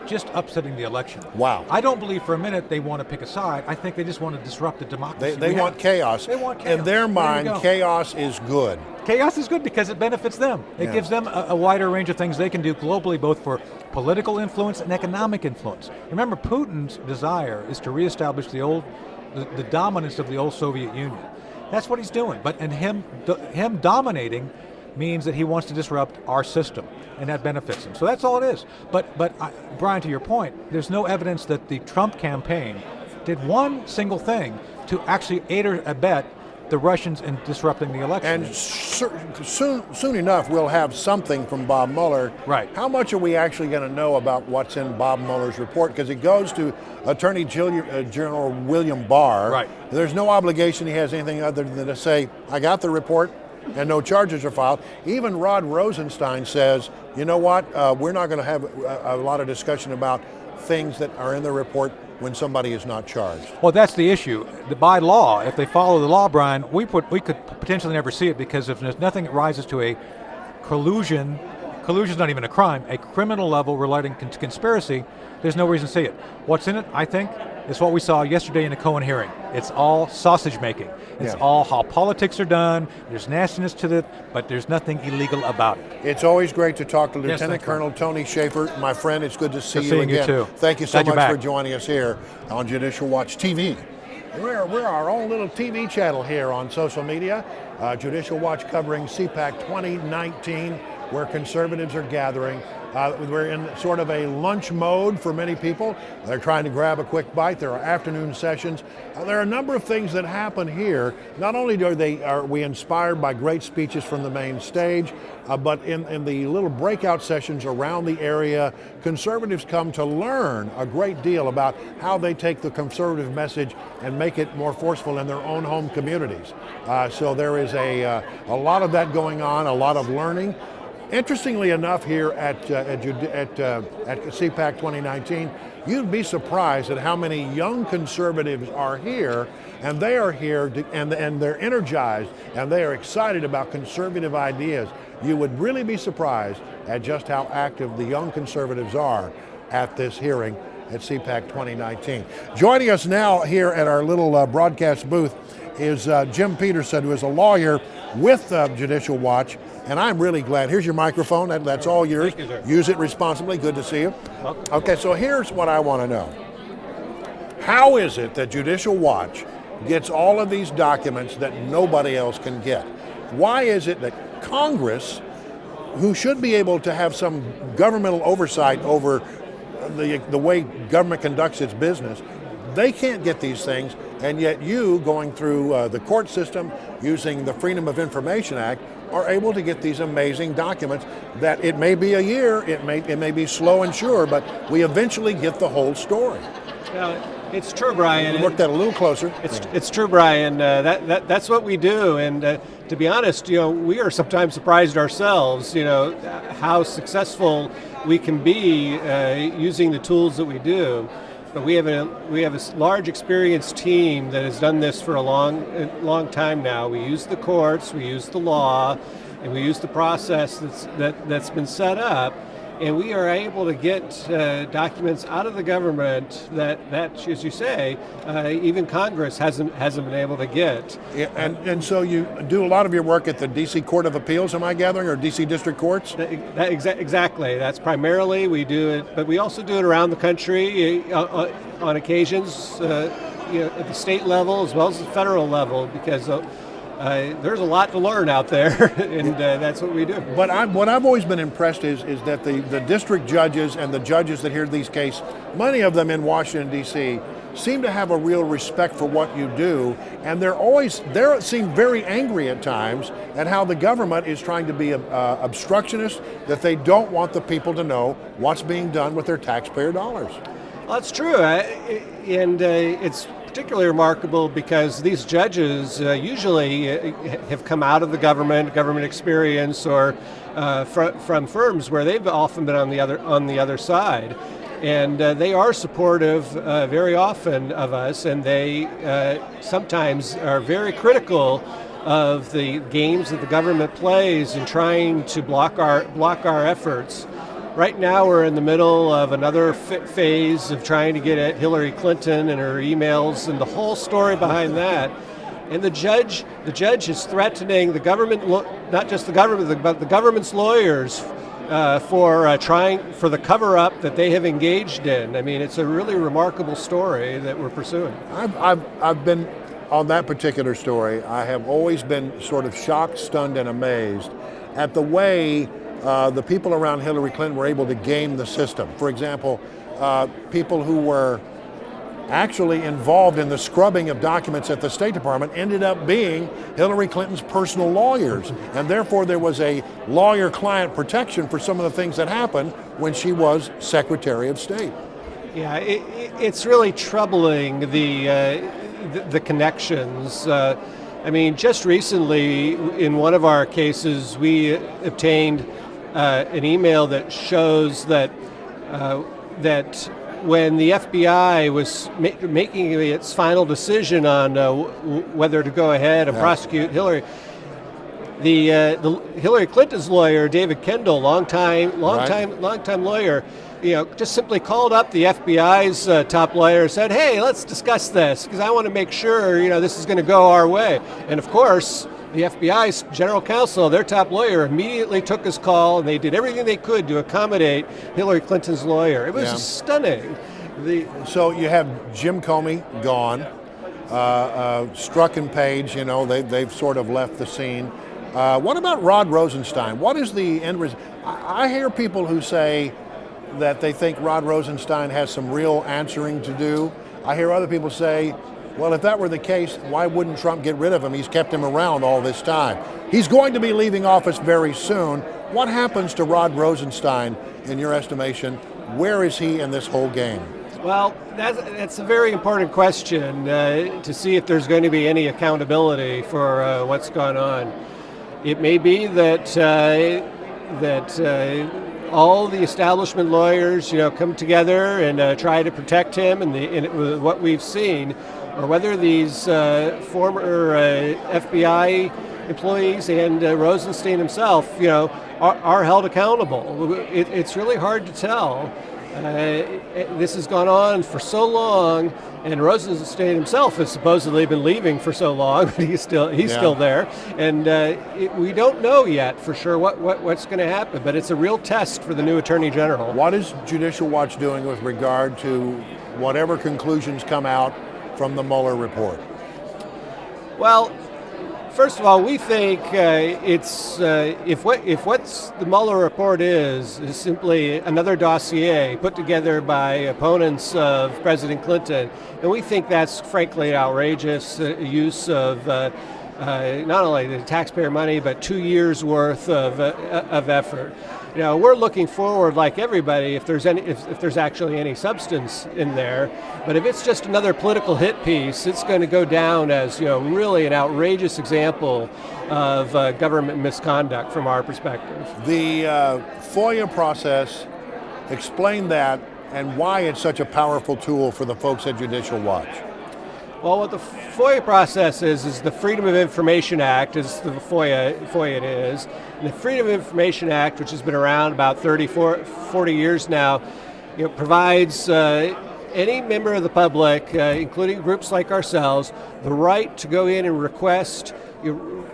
S10: just upsetting the election.
S1: Wow.
S10: I don't believe for a minute they want to pick a side. I think they just want to disrupt the democracy.
S1: They want chaos.
S10: They want chaos.
S1: In their mind, chaos is good.
S10: Chaos is good because it benefits them. It gives them a wider range of things they can do globally, both for political influence and economic influence. Remember, Putin's desire is to reestablish the dominance of the old Soviet Union. That's what he's doing. And him dominating means that he wants to disrupt our system, and that benefits him. So that's all it is. But Brian, to your point, there's no evidence that the Trump campaign did one single thing to actually aid or abet the Russians in disrupting the election.
S1: And soon enough, we'll have something from Bob Mueller.
S10: Right.
S1: How much are we actually going to know about what's in Bob Mueller's report? Because it goes to Attorney General William Barr.
S10: Right.
S1: There's no obligation he has anything other than to say, I got the report, and no charges are filed. Even Rod Rosenstein says, you know what, we're not going to have a lot of discussion about things that are in the report when somebody is not charged.
S10: Well, that's the issue. By law, if they follow the law, Brian, we could potentially never see it, because if there's nothing that rises to a collusion's not even a crime, a criminal level relating to conspiracy, there's no reason to see it. What's in it, I think, is what we saw yesterday in the Cohen hearing. It's all sausage making. It's all how politics are done. There's nastiness to it, but there's nothing illegal about it.
S1: It's always great to talk to
S10: Yes,
S1: Lieutenant Colonel Tony Shaffer. My friend, it's good to see you
S10: seeing you
S1: again.
S10: too.
S1: Thank you so
S10: Glad you're
S1: much for
S10: back.
S1: joining us here on Judicial Watch TV. We're our own little TV channel here on social media. Judicial Watch covering CPAC 2019, where conservatives are gathering. We're in sort of a lunch mode for many people. They're trying to grab a quick bite. There are afternoon sessions. There are a number of things that happen here. Not only are we inspired by great speeches from the main stage, but in the little breakout sessions around the area, conservatives come to learn a great deal about how they take the conservative message and make it more forceful in their own home communities. So there is a lot of that going on, a lot of learning. Interestingly enough, here at CPAC 2019, you'd be surprised at how many young conservatives are here, and they are here and they're energized and they are excited about conservative ideas. You would really be surprised at just how active the young conservatives are at this hearing at CPAC 2019. Joining us now here at our little broadcast booth is Jim Peterson, who is a lawyer with Judicial Watch. And I'm really glad. Here's your microphone. That's all yours.
S11: Thank you, sir.
S1: Use it responsibly. Good to see you. Okay, so here's what I want to know. How is it that Judicial Watch gets all of these documents that nobody else can get? Why is it that Congress, who should be able to have some governmental oversight over the way government conducts its business, they can't get these things, and yet you, going through the court system, using the Freedom of Information Act, are able to get these amazing documents that it may be a year, it may be slow and sure, but we eventually get the whole story.
S11: Well, it's true, Brian.
S1: Work that a little closer.
S11: It's true, Brian. That's what we do, and to be honest, we are sometimes surprised ourselves. How successful we can be using the tools that we do. But we have a large experienced team that has done this for a long time now. We use the courts, we use the law, and we use the process that's been set up, and we are able to get documents out of the government that as you say, even Congress hasn't been able to get.
S1: Yeah, and so you do a lot of your work at the D.C. Court of Appeals, am I gathering, or D.C. District Courts?
S11: Exactly. That's primarily we do it, but we also do it around the country on occasions, at the state level as well as the federal level, because there's a lot to learn out there, and that's what we do.
S1: But what I've always been impressed is that the district judges and the judges that hear these cases, many of them in Washington, D.C., seem to have a real respect for what you do, and they seem very angry at times at how the government is trying to be obstructionist, that they don't want the people to know what's being done with their taxpayer dollars.
S11: Well, that's true, and it's particularly remarkable because these judges usually have come out of the government experience, or from firms where they've often been on the other side, and they are supportive very often of us, and they sometimes are very critical of the games that the government plays in trying to block our efforts. Right now, we're in the middle of another phase of trying to get at Hillary Clinton and her emails and the whole story behind that. And the judge is threatening the government, not just the government, but the government's lawyers for the cover-up that they have engaged in. I mean, it's a really remarkable story that we're pursuing.
S1: I've been on that particular story. I have always been sort of shocked, stunned, and amazed at the way the people around Hillary Clinton were able to game the system. For example, people who were actually involved in the scrubbing of documents at the State Department ended up being Hillary Clinton's personal lawyers. And therefore there was a lawyer-client protection for some of the things that happened when she was Secretary of State.
S11: Yeah, it's really troubling, the connections. I mean, just recently in one of our cases, we obtained an email that shows that when the FBI was making its final decision on whether to go ahead and prosecute Hillary, the Hillary Clinton's lawyer, David Kendall, longtime lawyer, just simply called up the FBI's top lawyer and said, "Hey, let's discuss this because I want to make sure this is going to go our way." And of course, the FBI's general counsel, their top lawyer, immediately took his call, and they did everything they could to accommodate Hillary Clinton's lawyer. It was stunning.
S1: So you have Jim Comey gone, Strzok and Page. They've sort of left the scene. What about Rod Rosenstein? What is the end result? I hear people who say that they think Rod Rosenstein has some real answering to do. I hear other people say, well, if that were the case, why wouldn't Trump get rid of him? He's kept him around all this time. He's going to be leaving office very soon. What happens to Rod Rosenstein, in your estimation? Where is he in this whole game?
S11: Well, that's a very important question to see if there's going to be any accountability for what's gone on. It may be that all the establishment lawyers, come together and try to protect him, and what we've seen, or whether these former FBI employees and Rosenstein himself, are held accountable. It's really hard to tell. This has gone on for so long, and Rosenstein himself has supposedly been leaving for so long, but he's still there, and we don't know yet for sure what's going to happen. But it's a real test for the new Attorney General.
S1: What is Judicial Watch doing with regard to whatever conclusions come out from the Mueller report?
S11: Well, first of all, we think if what the Mueller report is simply another dossier put together by opponents of President Clinton, and we think that's frankly outrageous use of not only the taxpayer money but 2 years worth of effort. We're looking forward, like everybody, if there's actually any substance in there. But if it's just another political hit piece, it's going to go down as really an outrageous example of government misconduct from our perspective.
S1: The FOIA process, explain that and why it's such a powerful tool for the folks at Judicial Watch.
S11: Well, what the FOIA process is the Freedom of Information Act, is the FOIA it is. And the Freedom of Information Act, which has been around about 40 years now, provides any member of the public, including groups like ourselves, the right to go in and request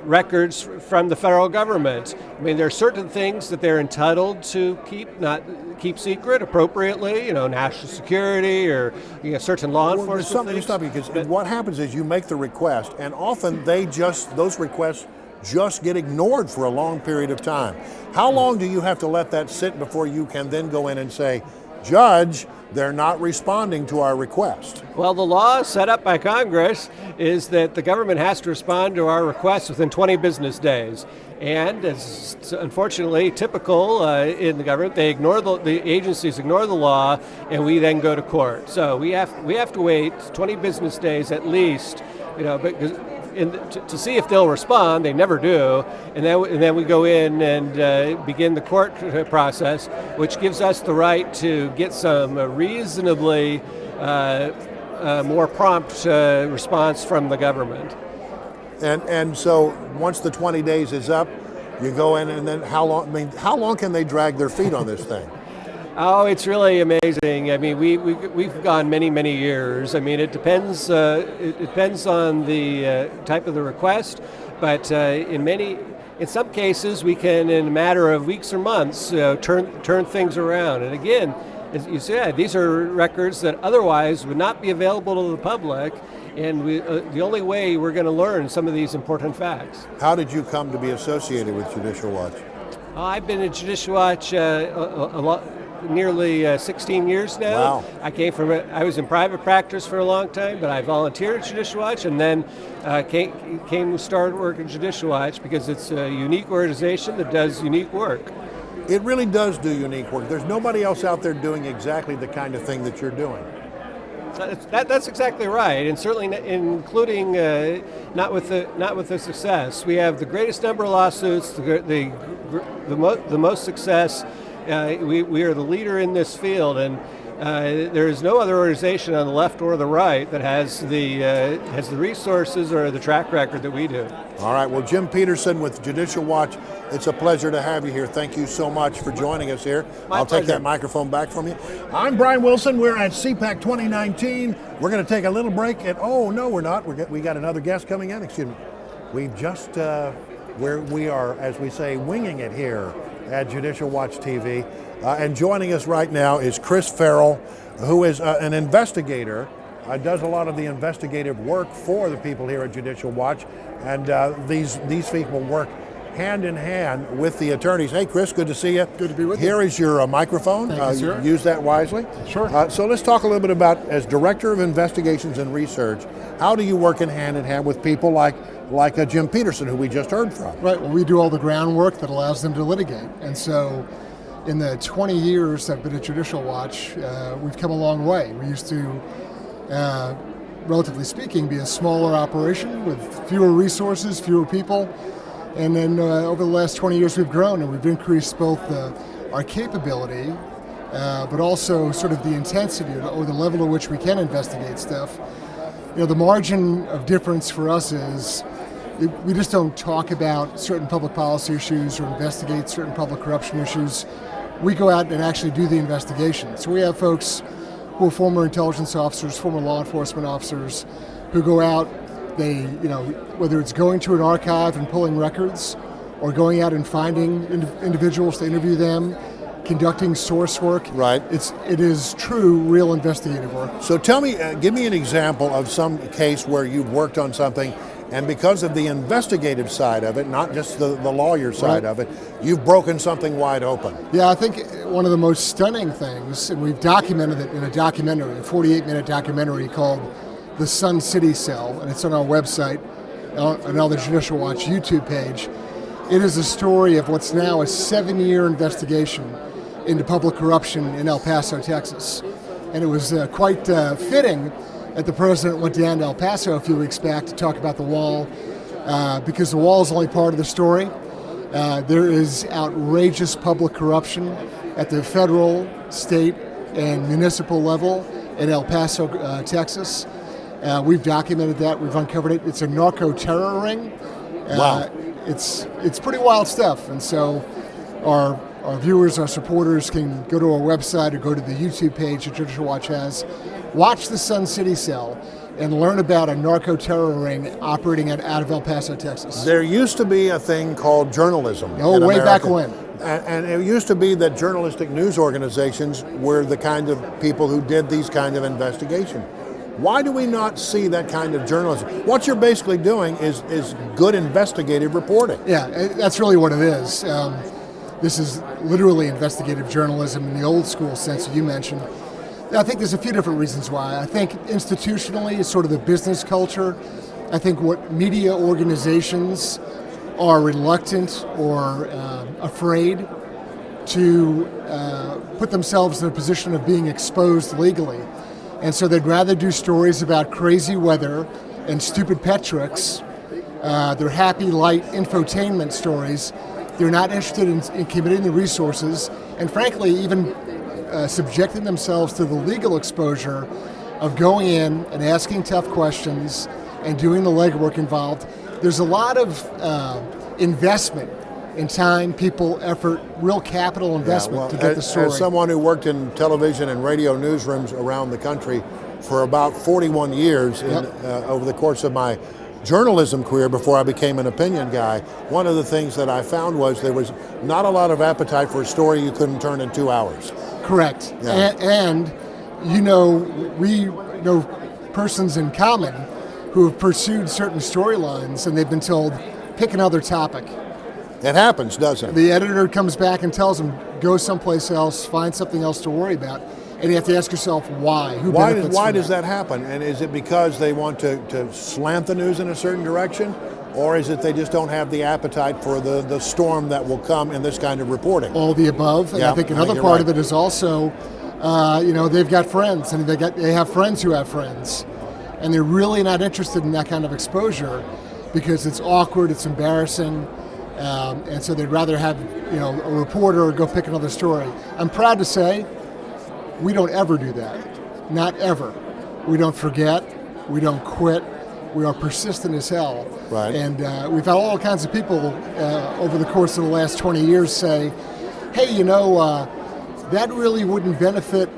S11: records from the federal government. I mean, there are certain things that they're entitled to keep secret appropriately, national security or certain law enforcement things.
S1: Stop you, because what happens is you make the request, and often those requests just get ignored for a long period of time. How long do you have to let that sit before you can then go in and say, Judge, they're not responding to our request?
S11: Well, the law set up by Congress is that the government has to respond to our requests within 20 business days. And as unfortunately typical in the government, the agencies ignore the law, and we then go to court. So we have to wait 20 business days at least, because to see if they'll respond. They never do, and then we go in and begin the court process, which gives us the right to get some reasonably more prompt response from the government.
S1: And so once the 20 days is up, you go in, and then how long can they drag their feet on this thing?
S11: Oh, it's really amazing. I mean, we've gone many years. I mean, it depends. It depends on the type of the request, but in some cases, we can, in a matter of weeks or months, turn things around. And again, as you said, these are records that otherwise would not be available to the public, and the only way we're going to learn some of these important facts.
S1: How did you come to be associated with Judicial Watch?
S11: I've been at Judicial Watch a nearly 16 years now.
S1: Wow.
S11: I was in private practice for a long time, but I volunteered at Judicial Watch and then started work at Judicial Watch because it's a unique organization that does unique work.
S1: It really does do unique work. There's nobody else out there doing exactly the kind of thing that you're doing.
S11: That's exactly right, and certainly including not with the success. We have the greatest number of lawsuits, the most success. We are the leader in this field, and there is no other organization on the left or the right that has the resources or the track record that we do.
S1: All right. Well, Jim Peterson with Judicial Watch, it's a pleasure to have you here. Thank you so much for joining us here. I'll take that microphone back from you. I'm Brian Wilson. We're at CPAC 2019. We're going to take a little break. Oh, no, we're not. We got another guest coming in. Excuse me. We just, we are, as we say, winging it here at Judicial Watch TV. And joining us right now is Chris Farrell, who is an investigator, does a lot of the investigative work for the people here at Judicial Watch. And these people work hand in hand with the attorneys. Hey, Chris, good to see you.
S12: Good to be with you.
S1: Here is your microphone.
S12: Thank you, sir.
S1: Use that wisely.
S12: Sure.
S1: So let's talk a little bit about, as Director of Investigations and Research, how do you work in hand with people like Jim Peterson, who we just heard from?
S12: Right. Well, we do all the groundwork that allows them to litigate. And so in the 20 years I've been at Judicial Watch, we've come a long way. We used to, relatively speaking, be a smaller operation with fewer resources, fewer people. And then over the last 20 years we've grown, and we've increased both our capability, but also sort of the intensity or the level at which we can investigate stuff. You know, the margin of difference for us is we just don't talk about certain public policy issues or investigate certain public corruption issues. We go out and actually do the investigation. So we have folks who are former intelligence officers, former law enforcement officers, who go out, whether it's going to an archive and pulling records, or going out and finding individuals to interview them, conducting source work.
S1: Right.
S12: It is true, real investigative work.
S1: So tell me, give me an example of some case where you've worked on something, and because of the investigative side of it, not just the lawyer side of it, you've broken something wide open.
S12: Yeah, I think one of the most stunning things, and we've documented it in a documentary, a 48-minute documentary called The Sun City Cell, and it's on our website, on the Judicial Watch YouTube page. It is a story of what's now a 7-year investigation into public corruption in El Paso, Texas. And it was quite fitting that the president went down to El Paso a few weeks back to talk about the wall, because the wall is only part of the story. There is outrageous public corruption at the federal, state, and municipal level in El Paso, Texas. We've documented that. We've uncovered it. It's a narco-terror ring.
S1: Wow.
S12: It's pretty wild stuff. And so our viewers, our supporters can go to our website or go to the YouTube page that Judicial Watch has, watch the Sun City Cell, and learn about a narco-terror ring operating out of El Paso, Texas.
S1: There used to be a thing called journalism.
S12: Oh, way
S1: America.
S12: back when.
S1: And it used to be that journalistic news organizations were the kind of people who did these kind of investigations. Why do we not see that kind of journalism? What you're basically doing is good investigative reporting.
S12: Yeah, that's really what it is. This is literally investigative journalism in the old school sense that you mentioned. I think there's a few different reasons why. I think institutionally it's sort of the business culture. I think what media organizations are reluctant or afraid to put themselves in a position of being exposed legally. And so they'd rather do stories about crazy weather and stupid pet tricks. They're happy, light infotainment stories. They're not interested in committing the resources and frankly even subjecting themselves to the legal exposure of going in and asking tough questions and doing the legwork involved. There's a lot of investment in time, people, effort, real capital investment to get the story.
S1: As someone who worked in television and radio newsrooms around the country for about 41 years over the course of my journalism career before I became an opinion guy, one of the things that I found was there was not a lot of appetite for a story you couldn't turn in 2 hours.
S12: Correct.
S1: Yeah.
S12: And we know persons in common who have pursued certain storylines and they've been told, pick another topic.
S1: It happens, doesn't it?
S12: The editor comes back and tells them, go someplace else, find something else to worry about. And you have to ask yourself why.
S1: Why does that happen? And is it because they want to slant the news in a certain direction? Or is it they just don't have the appetite for the storm that will come in this kind of reporting?
S12: All the above. And
S1: yeah,
S12: I think another part of it is also, they've got friends, and they have friends who have friends. And they're really not interested in that kind of exposure because it's awkward, it's embarrassing. And so they'd rather have a reporter go pick another story. I'm proud to say we don't ever do that. Not ever. We don't forget. We don't quit. We are persistent as hell.
S1: Right.
S12: And we've had all kinds of people over the course of the last 20 years say, hey, that really wouldn't benefit.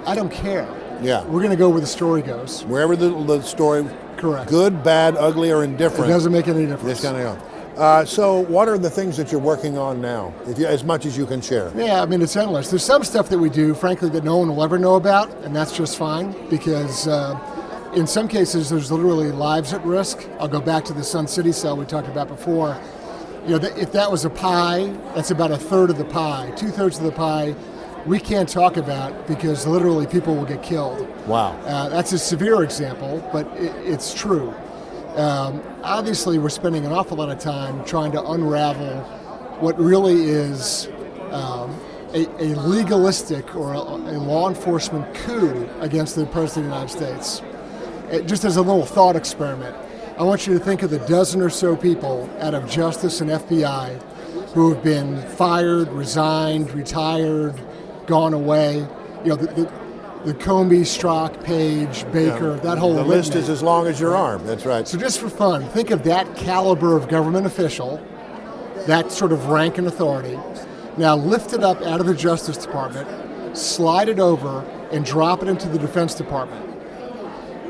S12: I don't care.
S1: Yeah.
S12: We're going to go where the story goes.
S1: Wherever the story,
S12: correct,
S1: good, bad, ugly, or indifferent.
S12: It doesn't make any difference.
S1: It's going to go. So what are the things that you're working on now, as much as you can share?
S12: Yeah, I mean, it's endless. There's some stuff that we do, frankly, that no one will ever know about, and that's just fine, because in some cases, there's literally lives at risk. I'll go back to the Sun City cell we talked about before. If that was a pie, that's about a third of the pie. 2/3 of the pie we can't talk about because literally people will get killed.
S1: Wow.
S12: That's a severe example, but it's true. Obviously, we're spending an awful lot of time trying to unravel what really is a legalistic or a law enforcement coup against the President of the United States. Just as a little thought experiment, I want you to think of the dozen or so people out of Justice and FBI who have been fired, resigned, retired, gone away. The Comey, Strzok, Page, Baker, that whole
S1: the list is as long as your arm. That's right.
S12: So just for fun, think of that caliber of government official, that sort of rank and authority. Now lift it up out of the Justice Department, slide it over, and drop it into the Defense Department.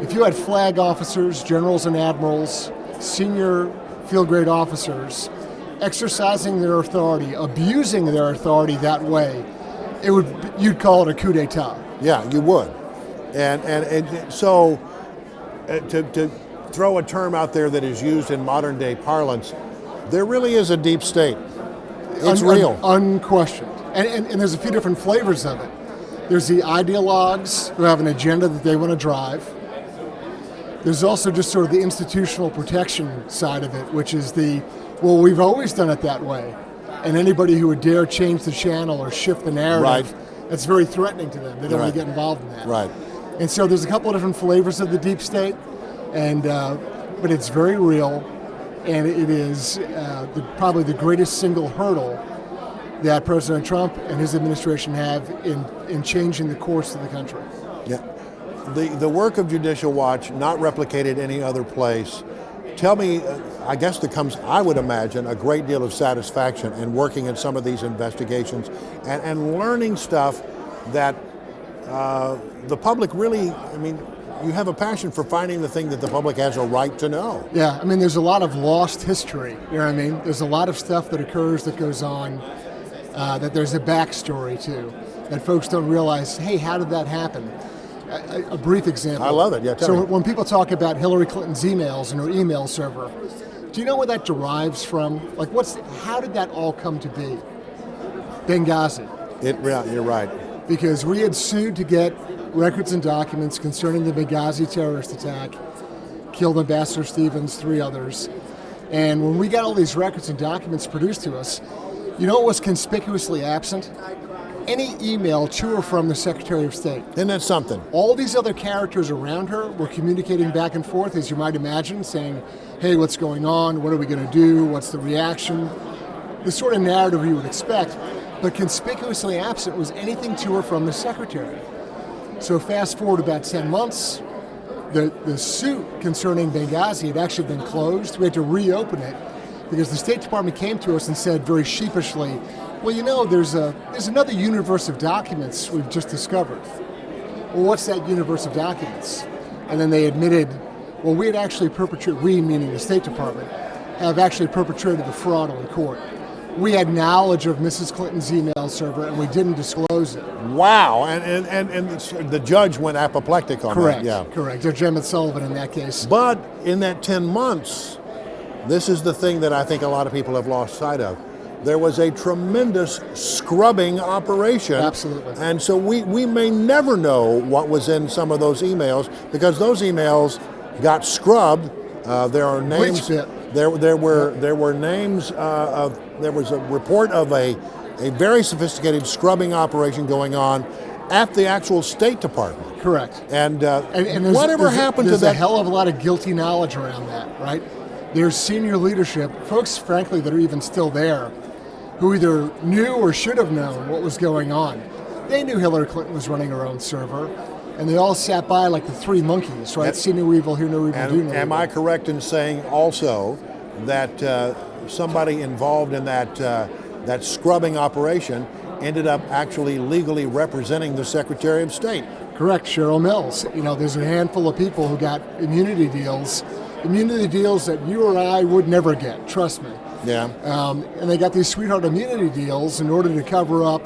S12: If you had flag officers, generals and admirals, senior field grade officers exercising their authority, abusing their authority that way, you'd call it a coup d'etat.
S1: Yeah, you would. And so to throw a term out there that is used in modern day parlance, there really is a deep state. It's real.
S12: Unquestioned. And there's a few different flavors of it. There's the ideologues who have an agenda that they want to drive. There's also just sort of the institutional protection side of it, which is we've always done it that way. And anybody who would dare change the channel or shift the narrative, that's very threatening to them. They don't want to get involved in that.
S1: Right.
S12: And so there's a couple of different flavors of the deep state, but it's very real, and it is probably the greatest single hurdle that President Trump and his administration have in changing the course of the country.
S1: Yeah. The work of Judicial Watch, not replicated any other place. Tell me, I guess there comes, I would imagine, a great deal of satisfaction in working in some of these investigations and learning stuff that the public really, you have a passion for finding the thing that the public has a right to know.
S12: Yeah, there's a lot of lost history, you know what I mean? There's a lot of stuff that occurs that goes on that there's a backstory to, that folks don't realize, hey, how did that happen? A brief example.
S1: I love it, yeah, tell me.
S12: When people talk about Hillary Clinton's emails and her email server, do you know where that derives from? How did that all come to be? Benghazi.
S1: You're right.
S12: Because we had sued to get records and documents concerning the Benghazi terrorist attack, killed Ambassador Stevens, 3 others. And when we got all these records and documents produced to us, you know what was conspicuously absent? Any email to or from the Secretary of State.
S1: Isn't that something?
S12: All these other characters around her were communicating back and forth, as you might imagine, saying, hey, what's going on? What are we going to do? What's the reaction? The sort of narrative you would expect, but conspicuously absent was anything to or from the Secretary. So fast forward about 10 months, the suit concerning Benghazi had actually been closed. We had to reopen it because the State Department came to us and said very sheepishly, well, there's another universe of documents we've just discovered. Well, what's that universe of documents? And then they admitted, well, we had actually perpetrated, we meaning the State Department, have actually perpetrated the fraud on court. We had knowledge of Mrs. Clinton's email server and we didn't disclose it.
S1: Wow, and the judge went apoplectic on
S12: that.
S1: Yeah.
S12: Correct, Judge Emmett Sullivan in that case.
S1: But in that 10 months, this is the thing that I think a lot of people have lost sight of. There was a tremendous scrubbing operation.
S12: Absolutely.
S1: And so we may never know what was in some of those emails, because those emails got scrubbed. There are names. There were names of. There was a report of a very sophisticated scrubbing operation going on at the actual State Department.
S12: Correct.
S1: And
S12: there's,
S1: whatever happened to that?
S12: There's a hell of a lot of guilty knowledge around that, right? There's senior leadership, folks, frankly, that are even still there, who either knew or should have known what was going on. They knew Hillary Clinton was running her own server, and they all sat by like the three monkeys, right? See no evil, hear no evil, do no evil.
S1: Am I correct in saying also that somebody involved in that scrubbing operation ended up actually legally representing the Secretary of State?
S12: Correct, Cheryl Mills. You know, there's a handful of people who got immunity deals that you or I would never get, trust me.
S1: Yeah.
S12: And they got these sweetheart immunity deals in order to cover up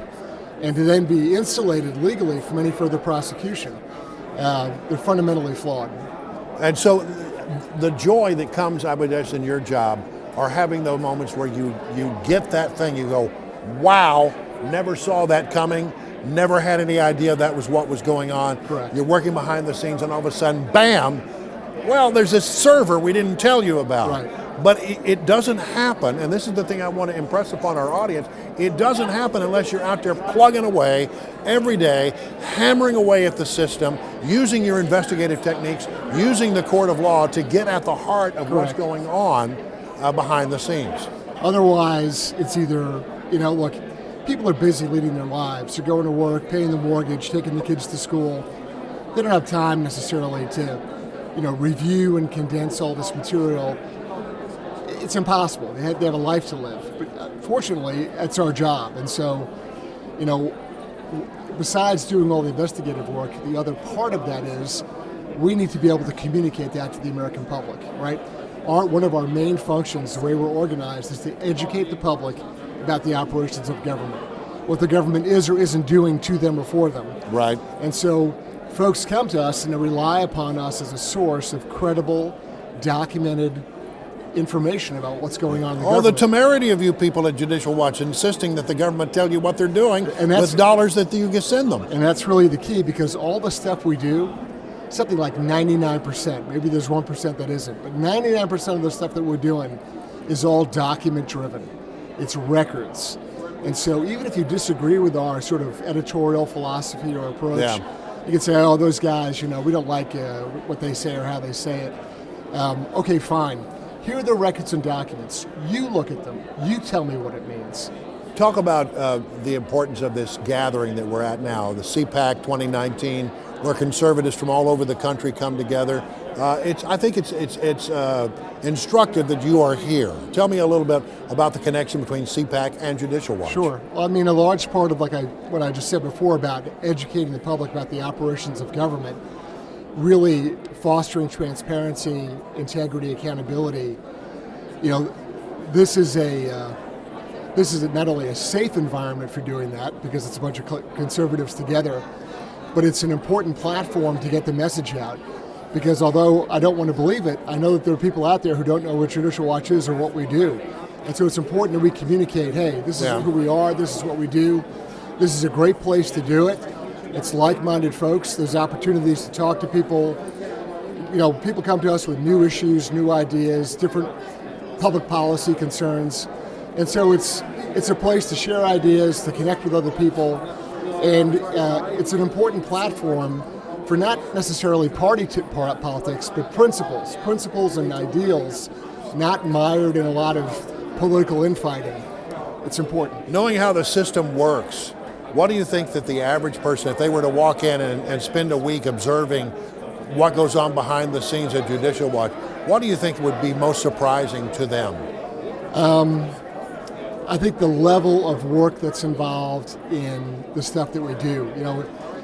S12: and to then be insulated legally from any further prosecution. They're fundamentally flawed.
S1: And so the joy that comes, I would guess, in your job are having those moments where you get that thing, you go, wow, never saw that coming, never had any idea that was what was going on.
S12: Correct.
S1: You're working behind the scenes and all of a sudden, bam, well, there's this server we didn't tell you about.
S12: Right.
S1: But it doesn't happen, and this is the thing I want to impress upon our audience, it doesn't happen unless you're out there plugging away every day, hammering away at the system, using your investigative techniques, using the court of law to get at the heart of what's going on behind the scenes.
S12: Otherwise, it's either, look, people are busy leading their lives. They're going to work, paying the mortgage, taking the kids to school. They don't have time necessarily to, review and condense all this material. It's impossible. They have a life to live. But fortunately, that's our job. And so, besides doing all the investigative work, the other part of that is we need to be able to communicate that to the American public, right? One of our main functions, the way we're organized, is to educate the public about the operations of government, what the government is or isn't doing to them or for them.
S1: Right.
S12: And so folks come to us and they rely upon us as a source of credible, documented information about what's going on in the government.
S1: The temerity of you people at Judicial Watch insisting that the government tell you what they're doing with dollars that you can send them.
S12: And that's really the key, because all the stuff we do, something like 99%, maybe there's 1% that isn't, but 99% of the stuff that we're doing is all document driven. It's records. And so even if you disagree with our sort of editorial philosophy or approach, you can say, oh, those guys, we don't like what they say or how they say it. Okay, fine. Here are the records and documents. You look at them. You tell me what it means.
S1: Talk about the importance of this gathering that we're at now, the CPAC 2019, where conservatives from all over the country come together. I think it's instructive that you are here. Tell me a little bit about the connection between CPAC and Judicial Watch.
S12: Sure. Well, a large part of what I just said before about educating the public about the operations of government, really fostering transparency, integrity, accountability. This is not only a safe environment for doing that, because it's a bunch of conservatives together, but it's an important platform to get the message out. Because although I don't want to believe it, I know that there are people out there who don't know what Judicial Watch is or what we do. And so it's important that we communicate, hey, this is who we are, this is what we do, this is a great place to do it. It's like-minded folks. There's opportunities to talk to people. People come to us with new issues, new ideas, different public policy concerns. And so it's a place to share ideas, to connect with other people. And it's an important platform for not necessarily party politics, but principles and ideals, not mired in a lot of political infighting. It's important.
S1: Knowing how the system works, what do you think that the average person, if they were to walk in and spend a week observing what goes on behind the scenes at Judicial Watch, what do you think would be most surprising to them?
S12: I think the level of work that's involved in the stuff that we do.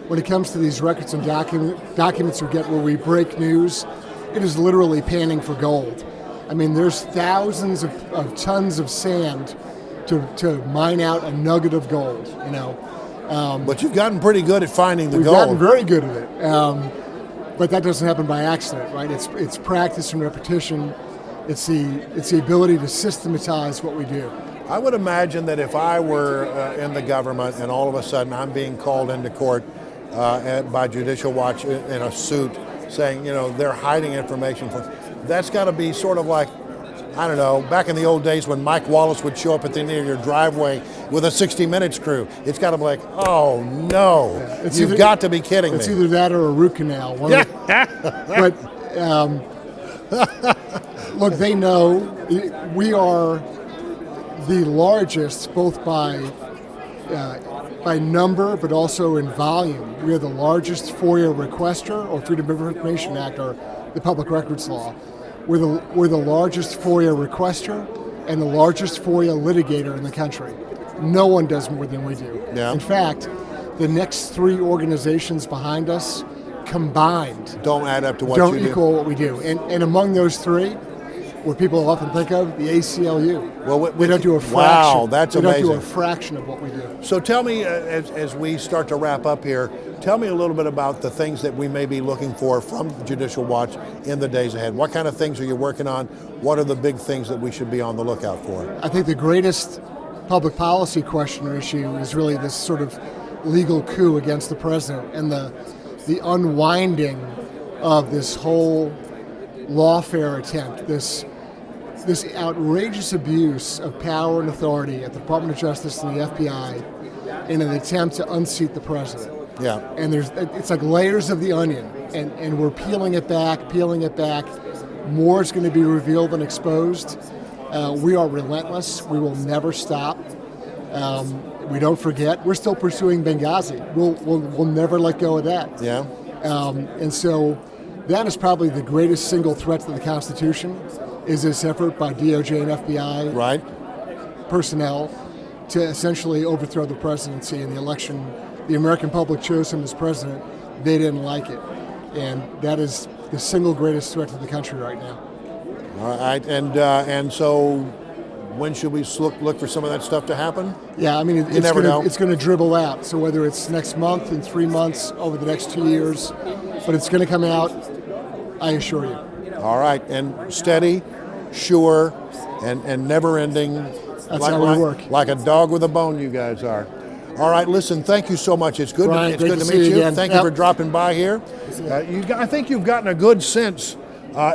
S12: When it comes to these records and documents we get where we break news, it is literally panning for gold. There's thousands of tons of sand to mine out a nugget of gold,
S1: But you've gotten pretty good at finding the gold.
S12: We've gotten very good at it. But that doesn't happen by accident, right? It's practice and repetition. It's the ability to systematize what we do.
S1: I would imagine that if I were in the government and all of a sudden I'm being called into court by Judicial Watch in a suit saying, they're hiding information that's got to be sort of like, I don't know, back in the old days when Mike Wallace would show up at the end of your driveway with a 60 Minutes crew. It's got to be like, oh no, you've got to be kidding me.
S12: It's either that or a root canal. But look, they know we are the largest, both by number, but also in volume. We are the largest FOIA requester, or Freedom of Information Act, or the Public Records Law. We're the largest FOIA requester and the largest FOIA litigator in the country. No one does more than we do.
S1: Yeah.
S12: In fact, the next three organizations behind us combined
S1: don't add up to what
S12: don't
S1: you do.
S12: equal what we do. And among those three, what people often think of, the ACLU.
S1: Well,
S12: we don't do a fraction.
S1: Wow, that's amazing.
S12: We don't do a fraction of what we do.
S1: So tell me, as we start to wrap up here, tell me a little bit about the things that we may be looking for from Judicial Watch in the days ahead. What kind of things are you working on? What are the big things that we should be on the lookout for?
S12: I think the greatest public policy question or issue is really this sort of legal coup against the president and the unwinding of this whole lawfare attempt, this outrageous abuse of power and authority at the Department of Justice and the FBI in an attempt to unseat the president.
S1: Yeah.
S12: And it's like layers of the onion, and we're peeling it back. More is going to be revealed and exposed. We are relentless. We will never stop. We don't forget. We're still pursuing Benghazi. We'll never let go of that.
S1: Yeah.
S12: And so that is probably the greatest single threat to the Constitution, is this effort by DOJ and FBI personnel to essentially overthrow the presidency in the election. The American public chose him as president. They didn't like it. And that is the single greatest threat to the country right now.
S1: All right. And so when should we look for some of that stuff to happen?
S12: Yeah, I mean,
S1: it's
S12: going to dribble out. So whether it's next month, in 3 months, over the next 2 years, but it's going to come out, I assure you.
S1: All right, and steady, sure, and never-ending.
S12: That's how we work.
S1: Like a dog with a bone, you guys are. All right, listen, thank you so much. It's good,
S12: Brian,
S1: to meet you.
S12: Again.
S1: Thank you for dropping by here. I think you've gotten a good sense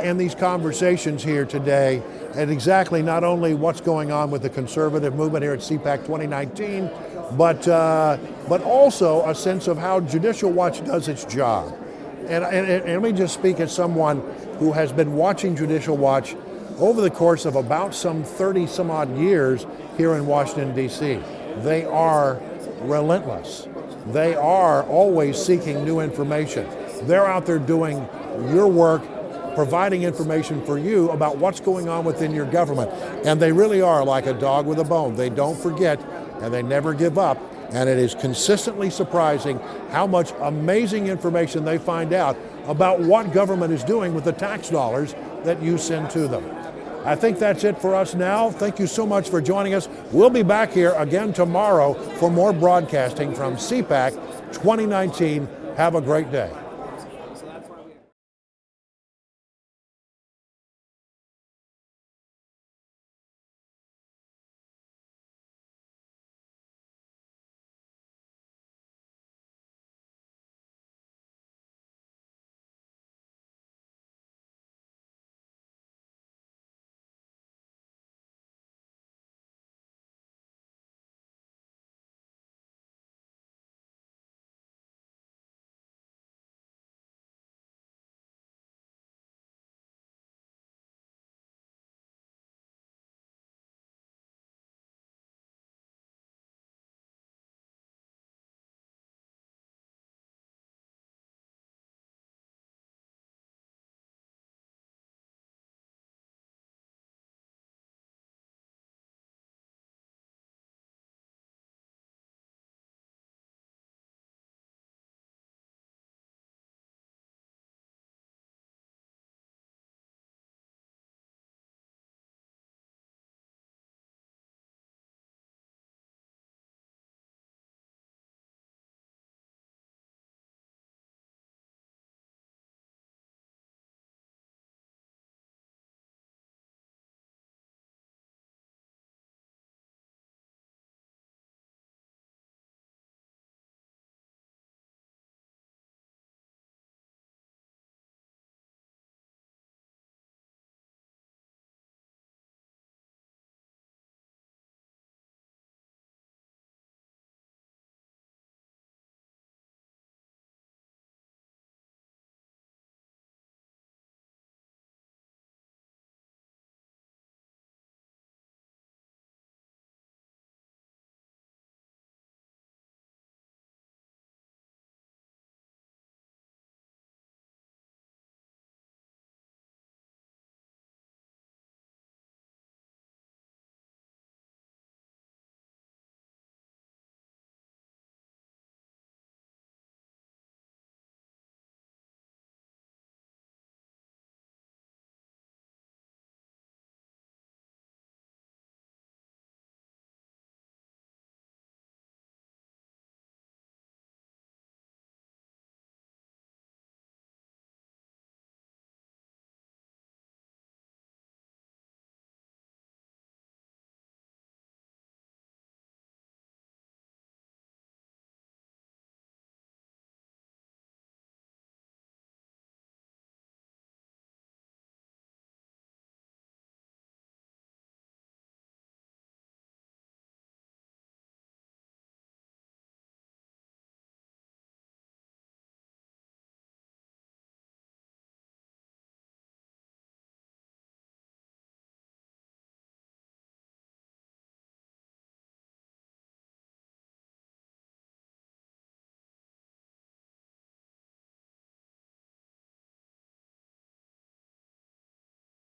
S1: in these conversations here today at exactly not only what's going on with the conservative movement here at CPAC 2019, but also a sense of how Judicial Watch does its job. And let me just speak as someone who has been watching Judicial Watch over the course of about some 30 some odd years here in Washington, D.C. They are relentless. They are always seeking new information. They're out there doing your work, providing information for you about what's going on within your government. And they really are like a dog with a bone. They don't forget and they never give up. And it is consistently surprising how much amazing information they find out about what government is doing with the tax dollars that you send to them. I think that's it for us now. Thank you so much for joining us. We'll be back here again tomorrow for more broadcasting from CPAC 2019. Have a great day.